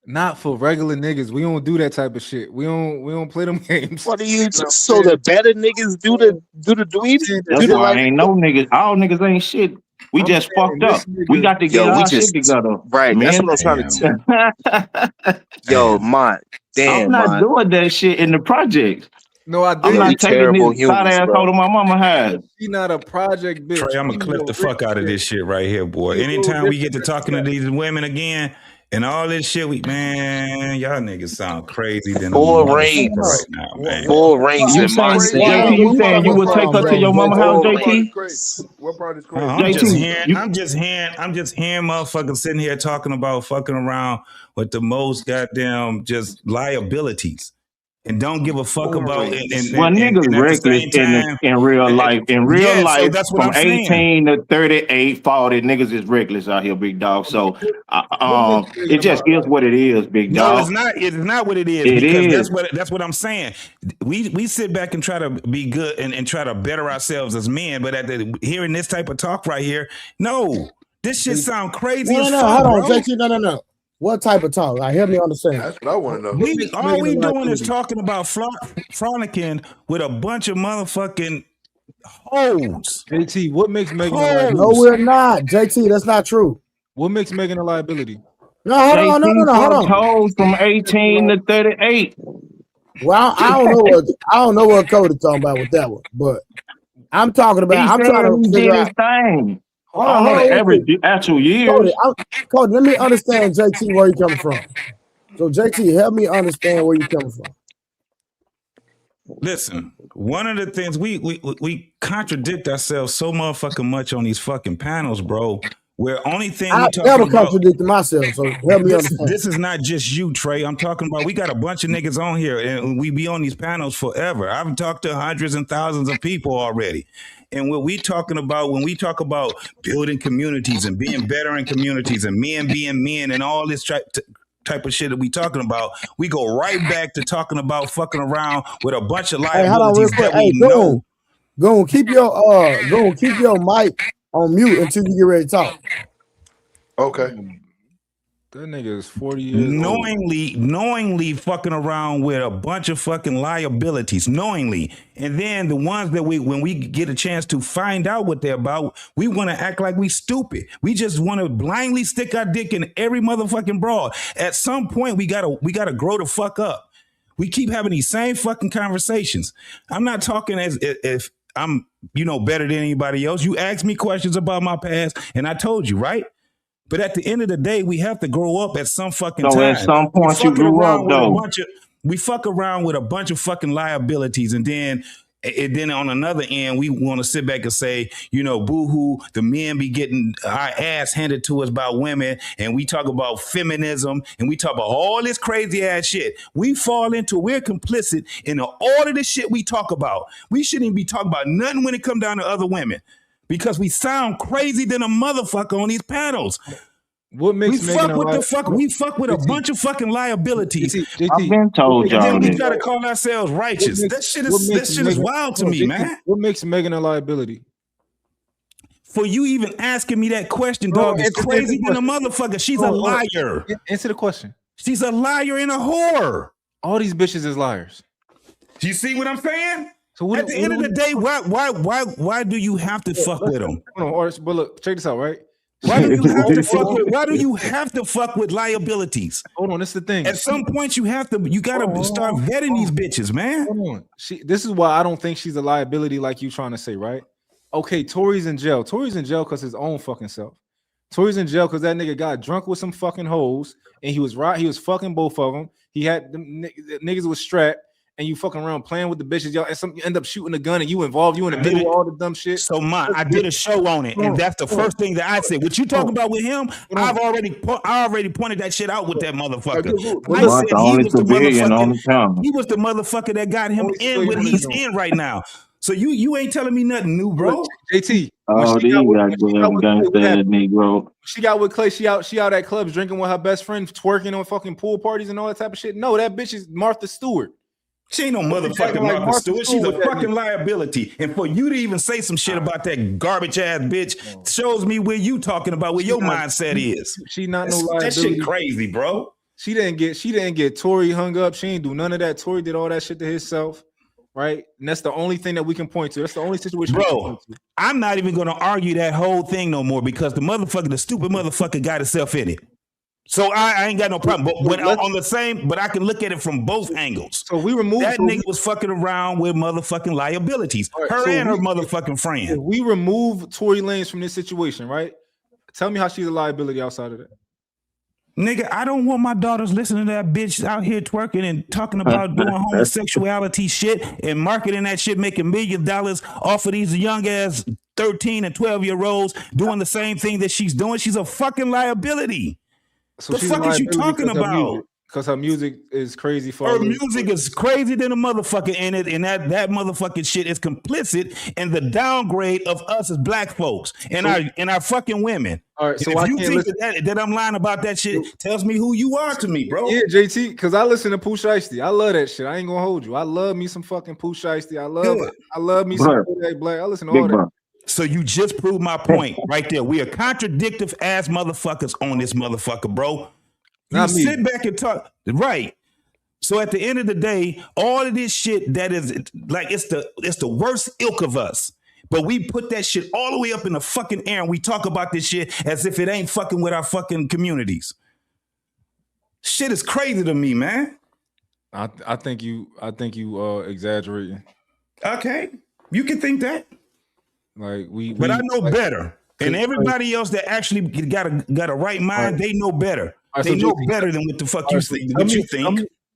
Not for regular niggas. We don't do that type of shit. We don't play them games. what do you so the better niggas do the dweebs? That's Do the why I like ain't no niggas. All niggas ain't shit. We I'm just saying fucked up. We got to get yo, we our shit just together, right. That's man. what I'm trying to tell. Yo, Damn. man. I'm Damn, not man. doing that shit in the projects. No, I I'm Yo, we not did. taking terrible this fat humans, asshole bro. to my mama house. She not a project bitch. Trey, I'm gonna She's clip a the rich fuck out of bitch. this shit right here, boy. She's a little Anytime we different get to than talking to that. these women again and all this shit, man, y'all niggas sound crazy than a Full motherfucker rings. right now, man. Full rings You in my saying crazy? city. JT? Where You you saying you coming would take from, her to though, your mama JT? house, Full What part is rings. JT? crazy? What part is Oh, crazy? I'm just JT, hearing, you I'm just hearing motherfuckers sitting here talking about fucking around with the most goddamn just liabilities and don't give a fuck Full about rings. well, niggas and at the reckless same in time, real life. In real yeah. So life, that's what from I'm saying. 18 to 38, 40, niggas is reckless out here, big dog. So, What makes it Megan just is what it is, big No, it's dog. not. It's not what it is It because is. that's what I'm saying. We sit back and try to be good and try to better ourselves as men, but hearing this type of talk right here, no, this shit sound crazy No, as no, no. fuck, Hold on, bro. JT. No. What type of talk? Like, help me understand. That's what I want to know. What makes All Megan we a doing is liability? talking about frolicking with a bunch of motherfucking hoes. JT, what makes Megan a No, liability? Hoes. we're not. JT, that's not true. What makes Megan a liability? No, hold on. JT Hold fucked on. hoes from 18 to 38. Well, I don't know what Cody talking about with that one, but I'm talking He about. I'm said trying to he figure did his out. thing. Hold I don't know the on, average actual Cody. years. Cody, let me understand JT where you coming from. So JT, help me understand where you coming from. Listen, one of the things we contradict ourselves so motherfucking much on these fucking panels, bro. Where only thing we I've talking never about contradicted myself, so help me understand. this is not just you, Trey. I'm talking about we got a bunch of niggas on here and we be on these panels forever. I've talked to hundreds and thousands of people already. And what we talking about when we talk about building communities and being better in communities and men being men and all this type of shit that we talking about, we go right back to talking about fucking around with a bunch of Hey, hold on real liabilities quick. that we Hey, know. go and keep your mic on mute until you get ready to talk. Okay. That nigga is 40 years old. Knowingly fucking around with a bunch of fucking liabilities, knowingly. And then the ones that when we get a chance to find out what they're about, we want to act like we stupid. We just want to blindly stick our dick in every motherfucking broad. At some point, we gotta grow the fuck up. We keep having these same fucking conversations. I'm not talking as if I'm, better than anybody else. You asked me questions about my past, and I told you, right? But at the end of the day, we have to grow up at some fucking So at time. some point you grew up though. We fuck around with a bunch of fucking liabilities, and then on another end, we want to sit back and say, boo-hoo, the men be getting our ass handed to us by women, and we talk about feminism, and we talk about all this crazy ass shit. We're complicit in all of the shit we talk about. We shouldn't even be talking about nothing when it come down to other women. Because we sound crazy than a motherfucker on these panels. What makes Megan a liability? We fuck with a bunch of fucking liabilities. I've been told And then y'all we this. try to call ourselves righteous. That shit is wild to me, man. What makes Megan a liability? For you even asking me that question, dog, is crazy than a motherfucker. She's a liar. Answer the question. She's a liar and a whore. All these bitches is liars. Do you see what I'm saying? So at the end of the day, why do you have to fuck with them? Hold on, Horace, but look, check this out, right? Why do you have to fuck with liabilities? Hold on, this is the thing. At some point, you gotta start vetting these bitches, man. Hold on. This is why I don't think she's a liability like you trying to say, right? Okay, Tory's in jail. Tory's in jail because his own fucking self. Tory's in jail because that nigga got drunk with some fucking hoes and he was fucking both of them. He had the niggas was strapped. and you fucking around playing with the bitches, y'all, and you end up shooting a gun and you involved you in the middle of all the dumb shit. So I did a show on it, and that's the first thing that I said. What you talking about with him? I already pointed that shit out with that motherfucker. I said he was the motherfucker. He was the motherfucker that got him in what he's in right now. So you ain't telling me nothing new, bro. JT. Oh, she got with Klay. She out at clubs drinking with her best friend, twerking on fucking pool parties and all that type of shit. No, that bitch is Martha Stewart. She ain't no motherfucking Martha Stewart. She's a fucking liability. And for you to even say some shit about that garbage ass bitch shows me where you talking about where your mindset is. She not no liability. That shit crazy, bro. She didn't get Tory hung up. She ain't do none of that. Tory did all that shit to himself. Right, and that's the only thing that we can point to. That's the only situation, bro. I'm not even gonna argue that whole thing no more because the stupid motherfucker got himself in it. So I ain't got no problem. But when on the same, but I can look at it from both angles. So we removed that nigga was fucking around with motherfucking liabilities. Right, her and her motherfucking friend. If we remove Tory Lanez from this situation, right? Tell me how she's a liability outside of that. Nigga, I don't want my daughters listening to that bitch out here twerking and talking about doing homosexuality shit and marketing that shit, making $1 million off of these young ass 13 and 12-year-olds doing the same thing that she's doing. She's a fucking liability. So the fuck is you talking about? Because her music is crazy. Her music is crazy than a motherfucker in it, and that motherfucking shit is complicit in the downgrade of us as black folks and our fucking women. All right, so if you think that I'm lying about that shit, tells me who you are to me, bro. Yeah, JT, because I listen to Pooh Shiesty. I love that shit. I ain't gonna hold you. I love me some fucking Pooh Shiesty. I love me some Black. I listen to all that. So you just proved my point right there. We are contradictive ass motherfuckers on this motherfucker, bro. You sit back and talk, right? So at the end of the day, all of this shit that is like it's the worst ilk of us. But we put that shit all the way up in the fucking air and we talk about this shit as if it ain't fucking with our fucking communities. Shit is crazy to me, man. I think you exaggerating. Okay. You can think that. But I know better. And everybody else that actually got a right mind, they know better. They know better than what the fuck you think.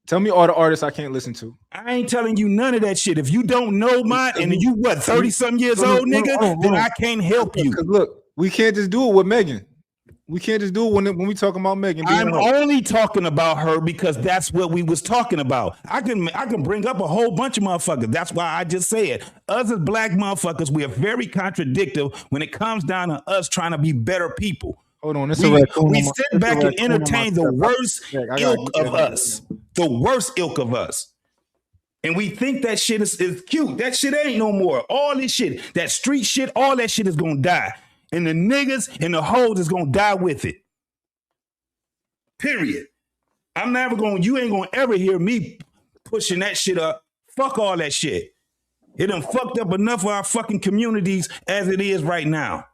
Tell me all the artists I can't listen to. I ain't telling you none of that shit. If you don't know mine and you 30-something years old, nigga, then I can't help you. Look, we can't just do it with Megan. We can't just do it when we talking about Megan. I'm only talking about her because that's what we was talking about. I can bring up a whole bunch of motherfuckers. That's why I just said us as black motherfuckers, we are very contradictive when it comes down to us trying to be better people. Hold on, we sit back and entertain the worst ilk of us. The worst ilk of us. And we think that shit is cute. That shit ain't no more. All this shit, that street shit, all that shit is gonna die. And the niggas and the hoes is gonna die with it. Period. You ain't gonna ever hear me pushing that shit up. Fuck all that shit. It done fucked up enough of our fucking communities as it is right now.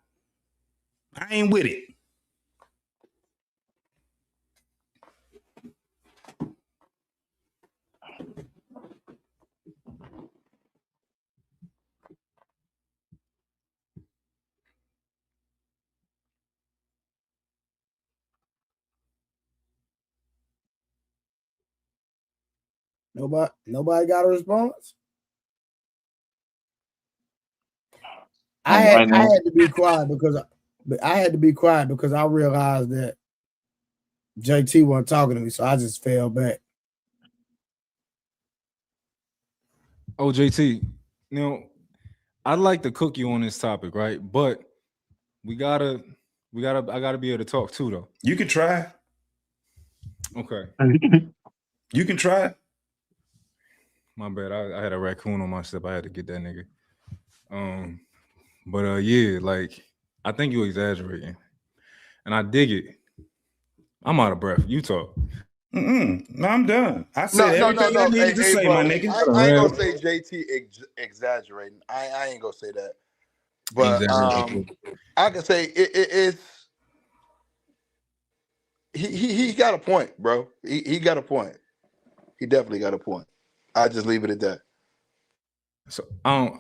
I ain't with it. Nobody got a response. I had to be quiet because I realized that JT wasn't talking to me, so I just fell back. Oh, JT, I'd like to cook you on this topic, right? But I gotta be able to talk too, though. You can try. Okay. You can try. My bad. I had a raccoon on my step. I had to get that nigga. Yeah, I think you exaggerating, and I dig it. I'm out of breath. You talk. No, I'm done. I said everything I needed to say, bro, my nigga. I ain't gonna say JT exaggerating. I ain't gonna say that. But I can say it's he got a point, bro. He got a point. He definitely got a point. I just leave it at that.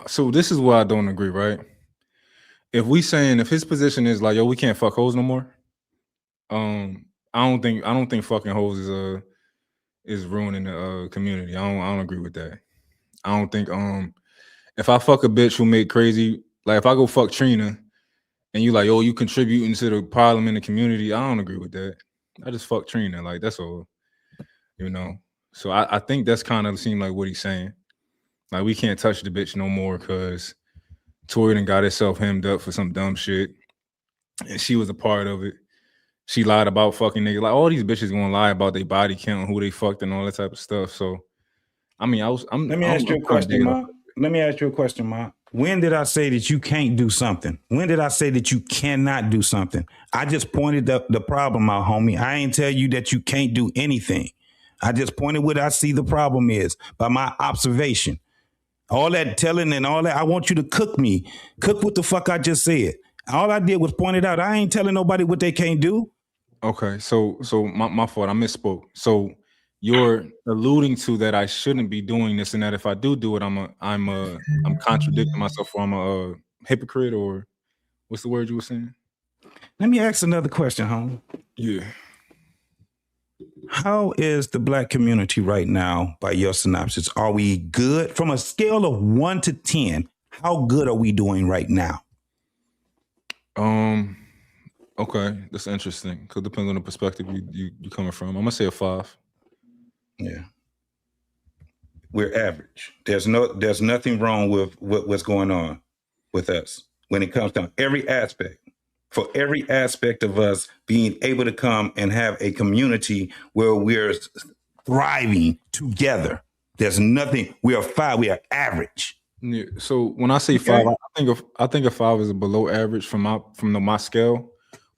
So this is where I don't agree, right? If his position is like, yo, we can't fuck hoes no more. I don't think fucking hoes is ruining the community. I don't agree with that. I don't think if I fuck a bitch who make crazy, like if I go fuck Trina and you like, oh, you contributing to the problem in the community, I don't agree with that. I just fuck Trina, like that's all, you know. So I think that's kind of seemed like what he's saying. Like we can't touch the bitch no more because Tori done got herself hemmed up for some dumb shit, and she was a part of it. She lied about fucking niggas. Like all these bitches gonna lie about their body count, who they fucked, and all that type of stuff. So, I mean, Let me ask you a question, Ma. Let me ask you a question, Ma. When did I say that you can't do something? When did I say that you cannot do something? I just pointed the problem out, homie. I ain't tell you that you can't do anything. I just pointed what I see the problem is by my observation. All that telling and all that, I want you to cook me. Cook what the fuck I just said. All I did was point it out. I ain't telling nobody what they can't do. Okay, so my fault. I misspoke. So you're alluding to that I shouldn't be doing this, and that if I do it, I'm contradicting myself, or I'm a hypocrite, or what's the word you were saying? Let me ask another question, homie. Yeah. How is the black community right now by your synopsis? Are we good? From a scale of 1 to 10, how good are we doing right now? Okay, that's interesting. Because it depends on the perspective you coming from. I'm gonna say a 5. Yeah. We're average. There's nothing wrong with what's going on with us when it comes to every aspect. For every aspect of us being able to come and have a community where we're thriving together. There's nothing. We are 5. We are average. Yeah. So when I say 5, I think a 5 is below average from my scale.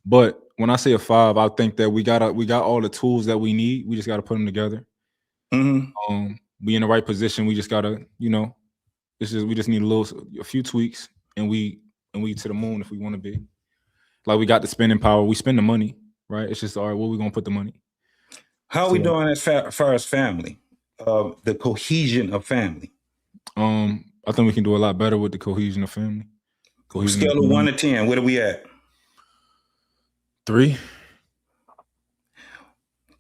But when I say a 5, I think that we got all the tools that we need. We just got to put them together. Mm-hmm. We in the right position. We just gotta, we just need a few tweaks, and we to the moon if we want to be. Like we got the spending power. We spend the money, right? It's just all right. Where we gonna put the money? How are we doing as far as family? The cohesion of family. I think we can do a lot better with the cohesion of family. Scale of 1 to 10, where are we at? 3.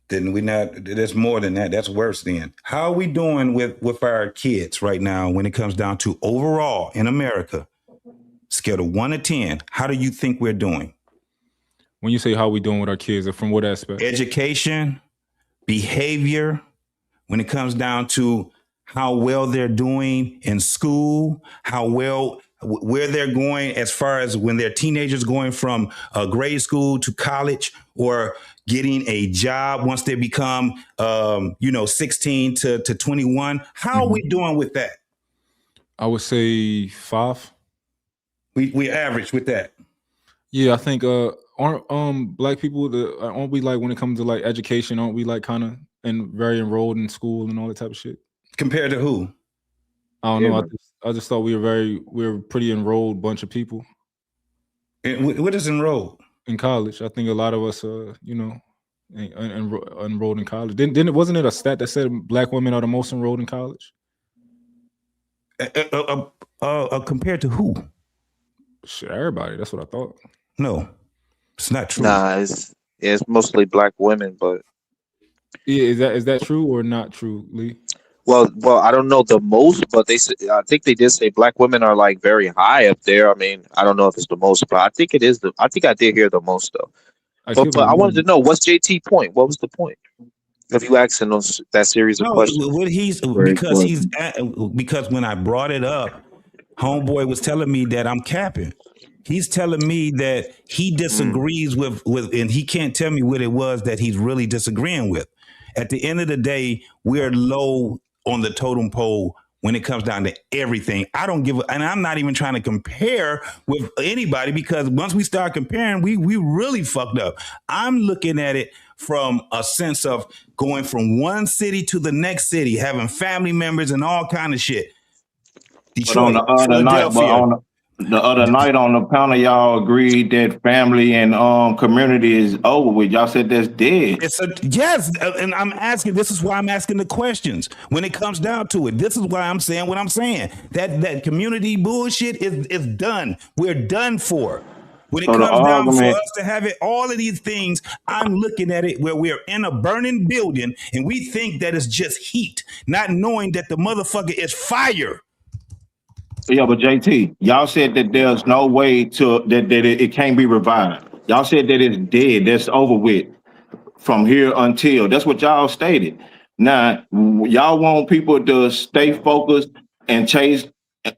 Then we not. There's more than that. That's worse. Then how are we doing with our kids right now when it comes down to overall in America? Scale of 1 to 10, how do you think we're doing? When you say how we doing with our kids, or from what aspect? Education, behavior, when it comes down to how well they're doing in school, where they're going as far as when they're teenagers going from grade school to college, or getting a job once they become 16 to 21. How are we doing with that? I would say 5. We average with that. Yeah, I think aren't black people aren't we, like when it comes to like education, aren't we like kind of very enrolled in school and all that type of shit? Compared to who? I don't know. I just thought we were a pretty enrolled bunch of people. And what is enrolled? In college. I think a lot of us enrolled in college. Wasn't it a stat that said black women are the most enrolled in college? Compared to who? Shit, everybody. That's what I thought. No, it's not true. Nah, it's mostly black women, but yeah, is that true or not true, Lee? Well, I don't know the most, but I think they did say black women are like very high up there. I mean, I don't know if it's the most, but I think it is I think I did hear the most though. But I wanted to know, what's JT point? What was the point of you asking that series of questions? Because when I brought it up, homeboy was telling me that I'm capping. He's telling me that he disagrees with, and he can't tell me what it was that he's really disagreeing with. At the end of the day, we're low on the totem pole when it comes down to everything. I don't give and I'm not even trying to compare with anybody, because once we start comparing, we really fucked up. I'm looking at it from a sense of going from one city to the next city, having family members and all kind of shit. Detroit, but on the other night on the panel, y'all agreed that family and community is over with. Y'all said that's dead. Yes, and I'm asking. This is why I'm asking the questions. When it comes down to it, this is why I'm saying what I'm saying. That community bullshit is done. We're done for. When it So the comes down for argument, us to have it, all of these things, I'm looking at it where we're in a burning building and we think that it's just heat, not knowing that the motherfucker is fire. yeah, but JT, y'all said that there's no way to that it can't be revived. Y'all said that it's dead. That's over with from here until. That's what y'all stated. Now, y'all want people to stay focused and chase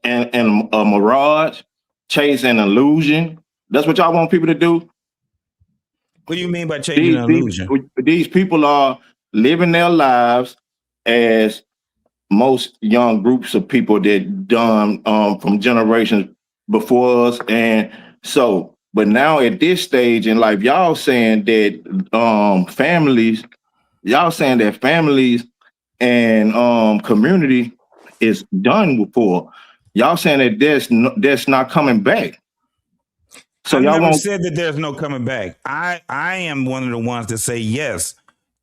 and a mirage, chase an illusion. That's what y'all want people to do. What do you mean by changing an illusion? These people are living their lives as most young groups of people that done from generations before us. And so, but now at this stage in life, y'all saying that families and community is done for. Y'all saying that that's not coming back. So I y'all never want said that there's no coming back. I am one of the ones that say yes.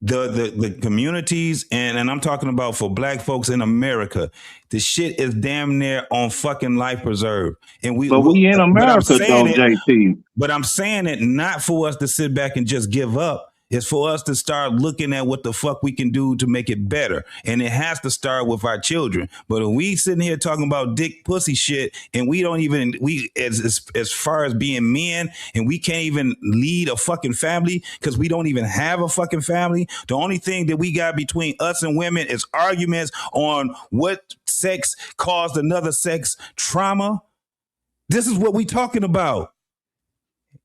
The communities and I'm talking about for black folks in America, the shit is damn near on fucking life preserve. And we in but I'm America saying though, it, JT. but I'm saying it not for us to sit back and just give up. It's for us to start looking at what the fuck we can do to make it better. And it has to start with our children. But if we sitting here talking about dick pussy shit and we don't even, as far as being men, and we can't even lead a fucking family because we don't even have a fucking family. The only thing that we got between us and women is arguments on what sex caused another sex trauma. This is what we talking about.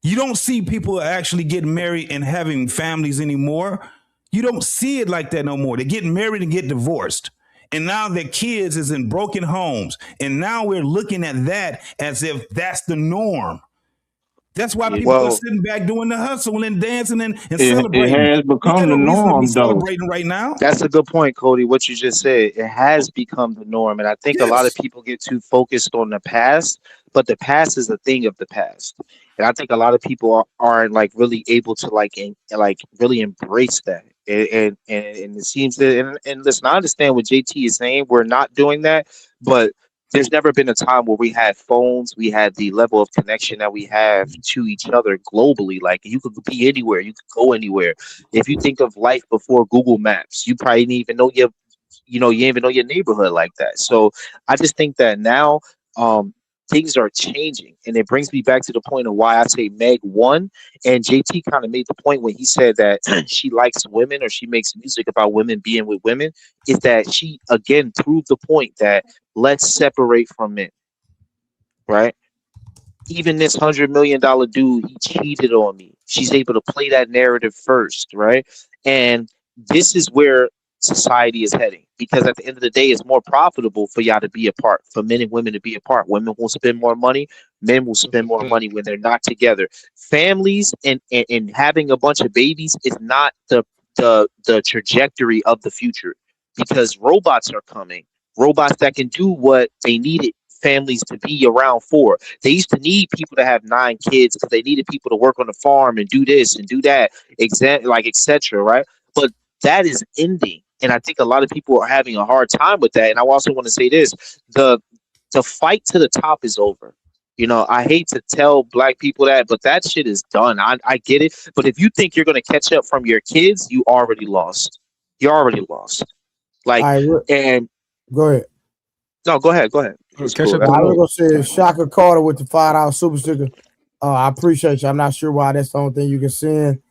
You don't see people actually getting married and having families anymore. You don't see it like that no more. They're getting married and get divorced. And now their kids is in broken homes. And now we're looking at that as if that's the norm. That's why people are sitting back doing the hustle and dancing and It celebrating. has We got become the no reason to be norm though. celebrating right now. That's a good point, Cody. What you just said, it has become the norm, and I think a lot of Yes. people get too focused on the past, but the past is a thing of the past, and I think a lot of people aren't like really able to like really embrace that, and it seems that and listen, I understand what JT is saying. We're not doing that, but there's never been a time where we had phones, we had the level of connection that we have to each other globally. Like you could be anywhere, you could go anywhere. If you think of life before Google Maps, you probably didn't even know you didn't even know your neighborhood like that. So I just think that now things are changing, and it brings me back to the point of why I say Meg won, and JT kind of made the point when he said that she likes women or she makes music about women being with women, is that she again proved the point that let's separate from men, right? Even this $100 million dude, he cheated on me. She's able to play that narrative first, right? And this is where society is heading, because at the end of the day, it's more profitable for y'all to be apart, for men and women to be apart. Women will spend more money, men will spend more money when they're not together. Families and having a bunch of babies is not the trajectory of the future, because robots are coming, robots that can do what they needed families to be around for. They used to need people to have 9 kids because they needed people to work on the farm and do this and do that, etc. Right? But that is ending, and I think a lot of people are having a hard time with that. And I also want to say this: the fight to the top is over. You know, I hate to tell black people that, but that shit is done. I get it, but if you think you're gonna catch up from your kids, you already lost. You're already lost. Like, and go ahead. No, go ahead. Go ahead. It's cool. I was gonna say Shaka Carter with the $5 super sticker. I appreciate you. I'm not sure why that's the only thing you can send.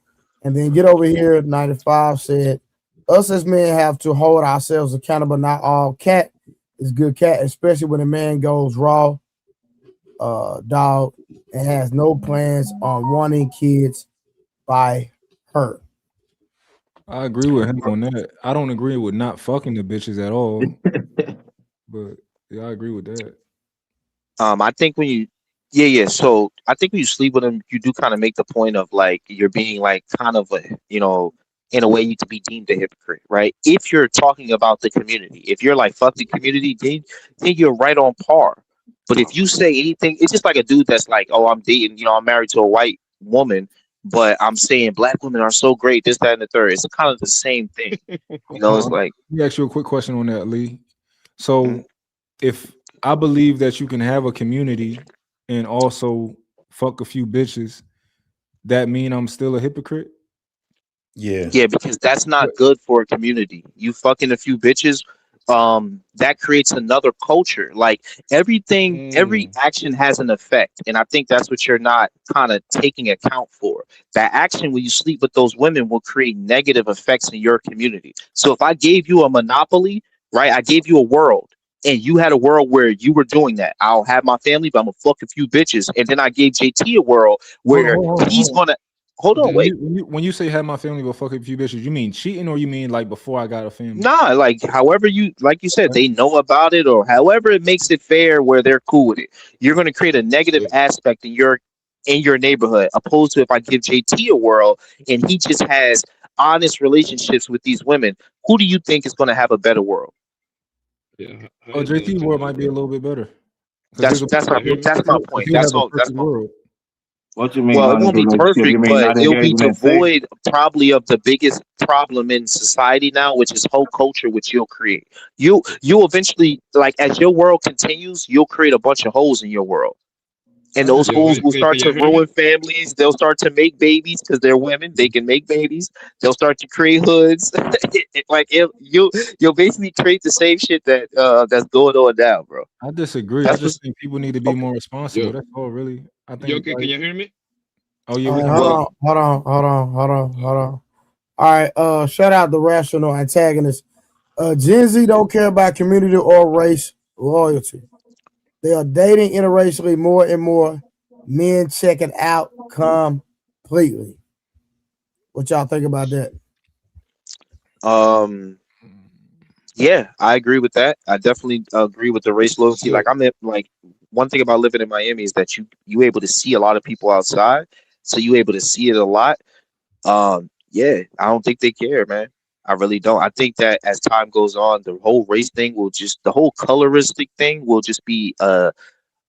And then get over here. 95 said, "Us as men have to hold ourselves accountable. Not all cat is good cat, especially when a man goes raw, dog, and has no plans on wanting kids by her." I agree with him on that. I don't agree with not fucking the bitches at all. But yeah, I agree with that. I think when you so I think when you sleep with them, you do kind of make the point of like you're being like kind of in a way you to be deemed a hypocrite, right? If you're talking about the community, if you're like fuck the community, then you're right on par. But if you say anything, it's just like a dude that's like, oh, I'm dating, I'm married to a white woman, but I'm saying black women are so great, this, that, and the third. It's kind of the same thing. It's like. Let me ask you a quick question on that, Lee. So if I believe that you can have a community and also fuck a few bitches, that mean I'm still a hypocrite? Yeah. Yeah, because that's not But- good for a community. You fucking a few bitches, that creates another culture. Like every action has an effect, and I think that's what you're not kind of taking account for. That action when you sleep with those women will create negative effects in your community. So if I gave you a monopoly, right? I gave you a world. And you had a world where you were doing that. I'll have my family, but I'm gonna fuck a few bitches. And then I gave JT a world where he's gonna hold on, wait. When you say have my family but fuck a few bitches, you mean cheating or you mean like before I got a family? Nah, like however you like you said, they know about it or however it makes it fair where they're cool with it. You're gonna create a negative aspect in your neighborhood, opposed to if I give JT a world and he just has honest relationships with these women, who do you think is gonna have a better world? Yeah. Oh, JT world might be a little bit better. That's my point. That's all. That's my world. What you mean Well, it honest won't be relationship? You perfect, mean but not it'll be engaging in sex? devoid probably of the biggest problem in society now, which is whole culture, which you'll create. You'll eventually, like as your world continues, you'll create a bunch of holes in your world. And those Yo, holes will can start y'all to hear me? ruin families. They'll start to make babies because they're women. They can make babies. They'll start to create hoods. You'll basically create the same shit that's going on now, bro. I disagree. I That's just what's think people need to be okay. more responsible. Yo, That's all, really. I yo, think. can Like, you hear me? oh yeah, All we right, can. Well, hold on. All right, shout out the rational antagonist. Gen Z don't care about community or race loyalty. They are dating interracially more and more. Men checking out completely. What y'all think about that? um, yeah, I agree with that. I definitely agree with the race loyalty. So Like like one thing about living in Miami is that you able to see a lot of people outside, so you able to see it a lot. Yeah, I don't think they care, man. I really don't. I think that as time goes on, the whole race thing will just the whole coloristic thing will just be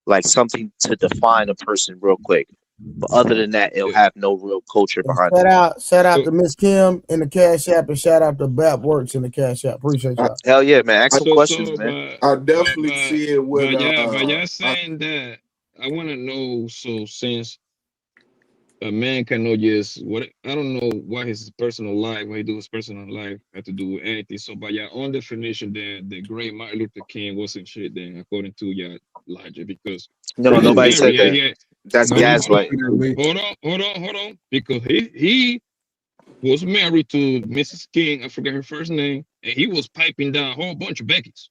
like something to define a person real quick. But other than that, it'll yeah, have no real culture And behind it. shout out so to Miss Kim in the Cash App, and shout out to Bap Works in the Cash App. Appreciate I, y'all. Hell yeah, man. Ask I, some questions, man. I definitely see it with but y'all saying that I want to know. So since a man cannot just what I don't know what his personal life, what he do his personal life had to do with anything. So by your own definition, then the great Martin Luther King wasn't shit. Then according to your logic, because No, he was nobody said married. Yeah, that. yeah. That's No, you said gaslighting. that, Lee. Hold on. Because he was married to Mrs. King. I forget her first name, and he was piping down a whole bunch of Beckys.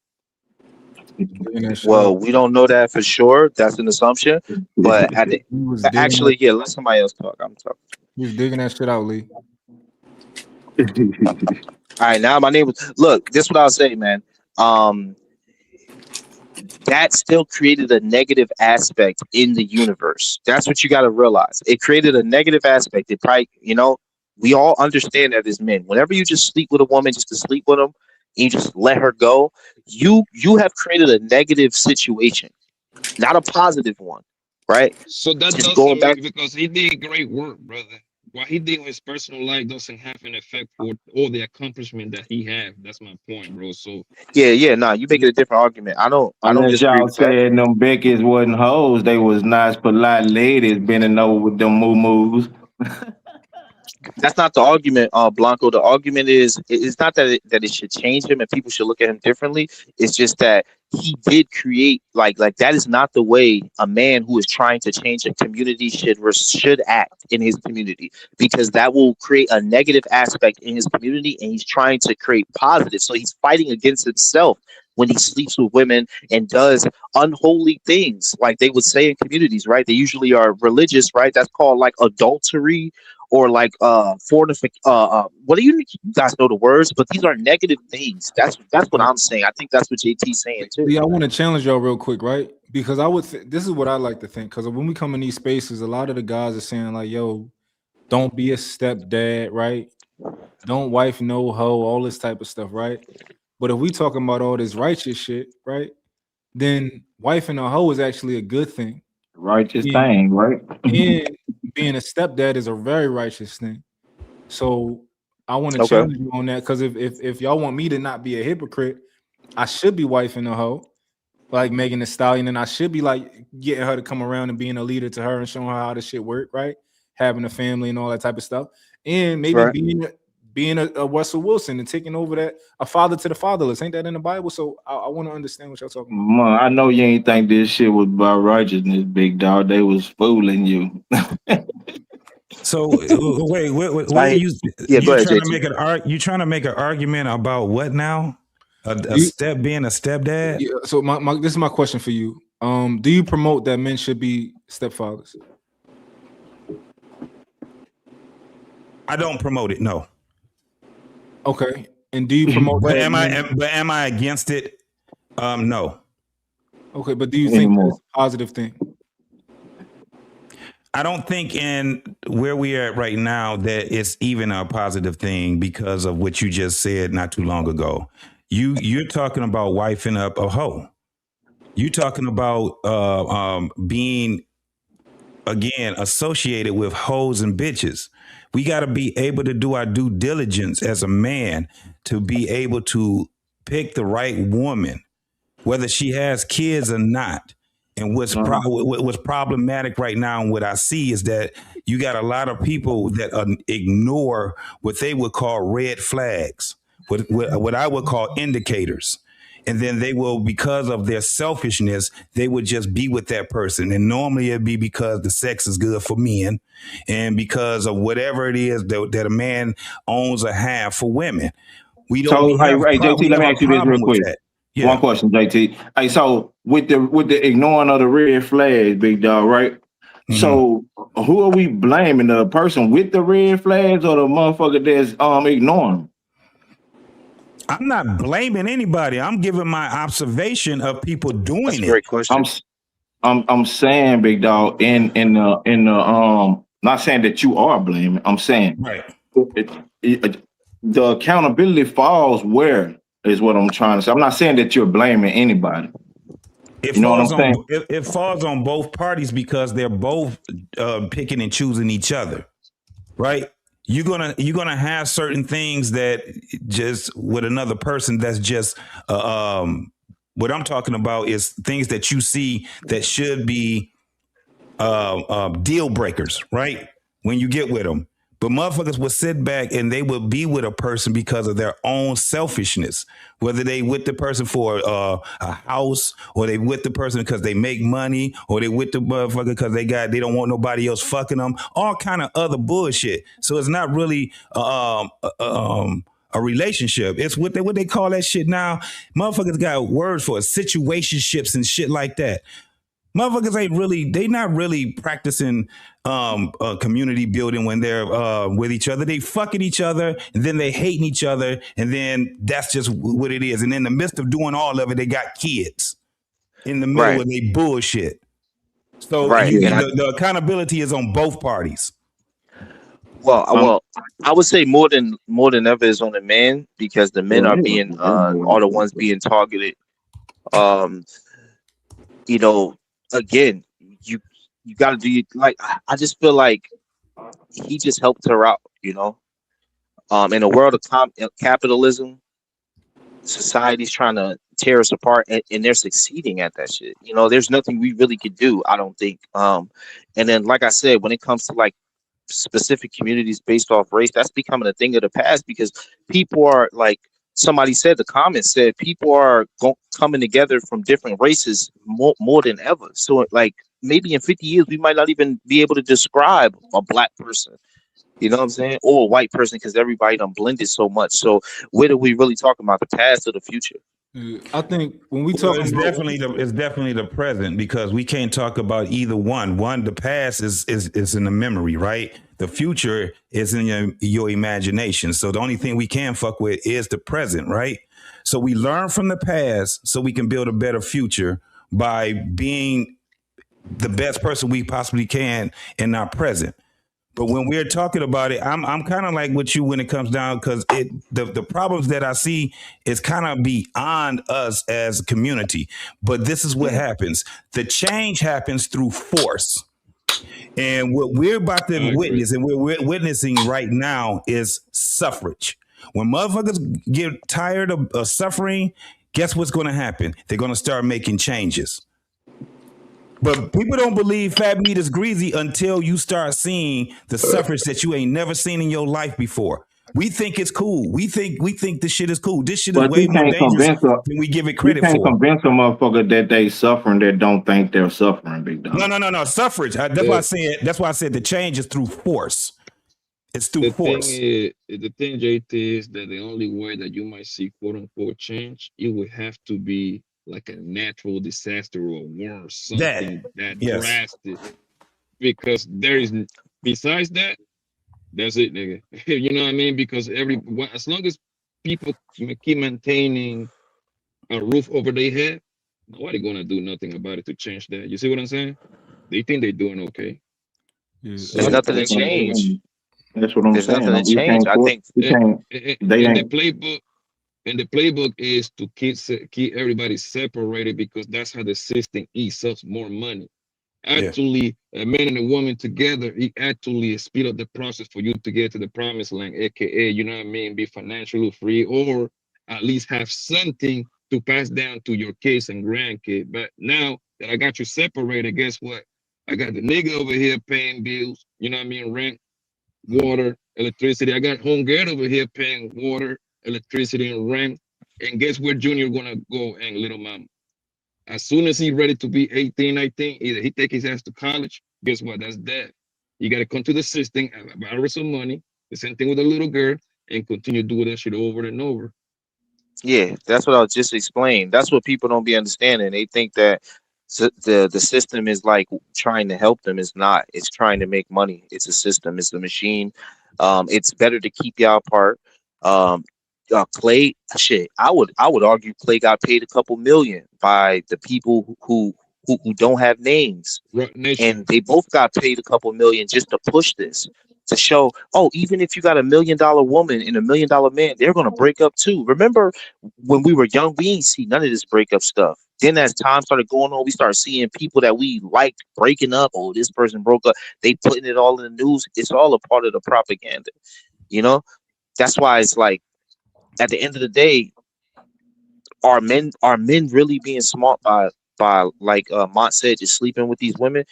Digging that shit Well, out. we don't know that for sure. That's an assumption. But He was digging that. actually, yeah, let somebody else talk. I'm talking. He was digging that shit out, Lee. All right, now my name was look, this is what I'll say, man. Um, that still created a negative aspect in the universe. That's what you got to realize. It created a negative aspect. It probably, we all understand that as men. Whenever you just sleep with a woman just to sleep with them, and you just let her go, you have created a negative situation, not a positive one, right? So that Just going doesn't back. make because he did great work, brother. What he did in his personal life doesn't have an effect for all the accomplishment that he had. That's my point, bro. So Yeah, nah, you making a different argument. I don't Unless disagree y'all with that. said them Becky's wasn't hoes, they was nice, polite ladies bending over with them moo-moos. That's not the argument, Blanco. The argument is it's not that it should change him and people should look at him differently. It's just that he did create like that is not the way a man who is trying to change a community should act in his community, because that will create a negative aspect in his community and he's trying to create positive. So he's fighting against himself when he sleeps with women and does unholy things, like they would say in communities, right? They usually are religious, right? That's called like adultery or like what do you guys know the words, but these are negative things. That's what I'm saying. I think that's what JT's saying too. Lee, I want to challenge y'all real quick, right? Because I would. This is what I like to think. Because when we come in these spaces, a lot of the guys are saying like, "Yo, don't be a stepdad, right? Don't wife no hoe, all this type of stuff, right?" But if we talking about all this righteous shit, right? Then wife and a hoe is actually a good thing. Righteous And, thing, right? and being a stepdad is a very righteous thing. So I want to Okay. challenge you on that, because if y'all want me to not be a hypocrite, I should be wife and a hoe. like Megan Thee Stallion, and I should be like getting her to come around and being a leader to her and showing her how this shit work, right? Having a family and all that type of stuff, and maybe being a Russell Wilson and taking over that a father to the fatherless. Ain't that in the Bible? So I want to understand what y'all talking about. Man, I know you ain't think this shit was about righteousness, big dog. They was fooling you. So wait, what are you? Yeah, go ahead, trying to JT. make you trying to make an argument about what now? A being a stepdad? Yeah, so this is my question for you. Do you promote that men should be stepfathers? I don't promote it. No. Okay. And do you promote But that? am I against it? No. Okay, but do you think it's a positive thing? I don't think in where we are at right now that it's even a positive thing because of what you just said not too long ago. You're talking about wifing up a hoe. You're talking about being again associated with hoes and bitches. We got to be able to do our due diligence as a man to be able to pick the right woman, whether she has kids or not. And what's problematic right now and what I see is that you got a lot of people that ignore what they would call red flags, what I would call indicators. And then they will, because of their selfishness, they would just be with that person. And normally it'd be because the sex is good for men and because of whatever it is that a man owns or have for women. We don't. So, hey, JT, let me ask you this real quick. Yeah. One question, JT. Hey, so with the ignoring of the red flags, big dog, right? Mm-hmm. So who are we blaming? The person with the red flags or the motherfucker that's ignoring them? I'm not blaming anybody. I'm giving my observation of people doing That's a great question. I'm saying, big dog, in the not saying that you are blaming. I'm saying right. The accountability falls where is what I'm trying to say. I'm not saying that you're blaming anybody. It falls on both parties because they're both picking and choosing each other, right? You're gonna have certain things that just with another person that's just what I'm talking about is things that you see that should be deal breakers, right? When you get with them. But motherfuckers will sit back and they will be with a person because of their own selfishness. Whether they with the person for a house, or they with the person because they make money, or they with the motherfucker because they don't want nobody else fucking them. All kind of other bullshit. So it's not really a relationship. It's what they call that shit now. Motherfuckers got words for it, situationships and shit like that. Motherfuckers they not really practicing community building when they're with each other. They fucking each other and then they hating each other. And then that's just what it is. And in the midst of doing all of it, they got kids in the middle of they bullshit. So the accountability is on both parties. Well, I would say more than ever is on the men because the men are being are the ones being targeted. Again, you got to do like I just feel like he just helped her out, in a world of capitalism, society's trying to tear us apart, and they're succeeding at that shit. There's nothing we really could do, I don't think. And then, like I said, when it comes to like specific communities based off race, that's becoming a thing of the past because people are like. Somebody said, the comments said, people are coming together from different races more than ever. So, like, maybe in 50 years, we might not even be able to describe a black person, you know what I'm saying? Or a white person because everybody done blended so much. So, where do we really talk about the past or the future? I think when we talk it's definitely the present because we can't talk about either one. The past is in the memory, right? The future is in your imagination. So the only thing we can fuck with is the present, right? So we learn from the past so we can build a better future by being the best person we possibly can in our present. But when we're talking about it, I'm kind of like with you when it comes down because the problems that I see is kind of beyond us as a community. But this is what happens. The change happens through force. And what we're about to witness and we're witnessing right now is suffrage. When motherfuckers get tired of suffering, guess what's going to happen? They're going to start making changes. But people don't believe fat meat is greasy until you start seeing the suffrage that you ain't never seen in your life before. We think it's cool. We think this shit is cool. This shit is But way you more can't dangerous convince than we give it you credit can't for. convince a motherfucker that they suffering that don't think they're suffering, big dog. No. Suffrage. That's why I said. That's why I said the change is through force. It's through force. The thing, JT, is that the only way that you might see quote unquote change, it would have to be like a natural disaster or war or something that drastic. Because there is, besides that, that's it, nigga. You know what I mean? Because as long as people keep maintaining a roof over their head, nobody gonna do nothing about it to change that. You see what I'm saying? They think they're doing okay. Yeah. So there's nothing to change. That's what I'm There's saying. nothing to change. I think the playbook is to keep everybody separated because that's how the system eats up more money. Actually, a man and a woman together, it actually speed up the process for you to get to the promised land, aka, you know what I mean, be financially free or at least have something to pass down to your kids and grandkids. But now that I got you separated, guess what? I got the nigga over here paying bills, you know what I mean, rent, water, electricity. I got homegirl over here paying water, electricity, and rent. And guess where Junior gonna go and little mama? As soon as he's ready to be 18, 19, either he take his ass to college, guess what? That's that. You got to come to the system, borrow some money, the same thing with a little girl, and continue doing that shit over and over. Yeah, that's what I was just explaining. That's what people don't be understanding. They think that the system is like trying to help them. It's not. It's trying to make money. It's a system. It's a machine. It's better to keep y'all apart. Klay, shit. I would argue Klay got paid a couple million by the people who don't have names, and they both got paid a couple million just to push this. To show, oh, even if you got $1 million woman and $1 million man, they're gonna break up too. Remember when we were young, we ain't see none of this breakup stuff. Then as time started going on, we started seeing people that we liked breaking up. Oh, this person broke up. They putting it all in the news. It's all a part of the propaganda, you know. That's why it's like, at the end of the day, are men really being smart by like Mont said, just sleeping with these women?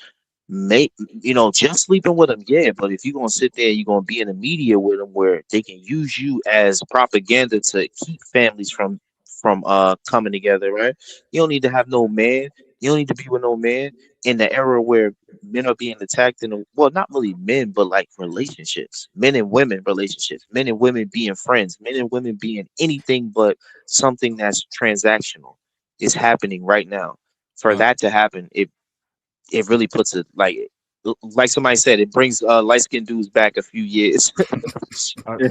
Just sleeping with them, yeah. But if you're gonna sit there, you're gonna be in the media with them, where they can use you as propaganda to keep families from coming together, right? You don't need to have no man. You don't need to be with no man in the era where men are being attacked well, not really men, but like relationships, men and women relationships, men and women being friends, men and women being anything but something that's transactional is happening right now. For that to happen, it really puts it like somebody said, it brings light skinned dudes back a few years. Let me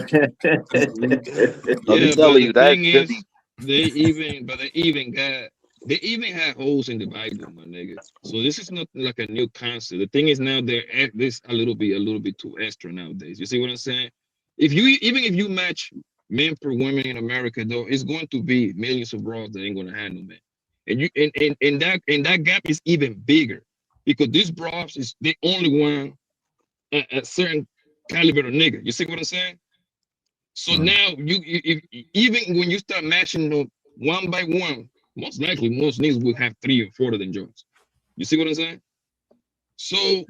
tell you, that really. They even had holes in the Bible, my nigga. So this is not like a new concept. The thing is now this a little bit too extra nowadays. You see what I'm saying? If you match men per women in America, though, it's going to be millions of bras that ain't gonna handle men. And that gap is even bigger because these bras is the only one a certain caliber of nigga. You see what I'm saying? So now even when you start matching them one by one, most likely most niggas will have 3 or 4 of them joints. You see what I'm saying? So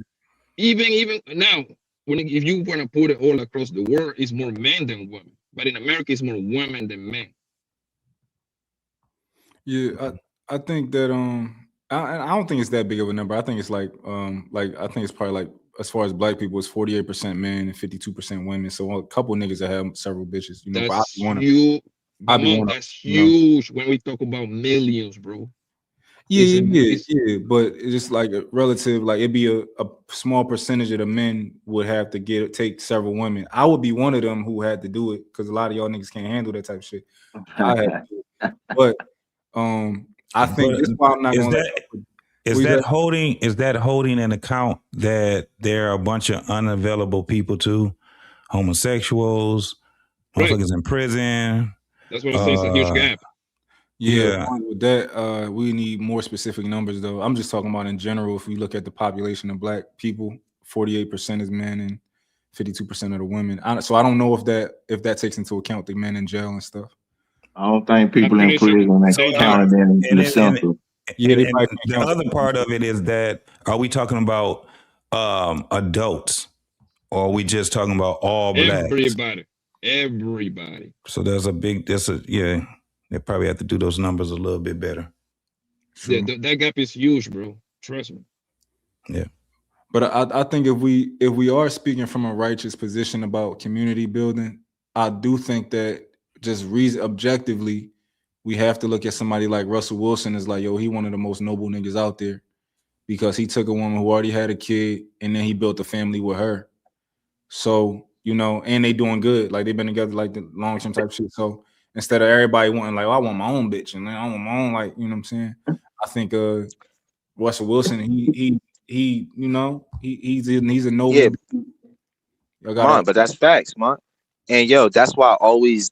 even now, if you want to put it all across the world, it's more men than women. But in America, it's more women than men. Yeah, I think that I don't think it's that big of a number. I think it's like I think it's probably like, as far as black people, it's 48% men and 52% women. So a couple niggas that have several bitches. You know, that's huge. That's huge when we talk about millions, bro. Yeah. But it's just like a relative, like it'd be a small percentage of the men would have to take several women. I would be one of them who had to do it because a lot of y'all niggas can't handle that type of shit. I had to do it. But I think this is why I'm not gonna Is that holding an account that there are a bunch of unavailable people too, homosexuals, motherfuckers in prison? That's what I say. It's a huge gap. Yeah. With that, we need more specific numbers though. I'm just talking about in general. If we look at the population of black people, 48% is men and 52% of the women. So I don't know if that takes into account the men in jail and stuff. I don't think I'm people in pretty sure. prison are So counted in and the then and census. Yeah, they and probably can't the count other part of it is that are we talking about adults or are we just talking about all blacks? Everybody. So yeah, they probably have to do those numbers a little bit better. true. That gap is huge, bro. Trust me. Yeah. But I think if we are speaking from a righteous position about community building, I do think that just objectively, we have to look at somebody like Russell Wilson as like, yo, he one of the most noble niggas out there because he took a woman who already had a kid and then he built a family with her. So, you know, and they doing good. Like they've been together like the long-term type shit. So instead of everybody wanting like, oh, I want my own bitch and I want my own, like, you know what I'm saying? I think Russell Wilson, he you know, he's a noble. Yeah, Y'all man, gotta but that's facts, man. And yo, that's why I always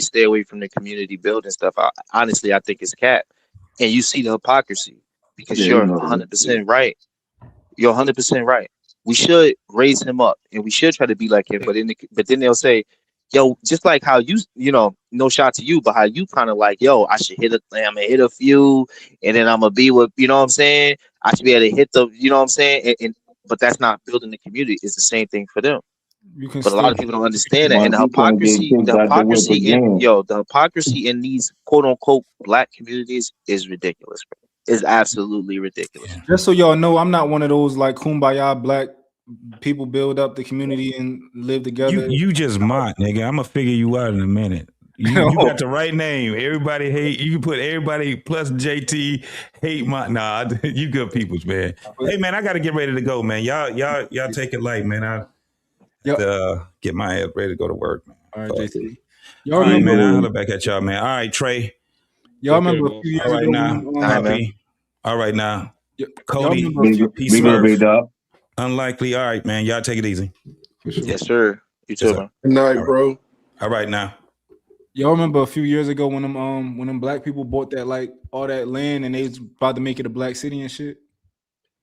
stay away from the community building stuff. Honestly, I think it's cap. And you see the hypocrisy because Yeah, you you're know that. 100% right. You're 100% right. We should raise him up and we should try to be like him. But then they'll say, yo, just like how you know, no shot to you, but how you kind of like, yo, I'm gonna hit a few, and then I'm gonna be with, you know what I'm saying? I should be able to hit the, you know what I'm saying? But that's not building the community. It's the same thing for them. you can But a lot still of people don't understand that, But and you can't get kicked out the whip again. the hypocrisy in these quote unquote black communities is ridiculous, bro. It's absolutely ridiculous. just so y'all know, I'm not one of those like kumbaya black people build up the community and live together. You just mock, nigga. I'm gonna figure you out in a minute. You got the right name. Everybody hate. You can put everybody plus JT hate my. Nah, you good peoples, man. Hey, man, I got to get ready to go, man. Y'all take it light, man. I have to get my ass ready to go to work, man. All right, JT. All right, man. I'll holler back at y'all, man. All right, Trey. Y'all remember a few years All right ago? now, Poppy. All right now, Cody. Peace Be good, big dog. Unlikely. All right, man. Y'all take it easy. Yes, sir. You too, man. Good night, bro. All right now. Y'all remember a few years ago when them black people bought that like all that land and they was about to make it a black city and shit?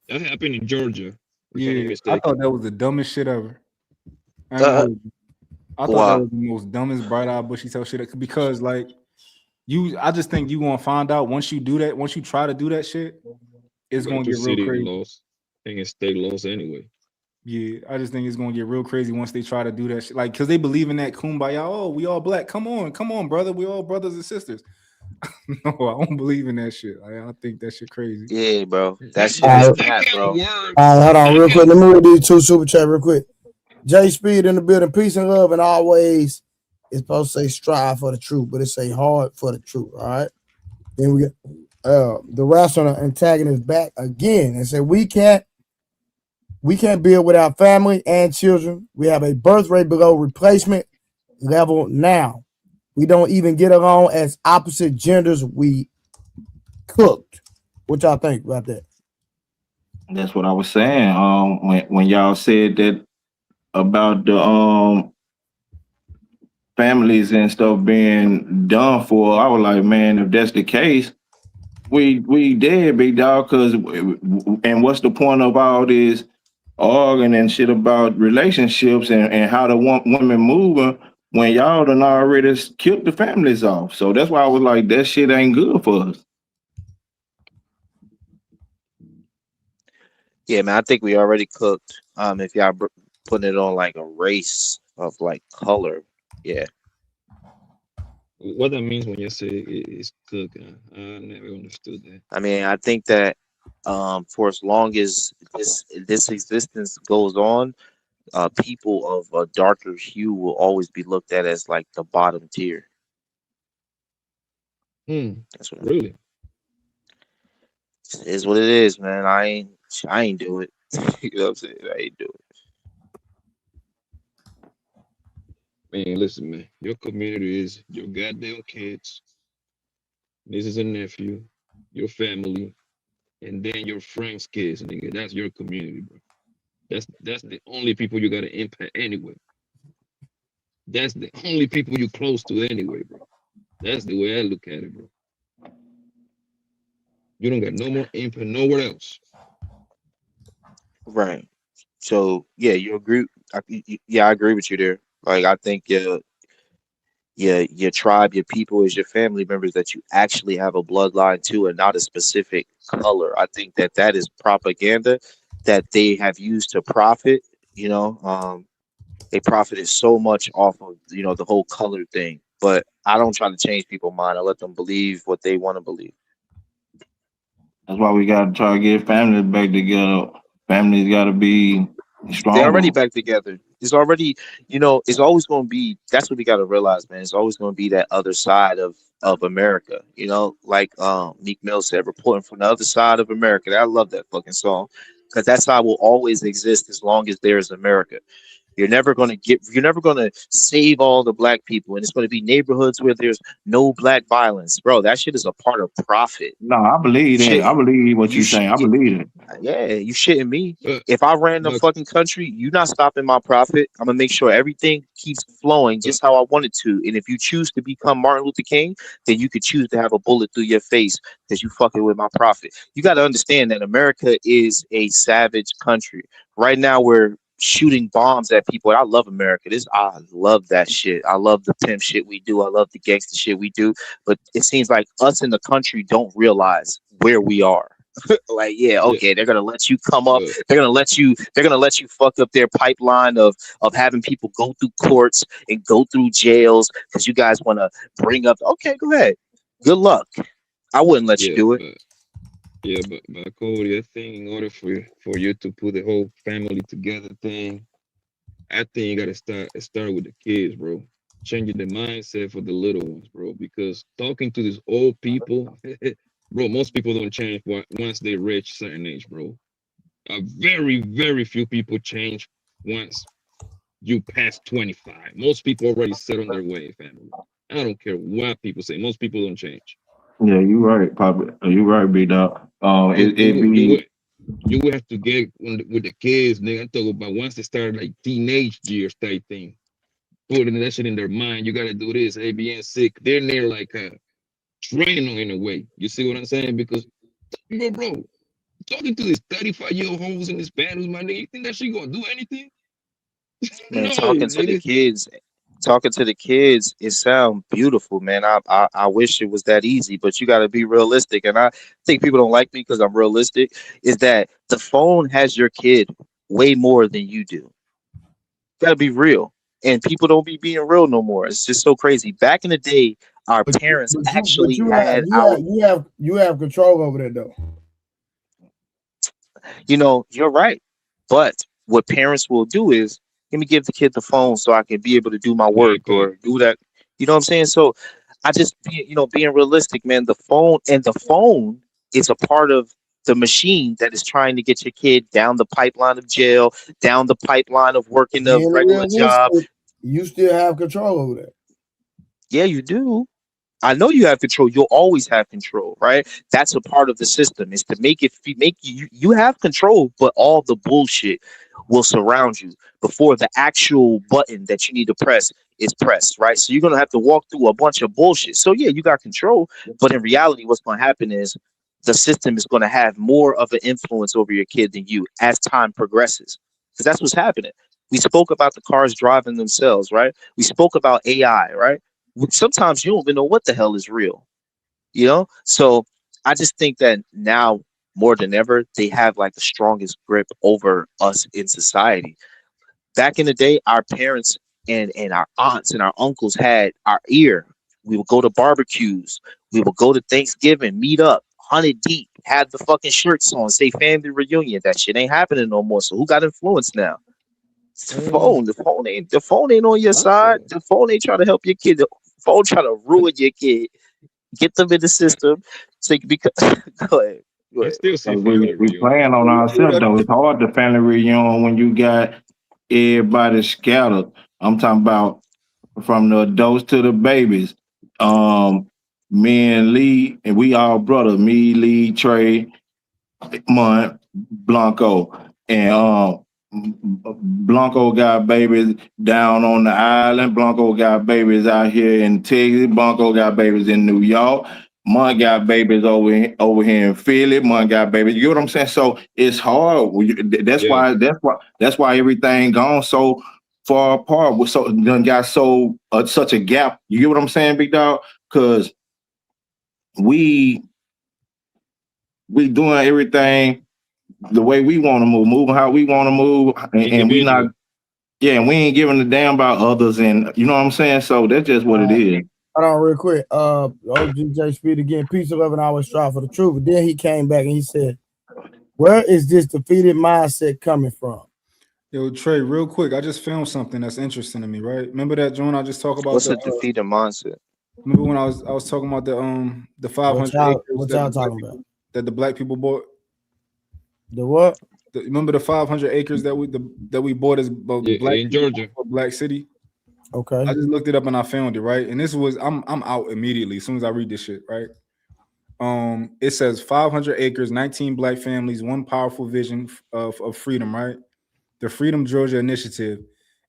That happened in Georgia. Yeah, I thought that was the dumbest shit ever. I thought that was the most dumbest bright-eyed bushy tail shit because like I just think you gonna find out once you do that, once you try to do that shit, it's gonna get real crazy. Laws. And state laws anyway. Yeah, I just think it's gonna get real crazy once they try to do that shit. Like, cause they believe in that kumbaya. Oh, we all black. Come on, brother. We all brothers and sisters. No, I don't believe in that shit. I think that shit crazy. Yeah, bro. That shit is crap, bro. Hold on, real quick. Let me read these two super chat real quick. J Speed in the building. Peace and love, and always. It's supposed to say strive for the truth, but it say hard for the truth. All right. Then we get the rational antagonist back again and said we can't build without family and children. We have a birth rate below replacement level now. We don't even get along as opposite genders. We cooked. What y'all think about that? That's what I was saying. When y'all said that about the families and stuff being done for, I was like, man, if that's the case, we dead, big dog. Cause and what's the point of all this arguing and shit about relationships and how the women moving when y'all done already killed the families off? So that's why I was like, that shit ain't good for us. Yeah, man, I think we already cooked. If y'all putting it on like a race of like color, yeah. What that means when you say it's cooking, I never understood that. I mean, I think that for as long as this existence goes on, people of a darker hue will always be looked at as like the bottom tier. That's what really it is. What it is, man. I ain't do it. You know what I'm saying? I ain't do it. Man, listen, man. Your community is your goddamn kids, nieces and nephew, your family, and then your friends' kids, nigga. That's your community, bro. That's the only people you gotta impact anyway. That's the only people you close to anyway, bro. That's the way I look at it, bro. You don't got no more impact nowhere else. Right. So yeah, you agree? I agree with you there. Like I think your tribe, your people is your family members that you actually have a bloodline to, and not a specific color. I think that that is propaganda that they have used to profit. You know, they profited so much off of the whole color thing. But I don't try to change people's mind. I let them believe what they want to believe. That's why we gotta try to get families back together. Families gotta be They're already stronger. back together. It's already, it's always going to be. That's what we got to realize, man. It's always going to be that other side of America. Like Meek Mill said, reporting from the other side of America. I love that fucking song because that side will always exist as long as there is America. You're never gonna save all the black people, and it's gonna be neighborhoods where there's no black violence, bro. That shit is a part of profit. No, I You believe that. I shit, believe what you you're sh- saying. I believe it. yeah, you shitting me. But If I ran the but fucking country, you not stopping my profit. I'm gonna make sure everything keeps flowing but just how I want it to. And if you choose to become Martin Luther King, then you could choose to have a bullet through your face because you fucking with my profit. You got to understand that America is a savage country. Right now, we're shooting bombs at people. And I love America. I love that shit. I love the pimp shit we do. I love the gangster shit we do. But it seems like us in the country don't realize where we are. Like, yeah, yeah, okay, they're gonna let you come up. but They're gonna let you fuck up their pipeline of having people go through courts and go through jails because you guys want to bring up. Okay, go ahead. Good luck. I wouldn't let you yeah, do it. but yeah, but Cody, I think in order for you to put the whole family together thing, I think you gotta start with the kids, bro. Changing the mindset for the little ones, bro. Because talking to these old people, bro, most people don't change once they reach certain age, bro. A very, very few people change once you pass 25. Most people already set on their way, family. I don't care what people say. Most people don't change. Yeah, you right, Papa. You right, big dog. You you It would you be would you would have to get with the kids, nigga. I'm talking about once they start like teenage years type thing. Putting that shit in their mind. You gotta do this. Hey, being sick. They're near like training them in a way. You see what I'm saying? Because bro, talking to these 35-year-old hoes in this panels, my nigga, you think that shit gonna do anything? Man, No, talking to the nigga. kids, it sounds beautiful, man. I wish it was that easy, but you got to be realistic. And I think people don't like me because I'm realistic. Is that the phone has your kid way more than you do? Got to be real. And people don't be being real no more. It's just so crazy. Back in the day, our But parents but actually you have had our. you have control over that though. You're right. But what parents will do is, let me give the kid the phone so I can be able to do my Hey, work Pop. or do that. You know what I'm saying? So I just, being realistic, man, the phone is a part of the machine that is trying to get your kid down the pipeline of jail, down the pipeline of working a Being regular job. realistic, you still have control over that. Yeah, you do. I know you have control. You'll always have control, right? That's a part of the system. Is to make you have control, but all the bullshit will surround you before the actual button that you need to press is pressed, right? So you're gonna have to walk through a bunch of bullshit. So yeah, you got control, but in reality, what's gonna happen is the system is gonna have more of an influence over your kid than you as time progresses, because that's what's happening. We spoke about the cars driving themselves, right? We spoke about AI, right? Sometimes you don't even know what the hell is real. So I just think that now more than ever they have like the strongest grip over us in society. Back in the day, our parents and our aunts and our uncles had our ear. We would go to barbecues, we would go to Thanksgiving, meet up 100 deep, have the fucking shirts on, say family reunion. That shit ain't happening no more. So who got influence now? It's the phone. The phone ain't on your side. Also, The phone ain't trying to help your kid. The phone trying to ruin your kid. Get them in the system. So you can become. Go ahead. Go I ahead. still say like family we reunion, playing bro. on ourselves though. It's hard to family reunion when you got everybody scattered. I'm talking about from the adults to the babies. Um, me and Lee, and we all brothers. Me, Lee, Trey, Mont, Blanco, and Blanco got babies down on the island. Blanco got babies out here in Texas. Blanco got babies in New York. Mont got babies over here in Philly. Mont got babies. You know what I'm saying? So it's hard. That's Yeah, why everything gone so. far apart. With so done got so such a gap. You get what I'm saying, big dog? Because we doing everything the way we want to move, moving how we want to move, and we not. Yeah, and we ain't giving a damn about others, and you know what I'm saying. So that's just what it is. Hold on, real quick. OGJ Speed again. Peace, 11 hours strive for the truth. But then he came back and he said, "Where is this defeated mindset coming from?" Yo, Trey, real quick, I just found something that's interesting to me. Right? Remember that, John? I just talked about what's a defeated mindset. Remember when I was talking about the 500 acres what y'all talking about? That the black people bought. The what? Remember the 500 acres that we bought as black in Georgia, Black City. Okay. I just looked it up and I found it, right. And this was I'm out immediately as soon as I read this shit, right. It says 500 acres, 19 black families, one powerful vision of freedom, right. The Freedom Georgia Initiative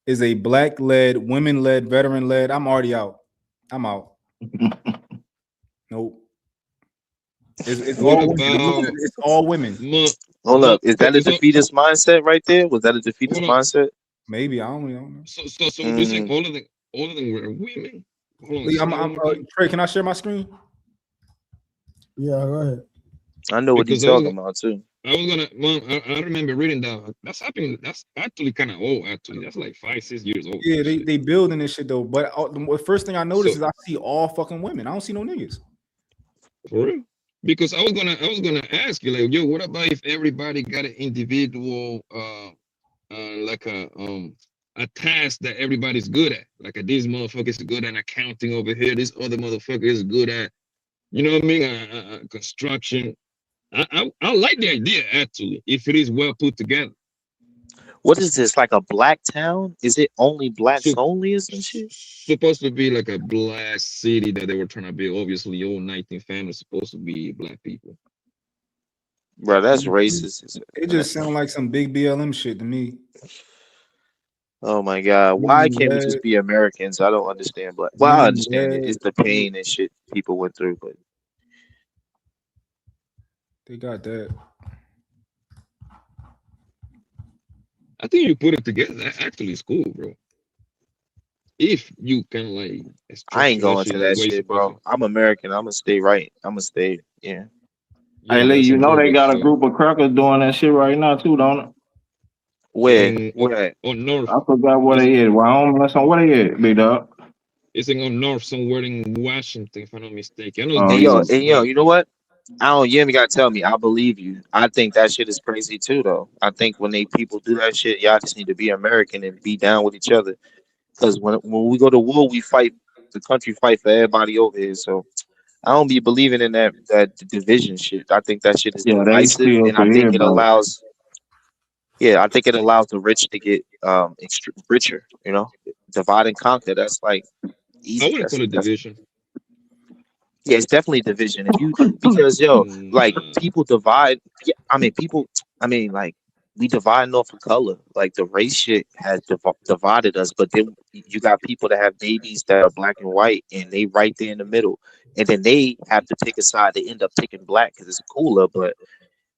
is a black-led, women-led, veteran-led. I'm already out. I'm out. Nope. It's all women. Hold up. Is that a defeatist mindset right there? Was that a defeatist mindset? Maybe. I don't know. So you think all of them were women? Trey, can I share my screen? Yeah, go ahead. I know what he's talking about too. I was gonna, Mom. I remember reading that. That's happening. That's actually kind of old. Actually, that's like 5-6 years old. Yeah, they building this shit though. But the first thing I noticed is I see all fucking women. I don't see no niggas. For real? Because I was gonna ask you, like, yo, what about if everybody got an individual, like a task that everybody's good at? Like this motherfucker is good at accounting over here. This other motherfucker is good at, you know what I mean, construction. I like the idea actually, if it is well put together. What is this, like a black town? Is it only blacks only or some shit? Supposed to be like a black city that they were trying to build. Obviously, all 19 families supposed to be black people. Bro, that's racist. It just sounds like some big BLM shit to me. Oh my God. Why can't we just be Americans? I don't understand black. Well, I understand it. It's the pain and shit people went through, but they got that. I think you put it together. That actually is cool, bro. If you can like, I ain't going to that shit, bro. I'm American. I'm gonna stay right. I'm gonna stay. Yeah. Hey Lee, you know they got a group of crackers doing that shit right now too, don't it? Where? On North. I forgot what they is. Wyoming or something. What they is, big dog? It's on North somewhere in Washington, if I'm not mistaken. Yo, you know what? You ain't gotta tell me. I believe you. I think that shit is crazy too, though. I think when people do that shit, y'all just need to be American and be down with each other. Because when we go to war, we fight. The country fight for everybody over here. So I don't be believing in that division shit. I think that shit is divisive, and I think it allows. Yeah, I think it allows the rich to get richer. You know, divide and conquer. That's like easy. I wouldn't call it division. Yeah, it's definitely division. Because like people divide. Yeah, like we divide off of color. Like the race shit has divided us. But then you got people that have babies that are black and white, and they right there in the middle, and then they have to pick a side. They end up picking black because it's cooler. But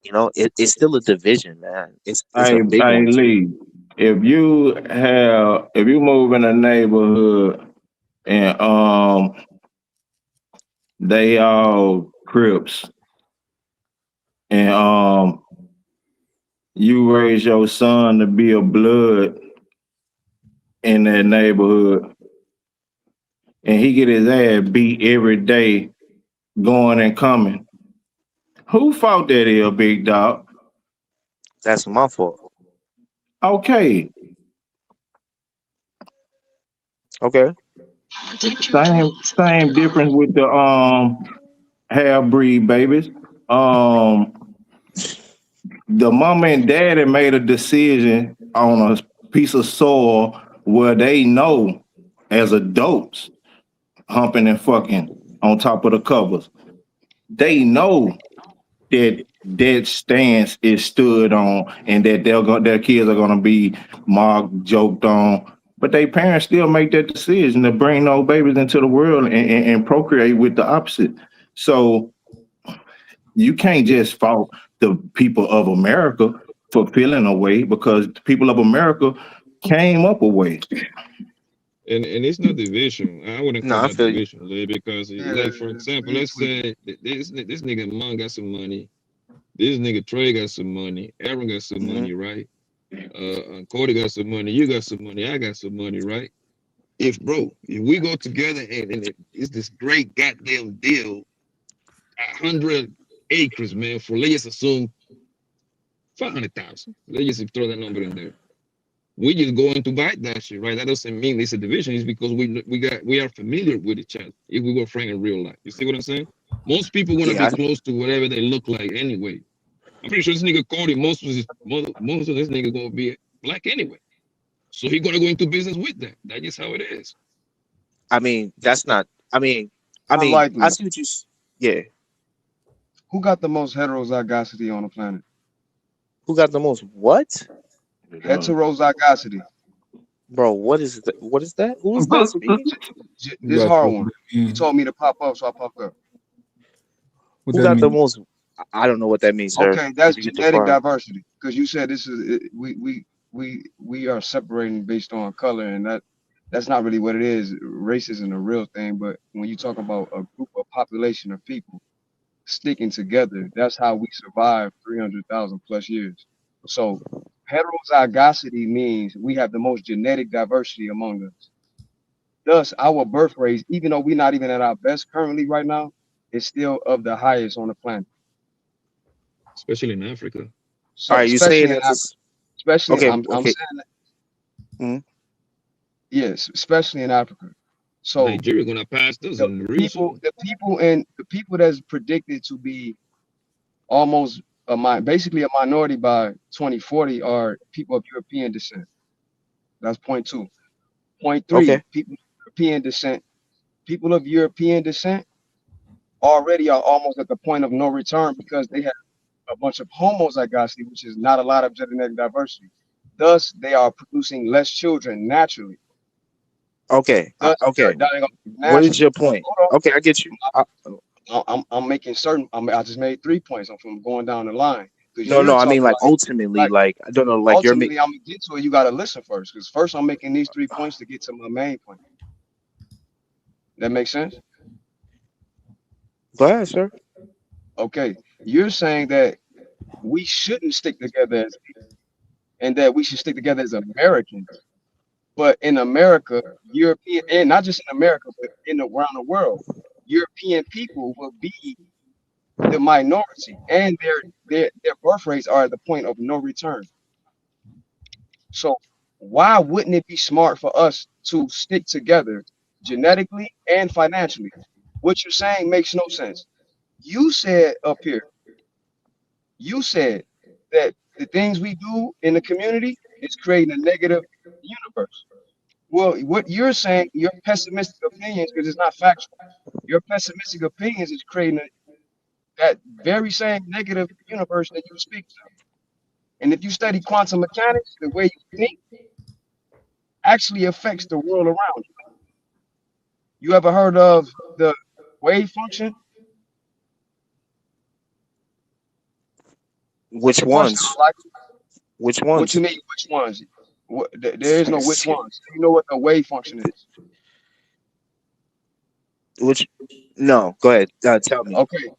you know, it's still a division, man. It's a big one. Lee, if you move in a neighborhood and they all Crips, and you raise your son to be a blood in that neighborhood, and he get his ass beat every day, going and coming. Who fault that is, big dog? That's my fault. Okay. Same difference with the half breed babies. The mama and daddy made a decision on a piece of soil where they know as adults, humping and fucking on top of the covers, they know that stance is stood on and that their kids are gonna be mocked, joked on. But they parents still make that decision to bring those babies into the world and procreate with the opposite. So you can't just fault the people of America for feeling a way, because the people of America came up a way. And it's not division. I wouldn't No, call I that feel you. division, Lay, because Yeah, like for example, we let's tweaking. say this nigga Mon got some money. This nigga Trey got some money. Aaron got some Hmm. money, right? Cody got some money. You got some money. I got some money, right? If we go together and it's this great goddamn deal, 100 acres, man, for let's just assume 500,000. Let's just throw that number in there. We just going to buy that shit, right? That doesn't mean it's a division. It's because we are familiar with each other. If we were friends in real life, you see what I'm saying? Most people want to be Yeah, close to whatever they look like anyway. I'm pretty sure this nigga Cody, most of this nigga gonna be black anyway. So he gonna go into business with that. That's just how it is. I mean that's not. I mean, I Unlikely. see what Yeah. Who got the most heterozygosity on the planet? Who got the most? What, Heterozygosity. bro? What is that? Who is that speaking? You This got hard what one. that You mean? told me to pop up, so I popped up. What Who that got the mean? most? I don't know what that means, sir. Okay, that's If you could genetic define. diversity. Because you said this is we are separating based on color, and that's not really what it is. Race isn't a real thing, but when you talk about a group of population of people sticking together, that's how we survived 300,000 plus years. So heterozygosity means we have the most genetic diversity among us. Thus, our birth rates, even though we're not even at our best currently right now, is still of the highest on the planet. Especially in Africa. All So right, you saying especially in that Africa, this? especially Okay, I'm okay. saying that, Mhm. yes, especially in Africa. So Nigeria gonna pass this in real soon. the people that's predicted to be almost basically a minority by 2040 are people of European descent. That's point two. Point three, Okay. people of European descent. People of European descent already are almost at the point of no return because they have a bunch of homozygosity, which is not a lot of genetic diversity. Thus, they are producing less children naturally. Okay. Thus, they are Okay. dying off What is naturally. your point? Hold Okay, I get you. on. I'm making certain. I just made 3 points. I'm from going down the line because No, you're no. I mean, talking like like ultimately, like I don't know, like you're ultimately I'm gonna get to it. You got to listen first because first I'm making these 3 points to get to my main point. That makes sense? Go ahead, sir. Okay. You're saying that we shouldn't stick together as people and that we should stick together as Americans. But in America, European, and not just in America, but around the world, European people will be the minority, and their birth rates are at the point of no return. So why wouldn't it be smart for us to stick together genetically and financially? What you're saying makes no sense. You said up here, you said that the things we do in the community is creating a negative universe. Well, what you're saying, your pessimistic opinions, because it's not factual, your pessimistic opinions is creating that very same negative universe that you speak to. And if you study quantum mechanics, the way you think actually affects the world around you. You ever heard of the wave function? It's Which a question ones? I like. Which What you ones? mean, which ones? There is no which ones. You know what the wave function is. Which? No. Go ahead. Tell me. Okay.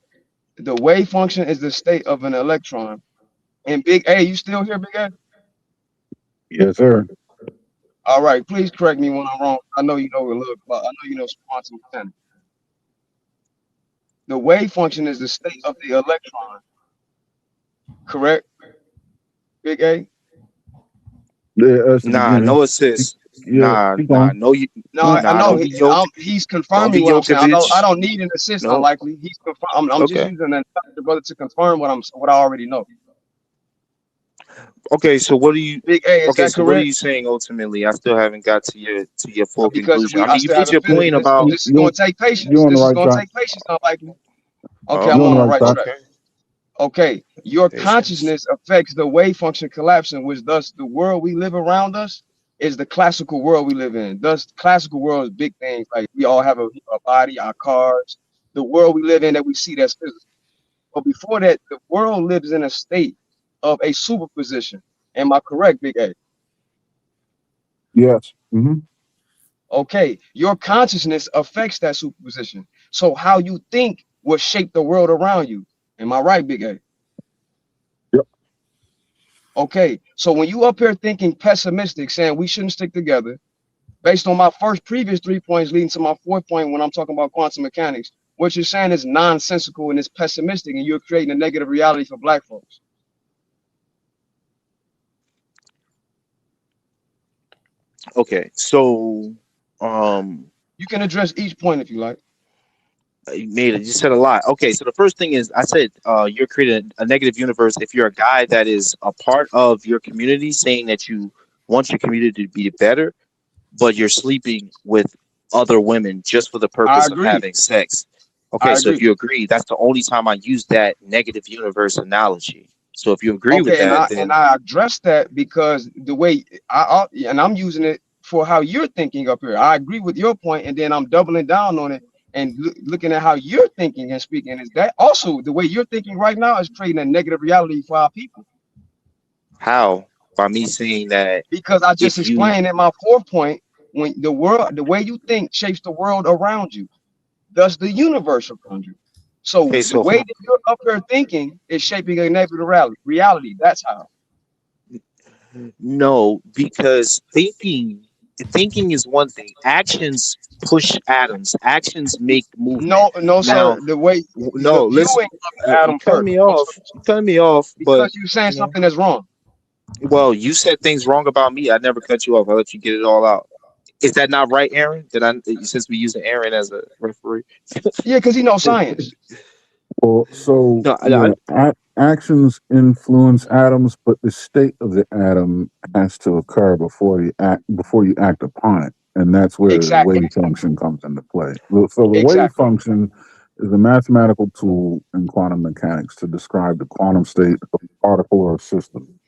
The wave function is the state of an electron. And Big A, you still here, Big A? Yes, sir. All right, please correct me when I'm wrong. I know you know a little about. I know you know some quantum mechanics. The wave function is the state of the electron, correct, Big A? Yeah, us the Nah, beginning. no assist. Yeah, keep going. No, you. No, I Nah, know don't be yoked. he's Don't be confirming what I'm saying. I Yokovich. don't need an assist. No. Unlikely, he's confirm. I'm just Okay. using the brother to confirm what I already know. Okay. So what do you? Big A, is Okay. that So what are correct? you saying ultimately? I still haven't got to your full Because conclusion. I I mean, you still made haven't your finished. point about. This is going to take patience. You're on the This is right going to track. take patience. Unlikely. Okay, I'm You're on on the the right right track. track. Okay. Okay, your Patience. consciousness affects the wave function collapsing, which thus the world we live around us is the classical world we live in. Thus, classical world is big things like we all have a body, our cars, the world we live in that we see that's physical. But before that, the world lives in a state of a superposition. Am I correct, Big A? Yes. Mm-hmm. Okay, your consciousness affects that superposition. So how you think will shape the world around you. Am I right, Big A? Yep. Okay, so when you up here thinking pessimistic, saying we shouldn't stick together, based on my previous 3 points leading to my fourth point when I'm talking about quantum mechanics, what you're saying is nonsensical and it's pessimistic, and you're creating a negative reality for black folks. Okay, so you can address each point if you like. You made it. You said a lot. Okay, so the first thing is I said you're creating a negative universe if you're a guy that is a part of your community, saying that you want your community to be better, but you're sleeping with other women just for the I purpose of agree. having sex. Okay, I so if agree. you agree, that's the only time I use that negative universe analogy. So if you agree with Okay, and that, I then address that because the way and I'm using it for how you're thinking up here. I agree with your point, and then I'm doubling down on it and looking at how you're thinking and speaking. Is that also the way you're thinking right now is creating a negative reality for our people? how? By me saying that Because I just if you explained in my fourth point, when the way you think shapes the world around you, thus the universe around you. So okay, the so way that you're up here thinking is shaping a negative reality. That's how. no, because thinking is one thing. Actions push atoms. Actions make movement. No, no, sir. Now, The way the no, listen. viewing of the You atom cut first me comes off. first You cut me off. because But you're saying you know, something that's wrong. well, you said things wrong about me. I never cut you off. I let you get it all out. Is that not right, Aaron? Did I? Since we using Aaron as a referee. Yeah, because he knows science. Well, so No, yeah, actions influence atoms, but the state of the atom has to occur before you act upon it, and that's where the Exactly. wave function comes into play. So the wave Exactly. function is a mathematical tool in quantum mechanics to describe the quantum state of a particle or a system.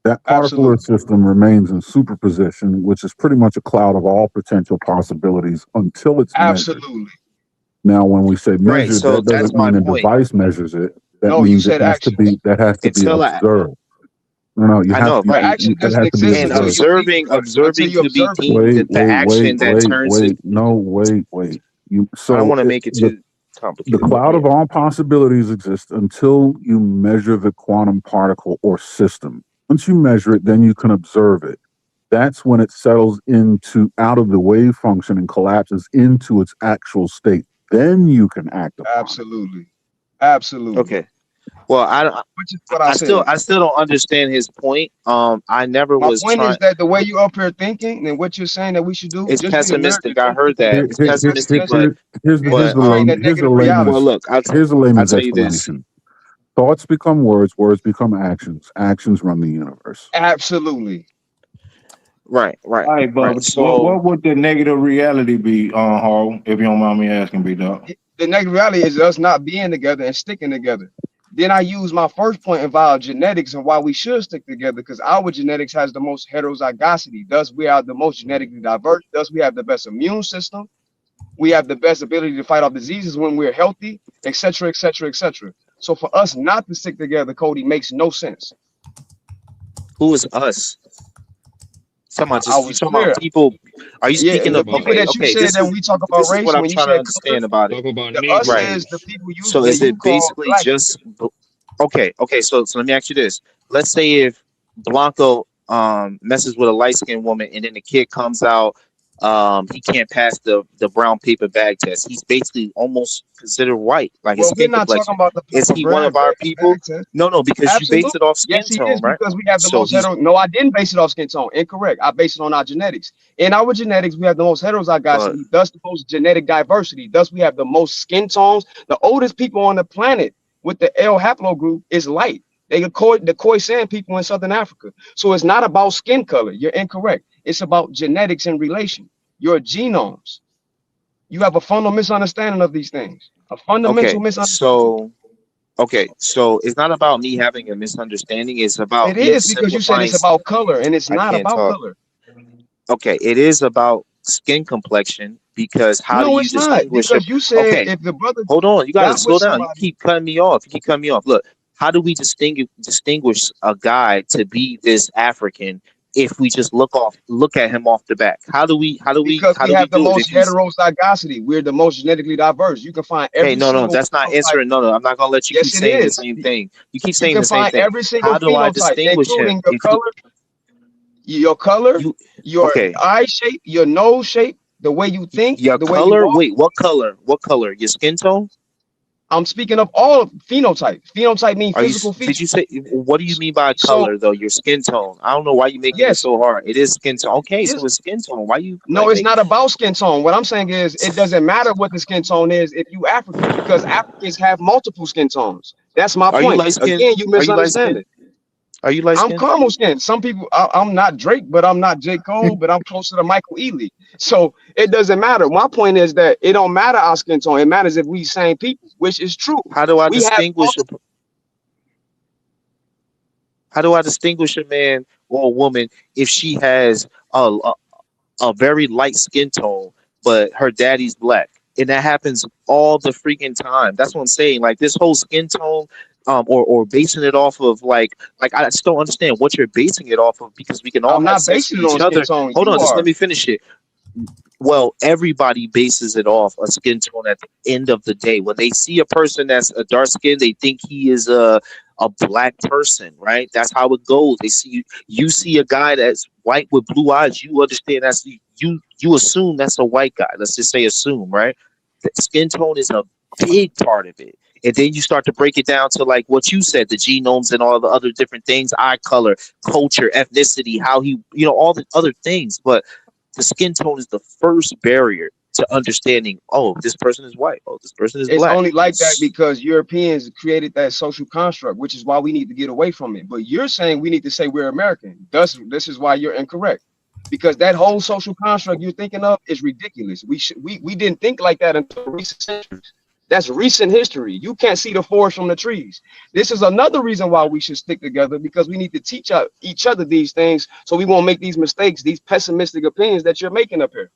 That particle or Absolutely. system remains in superposition, which is pretty much a cloud of all potential possibilities until it's measured. Absolutely. Now, when we say right. measured, So that that's doesn't my mean a point. device measures it. That No, you means it said has to be actions. observed. No, you I have know, Your right? action it doesn't has to be exist And until observed. you until observing you could be observe it. deemed the action that turns it. No, wait. I don't So want to make it too the complicated, but cloud yeah. of all possibilities exists until you measure the quantum particle or system. Once you measure it, then you can observe it. That's when it settles out of the wave function and collapses into its actual state. Then you can act upon it. Absolutely. Absolutely. Okay. Well, Which is what I said. I still don't understand his point. I never My was point is trying. that the way you up here thinking and what you're saying that we should do, It's just read America, pessimistic. I don't heard stick that. together. It's It's just pessimistic, pessimistic. Here's It's just but creating a negative well, reality. look, here's the I'll layman's tell you this. explanation. Thoughts become words, words become actions, actions run the universe. Absolutely. Right. All right, Bubba. So What would the negative reality be, Harl, if you don't mind me asking, B Dog? The negative reality is us not being together and sticking together. Then I use my first point involved genetics and why we should stick together because our genetics has the most heterozygosity. Thus, we are the most genetically diverse. Thus, we have the best immune system. We have the best ability to fight off diseases when we're healthy, etc., etc., etc. So for us not to stick together, Cody, makes no sense. who is us? I You was talking clear. about people? Are you Yeah, speaking the of? people Okay, that you okay. said that when we talk about This is race, what I'm when you trying to said color, understand about it. Talk about the us Right. is the people So that is you it call basically black just people. okay? So let me ask you this. Let's say if Blanco messes with a light skinned woman and then the kid comes out he can't pass the brown paper bag test. He's basically almost considered white, like his Well, we're skin not talking complexion. about the Is paper he one of our people? bag test. No, because you Absolutely. based it off Yes, skin he tone, is right? because we have the So most he's hetero. No, I didn't base it off skin tone. Incorrect. I based it on our genetics. In our genetics, we have the most but heterozygosity, thus the most genetic diversity. Thus, we have the most skin tones. The oldest people on the planet with the L haplogroup is light. The Khoisan people in Southern Africa. So it's not about skin color. You're incorrect. It's about genetics and relation. Your genomes. You have a fundamental misunderstanding of these things. A fundamental okay, misunderstanding. so it's not about me having a misunderstanding. It's about It me is because you said simplifying. it's about color, and it's I not can't about talk. color. Okay, it is about skin complexion because how do No, you it's not distinguish a? because you said Okay, if the brother hold on, you got to got with slow down. You somebody, keep cutting me off. You keep cutting me off. Look, how do we distinguish a guy to be this African if we just look at him off the back? Because How we do we have the do it most if he's heterozygosity. We're the most genetically diverse. You can find okay? every No, single that's not phenotype. answering. No, I'm not gonna let you keep Yes, it saying the is. same thing. You keep You saying can the same find thing. every single How do I phenotype, distinguish him? including your color, You your okay? eye shape, your nose shape, the way you think, Your the way you color? walk. Wait, what color? What color? Your skin tone? I'm speaking of all phenotype. Phenotype means Are you? physical Did features. you say? What do you mean by So color though? Your skin tone. I don't know why you making it yes, so hard. It is skin tone. Okay, yes. so it's skin tone. Why you No, like it's make? not about skin tone. What I'm saying is it doesn't matter what the skin tone is if you African, because Africans have multiple skin tones. That's my Are you point. light skin? Again, you Are you light misunderstand skin? it. Are you light I'm skin? caramel skin. Some people, I'm not Drake, but I'm not J. Cole, but I'm closer to Michael Ealy. So it doesn't matter. My point is that it don't matter our skin tone. It matters if we same people, which is true. How do I We have distinguish a How do I distinguish a man or a woman if she has a very light skin tone, but her daddy's black? And that happens all the freaking time. That's what I'm saying. Like this whole skin tone, or basing it off of like I just don't understand what you're basing it off of because we can all I'm have not sex basing with it on each skin other. tone. Hold You on, just let are. me finish it. Well, everybody bases it off a skin tone at the end of the day. When they see a person that's a dark skin, they think he is a black person, right? That's how it goes. They see you see a guy that's white with blue eyes, you understand that's you assume that's a white guy. Let's just say assume, right? The skin tone is a big part of it. And then you start to break it down to like what you said, the genomes and all the other different things, eye color, culture, ethnicity, how he, all the other things. But the skin tone is the first barrier to understanding, oh, this person is white, oh, this person is It's black. only like that because Europeans created that social construct, which is why we need to get away from it. But you're saying we need to say we're American. Thus, this is why you're incorrect. Because that whole social construct you're thinking of is ridiculous. We didn't think like that until recent centuries. That's recent history. You can't see the forest from the trees. This is another reason why we should stick together because we need to teach each other these things so we won't make these mistakes, these pessimistic opinions that you're making up here.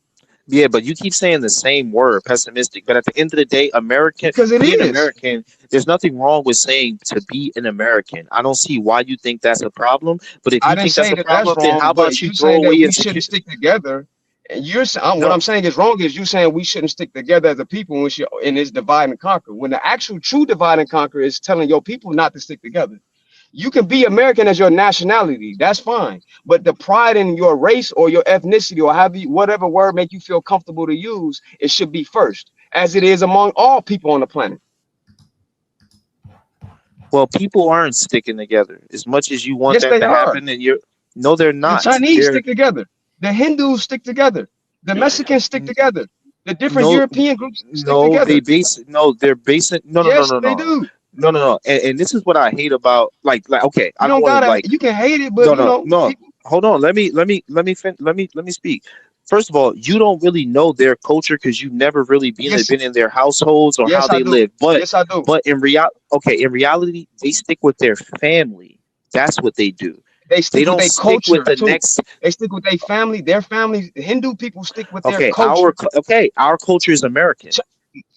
Yeah, but you keep saying the same word, pessimistic. But at the end of the day, American, Because it being is. American, there's nothing wrong with saying to be an American. I don't see why you think that's a problem. But if I you didn't think that's say a that that's problem, then how wrong, but about you you throw saying that away we shouldn't insecurity? stick together, and what No, I'm saying is wrong is you saying we shouldn't stick together as a people when and it's divide and conquer. When the actual true divide and conquer is telling your people not to stick together. You can be American as your nationality, that's fine, but the pride in your race or your ethnicity or whatever word make you feel comfortable to use, it should be first, as it is among all people on the planet. well, people aren't sticking together as much as you want Yes, that they to are. happen. And you're no, they're The not. Chinese They're stick together. The Hindus stick together. The Mexicans stick together. The different no, European groups stick no. together. They're basing. No, no, no, Yes, no, they no, no, do. no, no, no. And this is what I hate about okay, You I'm don't going gotta. like You can hate it, but no, you no, know, no. people. Hold on. Let me speak. First of all, you don't really know their culture because you've never really Yes, been in their households or how yes, I they do. live. But Yes, I do. in reality, they stick with their family. That's what they do. They They stick with don't their stick with culture the too. next. They stick with their family. Their families. Hindu people stick with their Okay, culture. our culture is American. Ch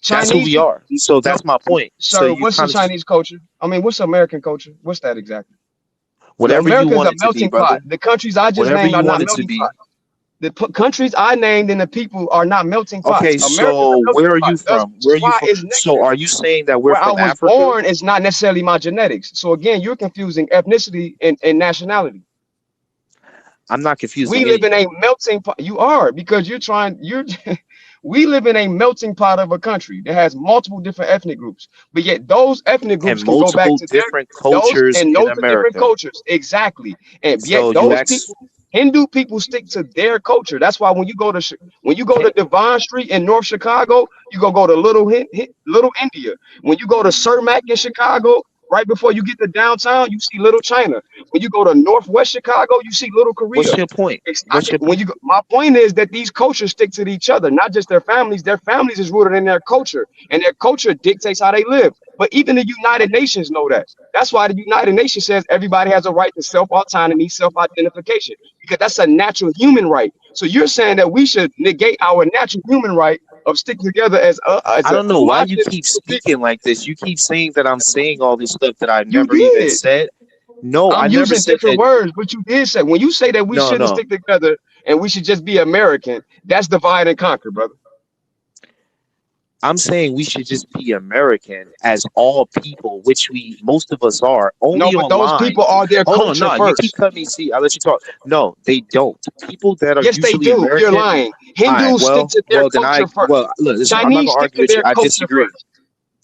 That's who Chinese we people. are. So No, that's my point. So sir. you What's the kind of just Chinese culture? I mean, what's American culture? What's that exactly? The whatever you America is want a it to be, melting pot. brother. The countries I just Whatever named you are not want it to melting pot. be. The countries I named and the people are not melting pots. Okay, America is a so melting where are pot. you Thus, from? which Where is are you why from? it's So nature. are you saying that we're Where I from was Africa? born is not necessarily my genetics. So again, you're confusing ethnicity and nationality. I'm not We confusing live in anything. a melting pot. You are because you're we live in a melting pot of a country that has multiple different ethnic groups. But yet those ethnic And groups can go back multiple to different cultures in those are different America. cultures. Exactly. And So yet you those ask, people, Hindu people stick to their culture. That's why when you go to Devon Street in North Chicago, you go to Little India. When you go to Cermak in Chicago, right before you get to downtown, you see Little China. When you go to Northwest Chicago, you see Little Korea. what's your point? What's your point? My point is that these cultures stick to each other, not just their families. Their families is rooted in their culture, and their culture dictates how they live. But even the United Nations know that. That's why the United Nations says everybody has a right to self-autonomy, self-identification, because that's a natural human right. So you're saying that we should negate our natural human right of sticking together as I a don't know why you homogenous keep group of people. speaking like this. You keep saying that I'm saying all this stuff that I've You never even did. said. No, I I'm never using said different that. words, but you did say when you say that we No, shouldn't no. stick together and we should just be American, that's divide and conquer, brother. I'm saying we should just be American as all people, which most of us are, No, only but those online. people are their Hold on, culture no, you keep first. cutting me. See, I let you talk. No, they don't. People that are Yes, they usually do. You're American. lying. All right, Hindus stick to their then culture first. look. Listen, I'm not Chinese gonna stick argue to with you. their I culture disagree. first.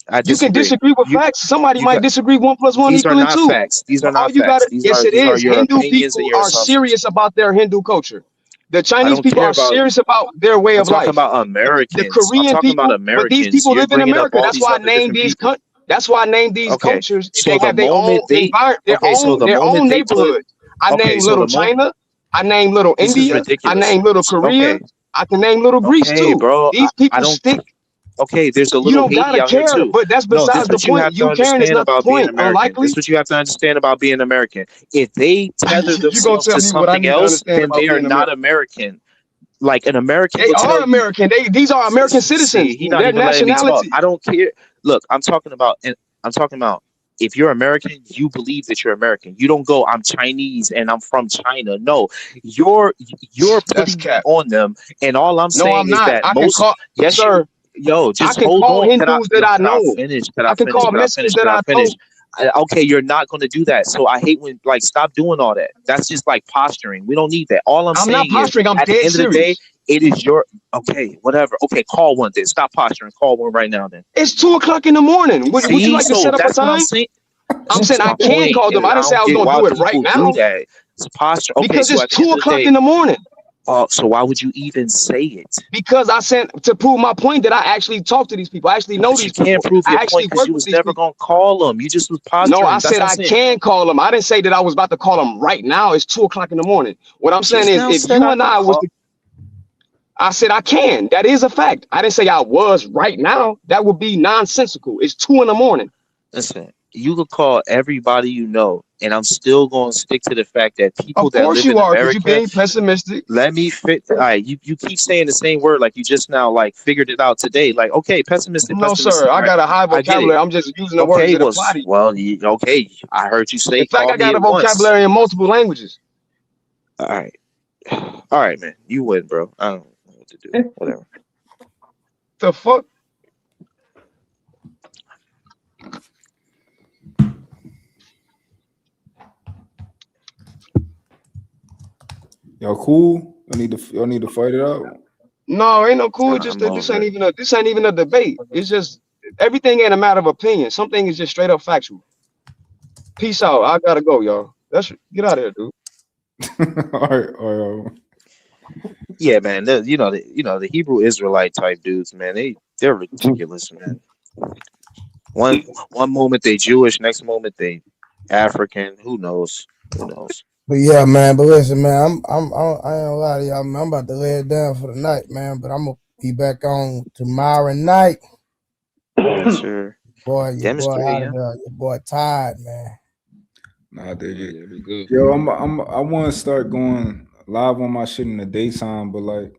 I You can disagree. disagree with You facts. Somebody you might got disagree 1 + 1 these are equaling not 2. facts. These are But all not you facts. gotta, yes, it These are is. your Hindu opinions and people your are assumptions. serious about their Hindu culture. The I Chinese don't people care are about. serious about their way I'm of talking life. about The Americans. I'm Korean talking about people, but these Americans. people You're live in bringing up America. all That's these why I other named different these. people. That's why I named these Okay, cultures. so They the have their own moment they environment, okay, so the their moment own they put neighborhoods. I okay, named so Little the moment China. I named Little this is India. I ridiculous. named Little Korea. Okay, I can name Little Greece okay, too. bro. These I people don't. stick. Okay, there's a You little don't Haiti gotta out here care, too. but that's No, this besides is the what you point. have to You caring is understand not the about being point. American. This is Unlikely. what you have to understand about being American. If they tether You gonna themselves tell to me what I something need to else, understand then about they are being not American? American. Like an American They will are tell you. American. These are American citizens. See, he not Their even letting me talk. nationality. I don't care. Look, I'm talking about if you're American, you believe that you're American. You don't go, I'm Chinese and I'm from China. No, you're That's putting that cap. on them. And all I'm No, saying I'm is not. that I can most call, yes, you sir. yo, I just can hold call on. Hindus that I Can I know. finish? Can I I can finish? call Can I Mexicans finish? that Can I I finish? know. Okay, you're not going to do that. So I hate when like stop doing all that. That's just like posturing. We don't need that. All I'm I'm not saying is posturing. I'm at the dead end of the day, serious. it is your okay, whatever. Okay, call one then. Stop posturing. Call one right now then. It's 2 o'clock in the morning. Would you See, like to so set up a that's what I'm time? saying. I'm That's saying I my can point, call them. and I I didn't say don't I was get gonna why do it right people do now that. It's posture. Okay, because so it's at the end two of the o'clock day, in the morning. so why would you even say it? Because I sent to prove my point that I actually talk to these people. I actually know But you these can't people. prove I your point actually because work you with was these never people. gonna call them. You just was No, I posturing. That's said what I'm I saying. can call them. I didn't say that I was about to call them right now. It's 2 o'clock in the morning. What I'm You saying just is, now if said you I and could I was call. to, I said I can. That is a fact. I didn't say I was right now. That would be nonsensical. It's 2 in the morning. Listen, you could call everybody you know, and I'm still gonna stick to the fact that people Of that course live you in are, because you're America. being pessimistic. Let me fit. All right, you keep saying the same word like you just now like figured it out today. Like okay, pessimistic, No, sir. pessimistic, I right? got a high I get it. vocabulary. I'm just using the words Okay, that apply to you. okay. I heard you In say fact, call I me got a it once. vocabulary in multiple languages. All right, all right, man. You win, bro. I don't know what to do. Whatever. The fuck? Y'all cool? Y'all need to fight it out. No, ain't no cool. Just I'm that this over ain't it. even a debate. It's just everything ain't a matter of opinion. Something is just straight up factual. Peace out. I gotta go, y'all. Get out of here, dude. All right, all right. Yeah, man. The Hebrew Israelite type dudes, man. They're ridiculous, man. One moment they Jewish, next moment they African. Who knows? Who knows? But yeah, man. But listen, man. I ain't gonna lie to y'all, man. I'm about to lay it down for the night, man. But I'm gonna be back on tomorrow night. Yes, sir. Boy, your boy Demonstrate, out of yeah. there. Your boy tired, man. Nah, I dig it. Yeah, be good. Yo, I want to start going live on my shit in the daytime, but like,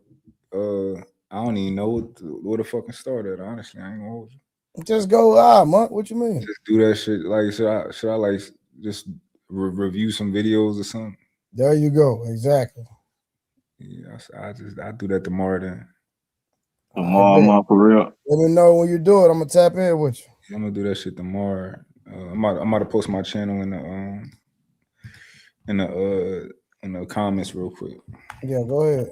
I don't even know where the fucking start at. Honestly, I ain't gonna hold you. Just go live, Monk. What you mean? Just do that shit. Like, should I like just review some videos or something? There you go. Exactly. Yeah, I do that tomorrow then. Tomorrow, I'm up for real. Let me know when you do it. I'm gonna tap in with you. I'm gonna do that shit tomorrow. I'm about to post my channel in the comments real quick. Yeah, go ahead.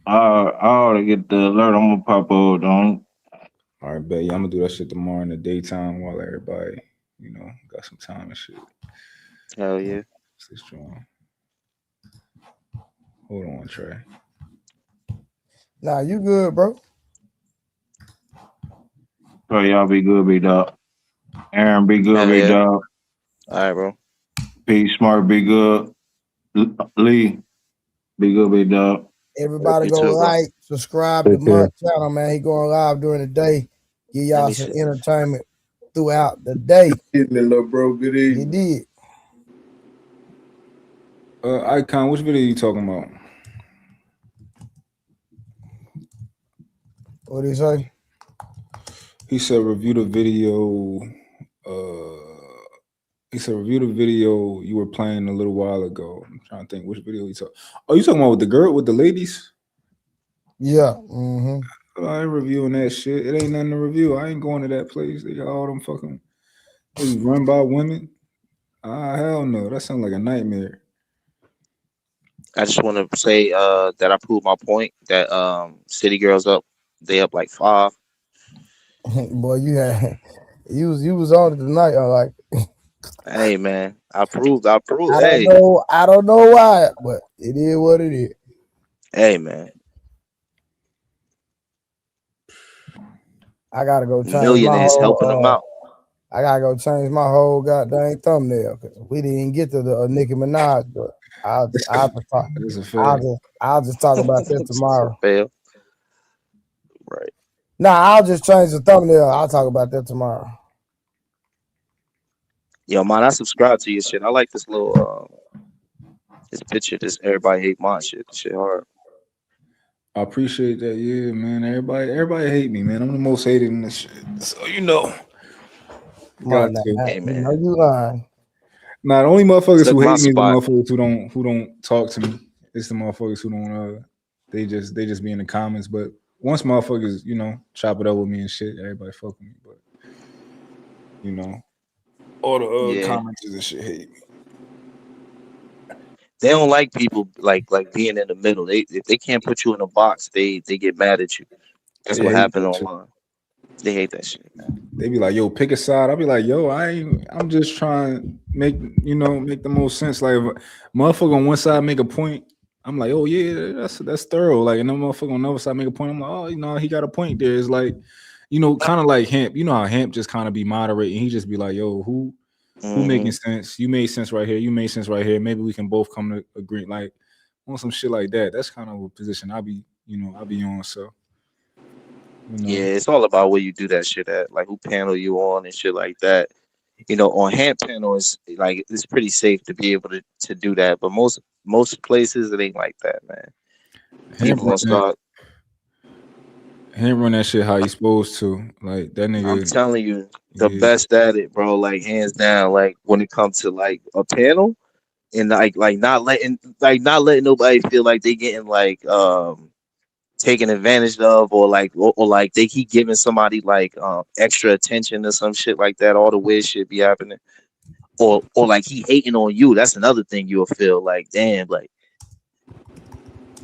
I ought to get the alert. I'm gonna pop over on. All right, bet. Yeah, I'm gonna do that shit tomorrow in the daytime while everybody, got some time and shit. Hell yeah. This strong. Hold on, Trey. Nah, you good, bro. So y'all be good, big dog. Aaron, be good, Hell big yeah. dog. All right, bro. P Smart, be good. Lee, be good, big dog. Everybody You go too, bro. like, subscribe to Monk's channel, man. He going live during the day. Give y'all some entertainment throughout the day. Hitting it, little bro. Good evening. He did. Icon, which video you talking about? What did he say? He said review the video. He said review the video you were playing a little while ago. I'm trying to think which video you talking. Oh, you talking about with the girl with the ladies? Yeah. Mm-hmm. I ain't reviewing that shit. It ain't nothing to review. I ain't going to that place. They got all them fucking run by women. Hell no. That sounds like a nightmare. I just want to say that I proved my point that City Girls up. They up like 5. Boy, you was on it tonight. I like. Hey man, I proved. I don't Hey, know. I don't know why, but it is what it is. hey man, I gotta go change my millionaires helping them whole. out. I gotta go change my whole goddamn thumbnail because we didn't get to the Nicki Minaj, but I'll just talk. That's a fact. I'll just talk about that tomorrow. Fail. Right. Nah, I'll just change the thumbnail. I'll talk about that tomorrow. Yo, man, I subscribe to your shit. I like this little this picture. This everybody hate my shit. This shit hard. I appreciate that. Yeah, man. Everybody hate me, man. I'm the most hated in this shit. So you know. Come on now. Hey man. You know you lying. Nah, the only motherfuckers Took who my hate me is the spot. motherfuckers who don't talk to me. It's the motherfuckers who don't they just be in the comments. But once motherfuckers, you know, chop it up with me and shit, everybody fuck with me. But you know, all the commenters and shit hate me. They don't like people like being in the middle. If they can't put you in a box, they get mad at you. That's what happened online. They hate that shit, man. They be like, yo, pick a side. I'll be like, yo, I'm just trying to make the most sense. Like, if motherfucker on one side make a point, I'm like, oh yeah, that's thorough. Like, and the motherfucker on the other side make a point, I'm like, oh, you know, he got a point there. It's like, you know, kind of like Hemp. You know how Hemp just kind of be moderating. He just be like, yo, who making sense? You made sense right here. You made sense right here. Maybe we can both come to agree. Like, on some shit like that. That's kind of a position I be on. So. You know. Yeah, it's all about where you do that shit at, like who panel you on and shit like that. You know, on Hemp panel is like it's pretty safe to be able to do that, but most places it ain't like that, man. People gonna start. Hemp run that shit how you supposed to. Like that nigga. I'm telling you, the best at it, bro. Like hands down. Like when it comes to like a panel and like not letting nobody feel like they getting like taken advantage of or like they keep giving somebody like extra attention or some shit like that. All the weird shit be happening. Or like he hating on you. That's another thing you'll feel like, damn, like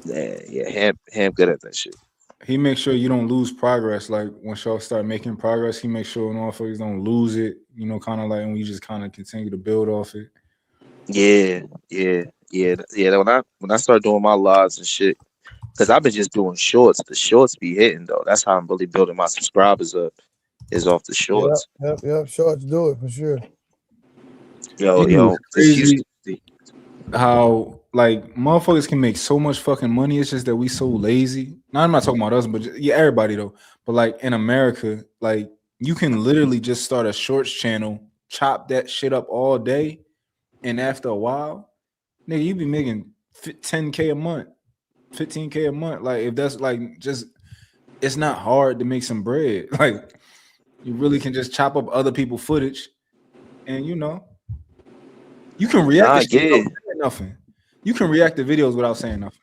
Hemp good at that shit. He makes sure you don't lose progress. Like once y'all start making progress, he makes sure motherfuckers don't lose it. You know, kind of like when you just kind of continue to build off it. Yeah. When I start doing my lives and shit, because I've been just doing shorts. The shorts be hitting though. That's how I'm really building my subscribers up. Is off the shorts. Yep. Shorts do it for sure. Yo, crazy how like motherfuckers can make so much fucking money. It's just that we so lazy. Now I'm not talking about us, but everybody though. But like in America, like you can literally just start a shorts channel, chop that shit up all day, and after a while, nigga, you be making $10K a month, $15K a month. Like if that's like just, it's not hard to make some bread. Like you really can just chop up other people's footage, and you know. You can react to shit without saying nothing. You can react to videos without saying nothing.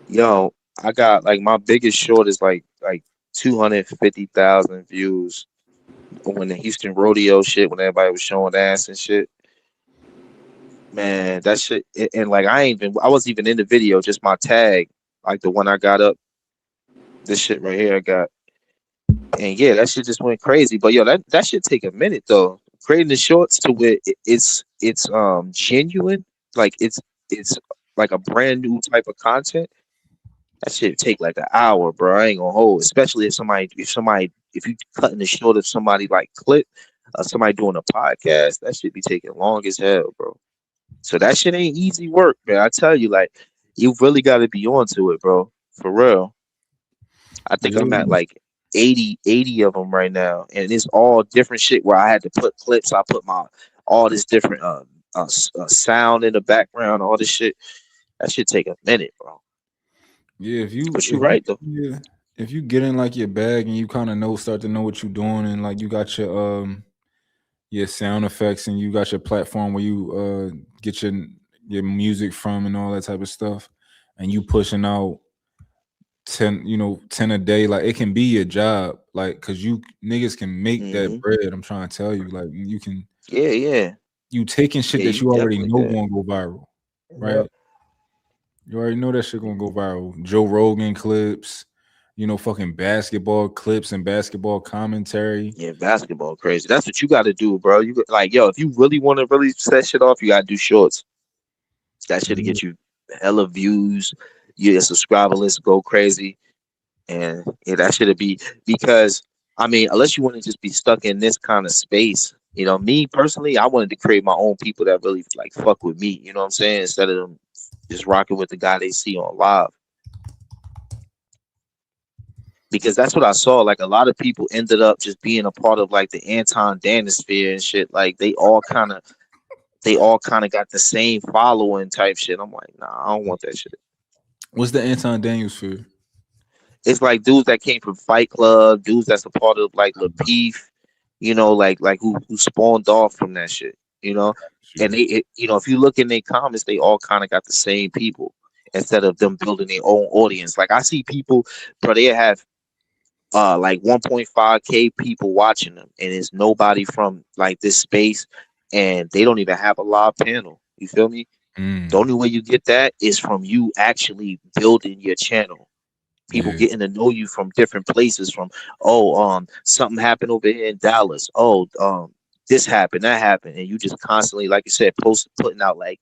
Yo, I got like my biggest short is like 250,000 views when the Houston rodeo shit, when everybody was showing ass and shit. Man, that shit, and like I wasn't even in the video, just my tag, like the one I got up. This shit right here I got. And yeah, that shit just went crazy. But yo, that shit take a minute though. Creating the shorts to where it's genuine, like it's like a brand new type of content. That shit take like an hour, bro. I ain't gonna hold. Especially if you cutting the short of somebody like clip, somebody doing a podcast, that shit be taking long as hell, bro. So that shit ain't easy work, man. I tell you, like you really got to be onto it, bro. For real. I think I'm at like 80 of them right now, and it's all different shit where I had to put clips. I put all this different sound in the background, all this shit. That should take a minute, bro. Yeah, but you're right though. Yeah, if you get in like your bag and you kind of start to know what you're doing, and like you got your your sound effects, and you got your platform where you get your music from and all that type of stuff, and you pushing out 10 a day, like it can be your job, like because you niggas can make that bread. I'm trying to tell you, like you can. Yeah. You taking shit Yeah, that you you already definitely know did. gonna go viral, right? Yep. You already know that shit gonna go viral. Joe Rogan clips, fucking basketball clips and basketball commentary. Yeah, basketball crazy. That's what you got to do, bro. You like, yo, if you really want to really set shit off, you got to do shorts. That shit to get you hella views. Your subscriber list go crazy, and yeah, that should be because I mean, unless you want to just be stuck in this kind of space, me personally, I wanted to create my own people that really like fuck with me. You know what I'm saying? Instead of them just rocking with the guy they see on live. Because that's what I saw. Like a lot of people ended up just being a part of like the Anton Danisphere and shit. Like they all kind of got the same following type shit. I'm like, nah, I don't want that shit. What's the Anton Daniels for? It's like dudes that came from Fight Club, dudes that's a part of like Lapeef, like who spawned off from that shit, And if you look in their comments, they all kind of got the same people instead of them building their own audience. Like I see people, bro, they have like 1.5K people watching them, and it's nobody from like this space, and they don't even have a live panel. You feel me? The only way you get that is from you actually building your channel. People getting to know you from different places. From something happened over here in Dallas. This happened, that happened, and you just constantly, like you said, putting out like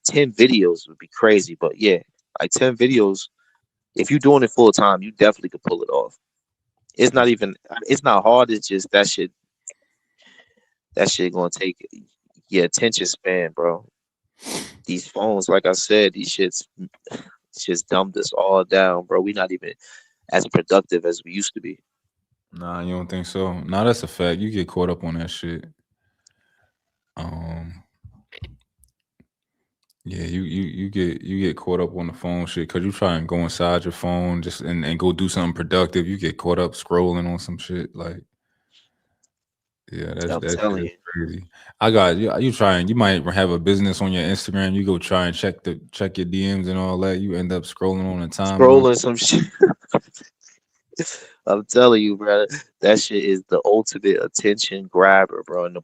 10 videos would be crazy. But yeah, like 10 videos. If you're doing it full time, you definitely could pull it off. It's not hard. It's just that shit gonna take your attention span, bro. These phones, like I said, these shits just dumbed us all down, bro. We not even as productive as we used to be. Nah, you don't think so? Nah, that's a fact. You get caught up on that shit. Yeah, you get caught up on the phone shit because you try and go inside your phone just and go do something productive. You get caught up scrolling on some shit like. Yeah, I'm that telling shit you. is crazy. I got you. You trying? You might have a business on your Instagram. You go try and check your DMs and all that. You end up scrolling on the timeline. Scrolling some shit. I'm telling you, bro, that shit is the ultimate attention grabber, bro. And the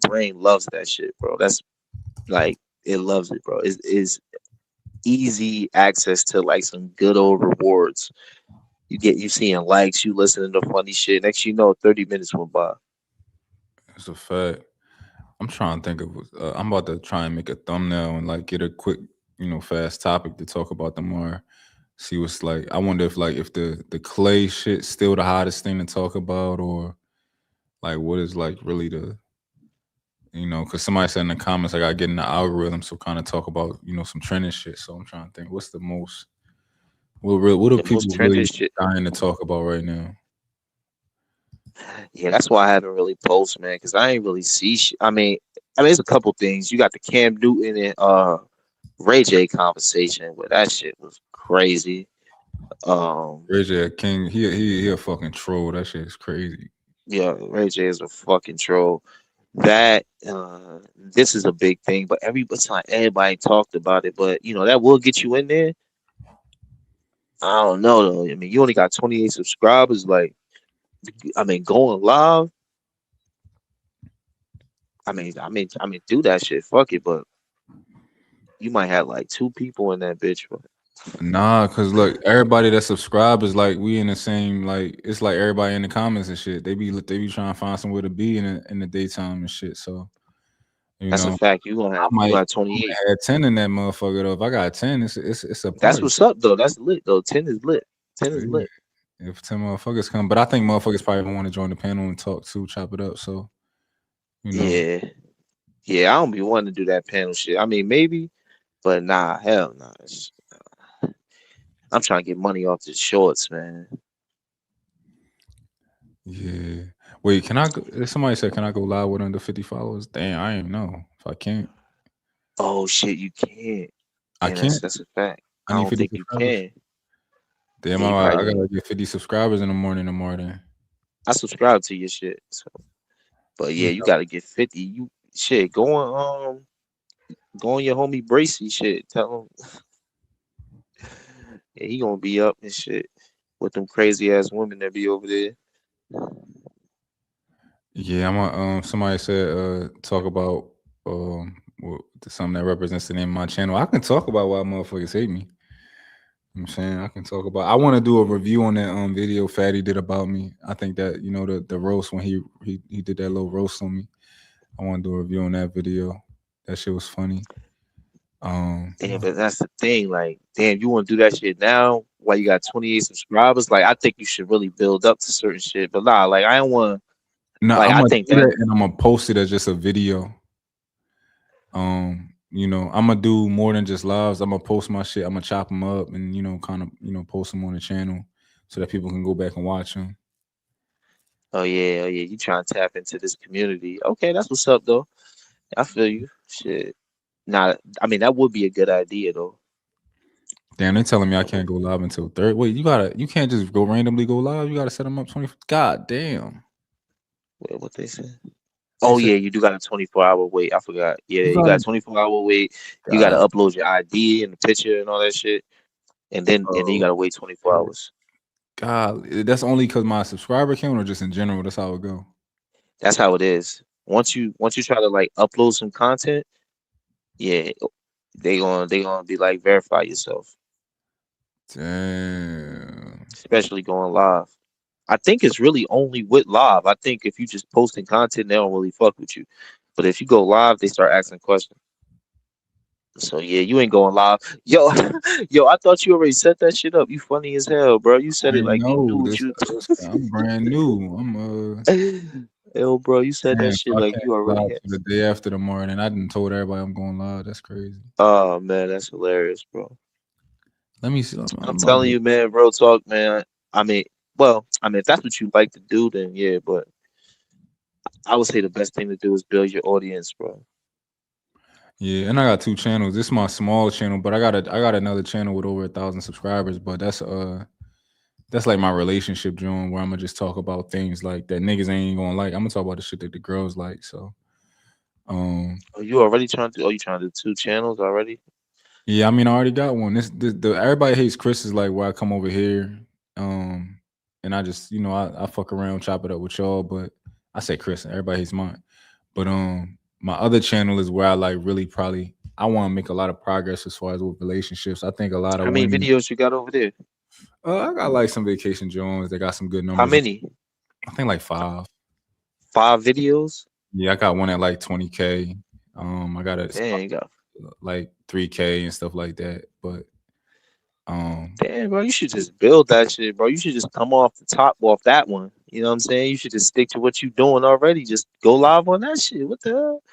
brain loves that shit, bro. That's like it loves it, bro. It's easy access to like some good old rewards. You seeing likes, you listening to funny shit. Next you know, 30 minutes went by. That's a fact. I'm trying to think of. I'm about to try and make a thumbnail and like get a quick, fast topic to talk about tomorrow. See what's like. I wonder if the Klay shit still the hottest thing to talk about, or like what is like really the, because somebody said in the comments I gotta get in the algorithm, so kind of talk about some trending shit. So I'm trying to think what's the most. What are The people most really trending shit. dying to talk about right now? Yeah, that's why I haven't really posted, man, because I ain't really see shit. I mean, there's a couple things. You got the Cam Newton and Ray J conversation, where that shit was crazy. Ray J King, he a fucking troll. That shit is crazy. Yeah, Ray J is a fucking troll. That this is a big thing, but everybody talked about it, but that will get you in there. I don't know though. I mean, you only got 28 subscribers. Like, I mean, going live. I mean, do that shit. Fuck it, but you might have like 2 people in that bitch. But Nah, cause look, everybody that subscribe is like we in the same like it's like everybody in the comments and shit. They be trying to find somewhere to be in the daytime and shit. So that's a fact. You I gonna have might 28. add 10 in that motherfucker though. If I got 10, it's a That's party. what's up though. That's lit though. 10 is lit. 10 is Yeah. lit. If 10 motherfuckers come, but I think motherfuckers probably want to join the panel and talk too, chop it up. So Yeah, I don't be wanting to do that panel shit. I mean, maybe, but nah, hell nah. I'm trying to get money off the shorts, man. Yeah. Wait, can I go? Somebody said, can I go live with under 50 followers? Damn, I ain't know if I can't. Oh shit, you can't. I And can't. that's a fact. I I need don't 50 think you subscribers. can. Damn, Yeah, you I probably gotta get 50 subscribers in the morning tomorrow then. I subscribe to your shit. So, But yeah, you gotta get 50. You shit, go on your homie Bracy shit. Tell him yeah, he gonna be up and shit with them crazy ass women that be over there. Yeah, I'm a, somebody said talk about something that represents the name of my channel. I can talk about why motherfuckers hate me. You know what I'm saying I can talk about. I want to do a review on that video Fatty did about me. I think that the roast when he did that little roast on me. I want to do a review on that video. That shit was funny. Damn, but that's the thing. Like, damn, you want to do that shit now while you got 28 subscribers? Like, I think you should really build up to certain shit. But nah, like, I don't want. No, like, I'm I gonna think do that. that and I'm gonna post it as just a video. I'm gonna do more than just lives. I'm gonna post my shit. I'm gonna chop them up and kind of post them on the channel so that people can go back and watch them. Oh yeah. You trying to tap into this community? Okay, that's what's up though. I feel you. Shit. Nah, I mean that would be a good idea though. Damn, they're telling me I can't go live until third. Wait, you can't just go randomly go live. You gotta set them up 20. God damn. Wait, what they said? Oh yeah, you do got a 24-hour wait. I forgot. Yeah, you got a 24-hour wait. You got to upload your ID and the picture and all that shit, and then you got to wait 24 hours. God, that's only because my subscriber count or just in general. That's how it go. That's how it is. Once you try to like upload some content, yeah, they gonna be like verify yourself. Damn. Especially going live. I think it's really only with live. I think if you just posting content, they don't really fuck with you. But if you go live, they start asking questions. So yeah, you ain't going live. Yo, I thought you already set that shit up. You funny as hell, bro. You said it like you knew what you. I'm brand new. I'm Yo, bro, you said that man, shit so I like can't you already live had. till the day after tomorrow, and I done told everybody I'm going live. That's crazy. Oh man, that's hilarious, bro. Let me see. I'm telling you, man, real talk, man. I mean, if that's what you like to do, then yeah. But I would say the best thing to do is build your audience, bro. Yeah, and I got 2 channels. This is my small channel, but I got another channel with over 1,000 subscribers. But that's like my relationship joint where I'm gonna just talk about things like that niggas ain't gonna like. I'm gonna talk about the shit that the girls like. So, Are you already trying to? Are you trying to do 2 channels already? Yeah, I mean, I already got one. The Everybody Hates Chris is like where I come over here, and I just I fuck around, chop it up with y'all. But I say Chris, Everybody Hates Mine. But my other channel is where I like really probably I want to make a lot of progress as far as with relationships. I think a lot of How many women. videos you got over there? I got like some vacation Jones. They got some good numbers. How many? I think like 5. 5 videos? Yeah, I got one at like 20K. I got Dang, you got like 3K and stuff like that. But damn, bro, you should just build that shit, bro. You should just come off the top off that one. You know what I'm saying? You should just stick to what you're doing already. Just go live on that shit. What the hell?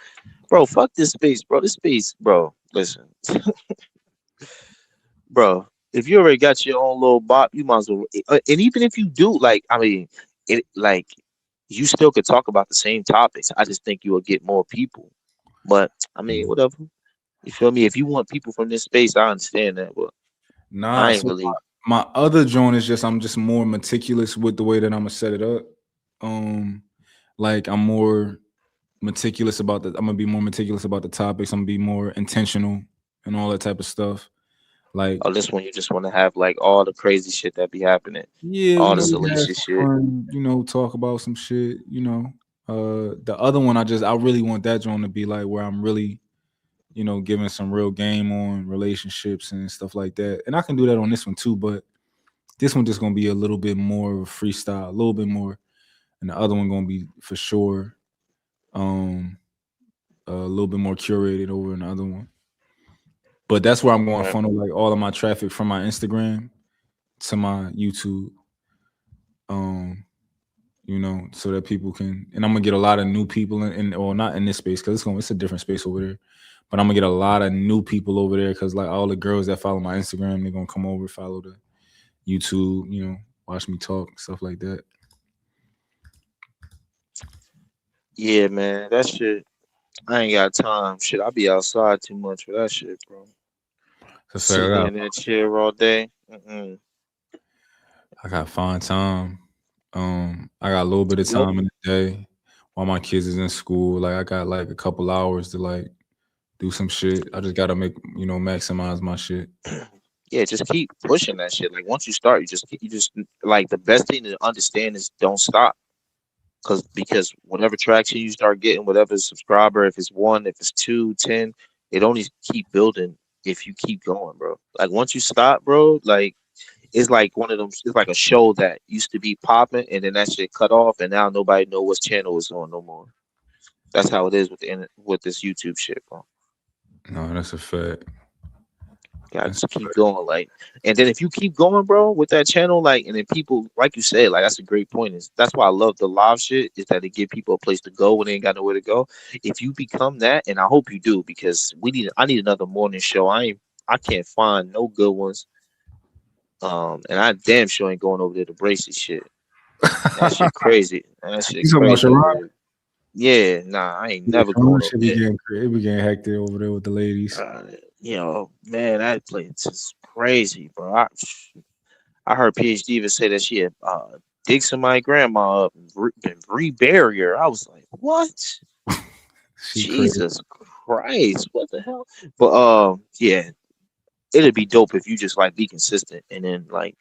Bro, fuck this space, bro. This space, bro. Listen. Bro, if you already got your own little bot, you might as well. And even if you do, like, I mean, it like you still could talk about the same topics. I just think you will get more people. But I mean, whatever. You feel me? If you want people from this space, I understand that. But nah, I ain't so really. my other joint is just I'm just more meticulous with the way that I'm gonna set it up. Like I'm more meticulous about I'm gonna be more meticulous about the topics. I'm gonna be more intentional and all that type of stuff. Like, Oh, this one you just want to have like all the crazy shit that be happening. yeah, All we the have salacious some shit. fun, talk about some shit, The other one I really want that joint to be like where I'm really, giving some real game on relationships and stuff like that. And I can do that on this one too, but this one just gonna be a little bit more of a freestyle, a little bit more, and the other one gonna be for sure a little bit more curated over another one. But that's where I'm going to funnel like all of my traffic from my Instagram to my YouTube. So that people can, and I'm gonna get a lot of new people or not in this space because it's a different space over there. But I'm gonna get a lot of new people over there because like all the girls that follow my Instagram, they're gonna come over, follow the YouTube, watch me talk, stuff like that. Yeah, man, that shit. I ain't got time. Shit, I be outside too much for that shit, bro. Sitting in that chair all day. I got fine time. I got a little bit of time in the day while my kids is in school. Like I got like a couple hours to like do some shit. I just gotta maximize my shit. Yeah, just keep pushing that shit. Like once you start, you just like the best thing to understand is don't stop. Because whatever traction you start getting, whatever subscriber, if it's 1, if it's 2, 10, it only keep building if you keep going, bro. Like once you stop, bro, like it's like one of them. It's like a show that used to be popping, and then that shit cut off, and now nobody know what channel it's on no more. That's how it is with this YouTube shit, bro. No, that's a fact. Gotta just keep going, like, and then if you keep going, bro, with that channel, like, and then people, like you said, like, that's a great point. Is that's why I love the live shit, is that it give people a place to go when they ain't got nowhere to go. If you become that, and I hope you do, because I need another morning show. I can't find no good ones. And I damn sure ain't going over there to Bracy shit. That shit crazy. That shit You talking about crazy. Sharon? Yeah, nah, I ain't never going over there. It be getting hectic over there with the ladies. Man, that place is crazy, bro. I heard PhD even say that she had dig somebody's grandma up and rebury her. I was like, what? Jesus Christ, what the hell? But yeah, it'd be dope if you just like be consistent, and then like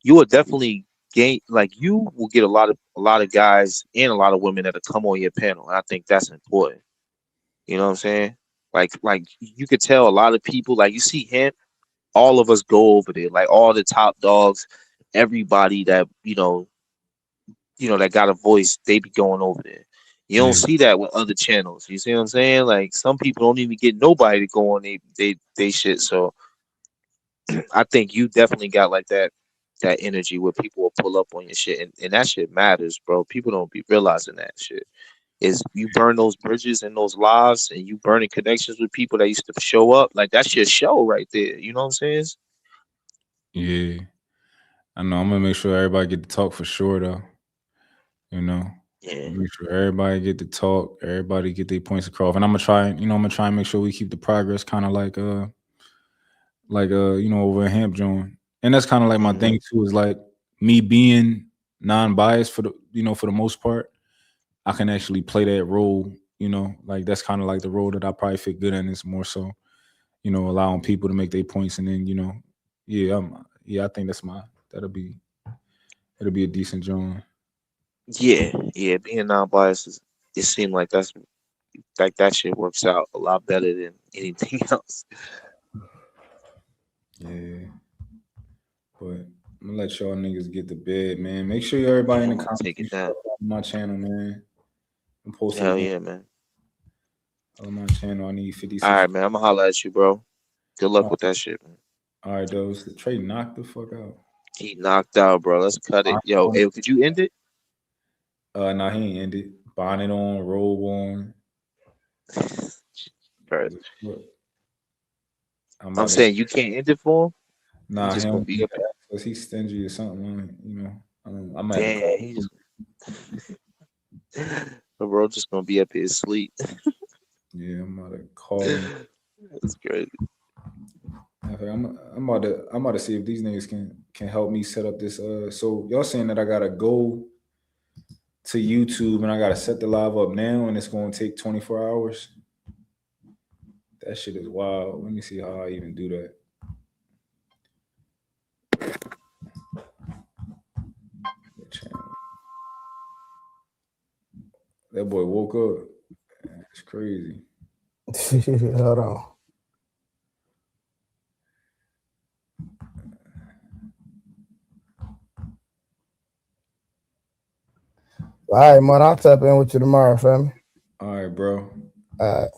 you would definitely gain. Like you will get a lot of guys and a lot of women that'll come on your panel. And I think that's important. You know what I'm saying? Like you could tell a lot of people. Like you see him, all of us go over there. Like all the top dogs, everybody that that got a voice, they be going over there. You don't see that with other channels. You see what I'm saying? Like some people don't even get nobody to go on they shit. So I think you definitely got like that energy where people will pull up on your shit, and that shit matters, bro. People don't be realizing that shit. Is you burn those bridges and those lives, and you burning connections with people that used to show up. Like that's your show right there. You know what I'm saying? Yeah, I know. I'm gonna make sure everybody get to talk for sure, though. Yeah. Make sure everybody get to talk. Everybody get their points across, and I'm gonna try. I'm gonna try and make sure we keep the progress kind of like over in Hamp Joint. And that's kind of like my thing too, is like me being non-biased for the most part. I can actually play that role, like that's kind of like the role that I probably fit good in. Is more so, allowing people to make their points, and then I think it'll be a decent joint. Yeah, being non-biased it seemed like that shit works out a lot better than anything else. Yeah. But I'm gonna let y'all niggas get to bed, man. Make sure everybody in the comments take it down. On my channel, man. I'm posting. Hell yeah, man. On my channel, I need 56. All right, man. I'm gonna holler at you, bro. Good luck with that shit, man. All right, though. Trey knocked the fuck out. He knocked out, bro. Let's cut it. Yo, hey, could you end it? Nah, he ain't ended. Bonnet on, robe on. Right. I'm saying you can't end it for him. Nah, he don't be because he's stingy or something. I might have to call bro, just gonna be up here asleep. Yeah, I'm about to call him. That's crazy. I'm about to see if these niggas can help me set up this. So y'all saying that I gotta go to YouTube and I gotta set the live up now, and it's gonna take 24 hours. That shit is wild. Let me see how I even do that. That boy woke up. It's crazy. Hold on. All right, man. I'll tap in with you tomorrow, family. All right, bro. All right.